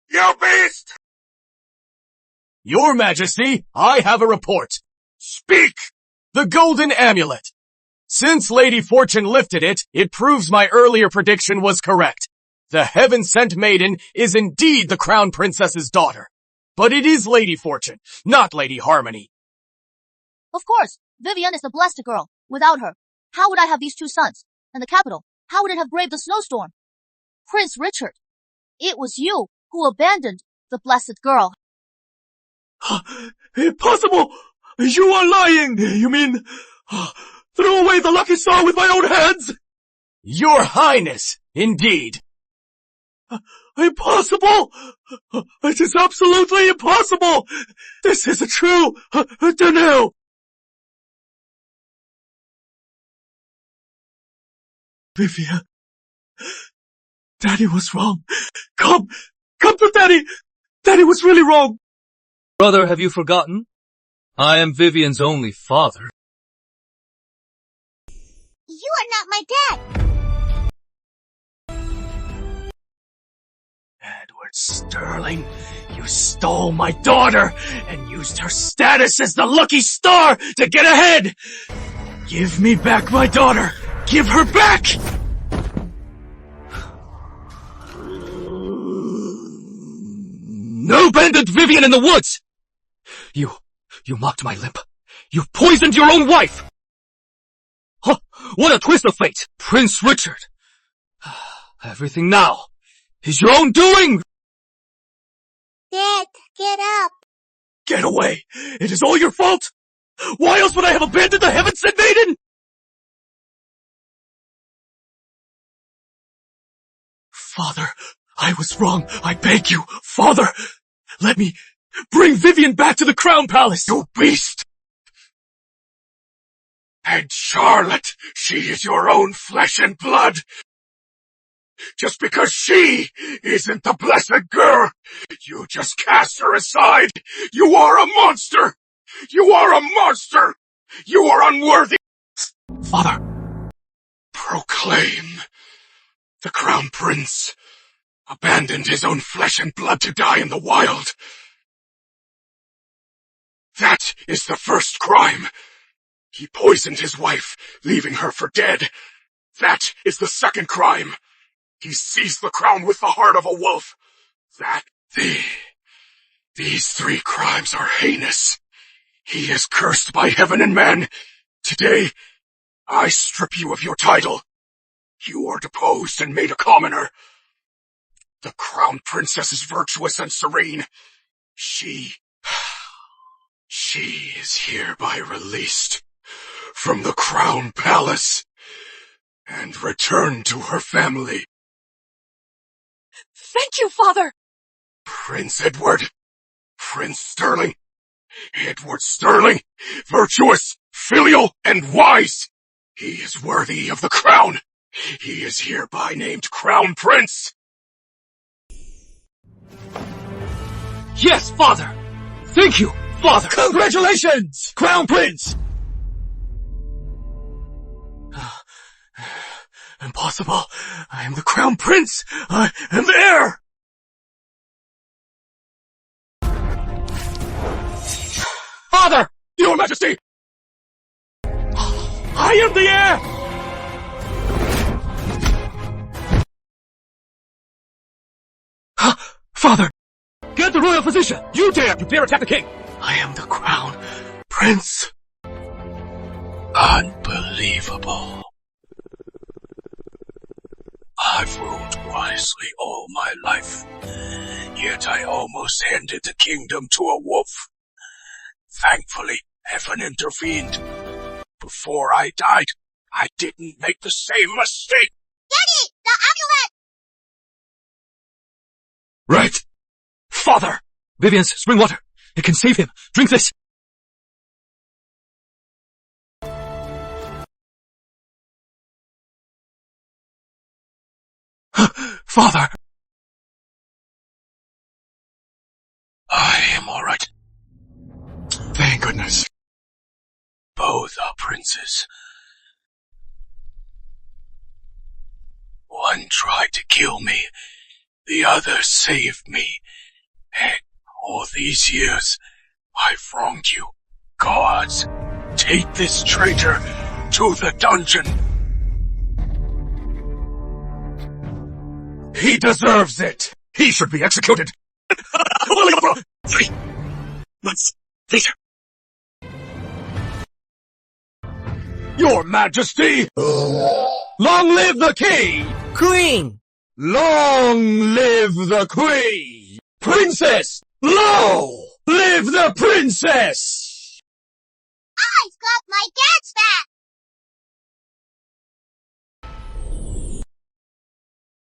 You beast! Your Majesty, I have a report. Speak! The Golden Amulet. Since Lady Fortune lifted it, it proves my earlier prediction was correct. The heaven-sent maiden is indeed the Crown Princess's daughter. But it is Lady Fortune, not Lady Harmony. Of course, Vivian is the blessed girl. Without her, how would I have these 2 sons? And the capital, how would it have braved the snowstorm? Prince Richard, it was you who abandoned the blessed girl. Impossible! You are lying! You mean... threw away the lucky star with my own hands? Your Highness, indeed. Impossible! It is absolutely impossible! This is a true denial! Vivian, Daddy was wrong. Come to Daddy! Daddy was really wrong! Brother, have you forgotten? I am Vivian's only father. You are not my dad. Lord Sterling, you stole my daughter and used her status as the Lucky Star to get ahead! Give me back my daughter! Give her back! No, abandoned Vivian in the woods! You mocked my limp. You poisoned your own wife! Huh, what a twist of fate! Prince Richard! Everything now is your own doing! Dad, get up. Get away! It is all your fault! Why else would I have abandoned the heaven-sent maiden? Father, I was wrong. I beg you. Father, let me bring Vivian back to the Crown Palace. You beast! And Charlotte, she is your own flesh and blood. Just because she isn't the blessed girl, you just cast her aside. You are a monster! You are a monster! You are unworthy! Father, proclaim the Crown Prince abandoned his own flesh and blood to die in the wild. That is the first crime. He poisoned his wife, leaving her for dead. That is the second crime. He seized the crown with the heart of a wolf. These three crimes are heinous. He is cursed by heaven and man. Today, I strip you of your title. You are deposed and made a commoner. The Crown Princess is virtuous and serene. She is hereby released from the Crown Palace and returned to her family. Thank you, Father! Prince Edward, Prince Sterling, Edward Sterling, virtuous, filial, and wise. He is worthy of the crown. He is hereby named Crown Prince. Yes, Father! Thank you, Father! Congratulations, Crown Prince! Impossible. I am the Crown Prince. I am the heir. Father! Your Majesty! I am the heir! Father! Get the royal physician! You dare attack the king! I am the Crown Prince. Unbelievable. I've ruled wisely all my life, yet I almost handed the kingdom to a wolf. Thankfully, heaven intervened. Before I died, I didn't make the same mistake. Daddy, the amulet! Right. Father! Vivian's spring water. It can save him. Drink this. Father! I am all right. Thank goodness. Both are princes. One tried to kill me. The other saved me. And all these years, I've wronged you. Gods, take this traitor to the dungeon. He deserves it! He should be executed! 3 months later. Your Majesty! Long live the king! Queen! Long live the queen! Princess! Long live the princess!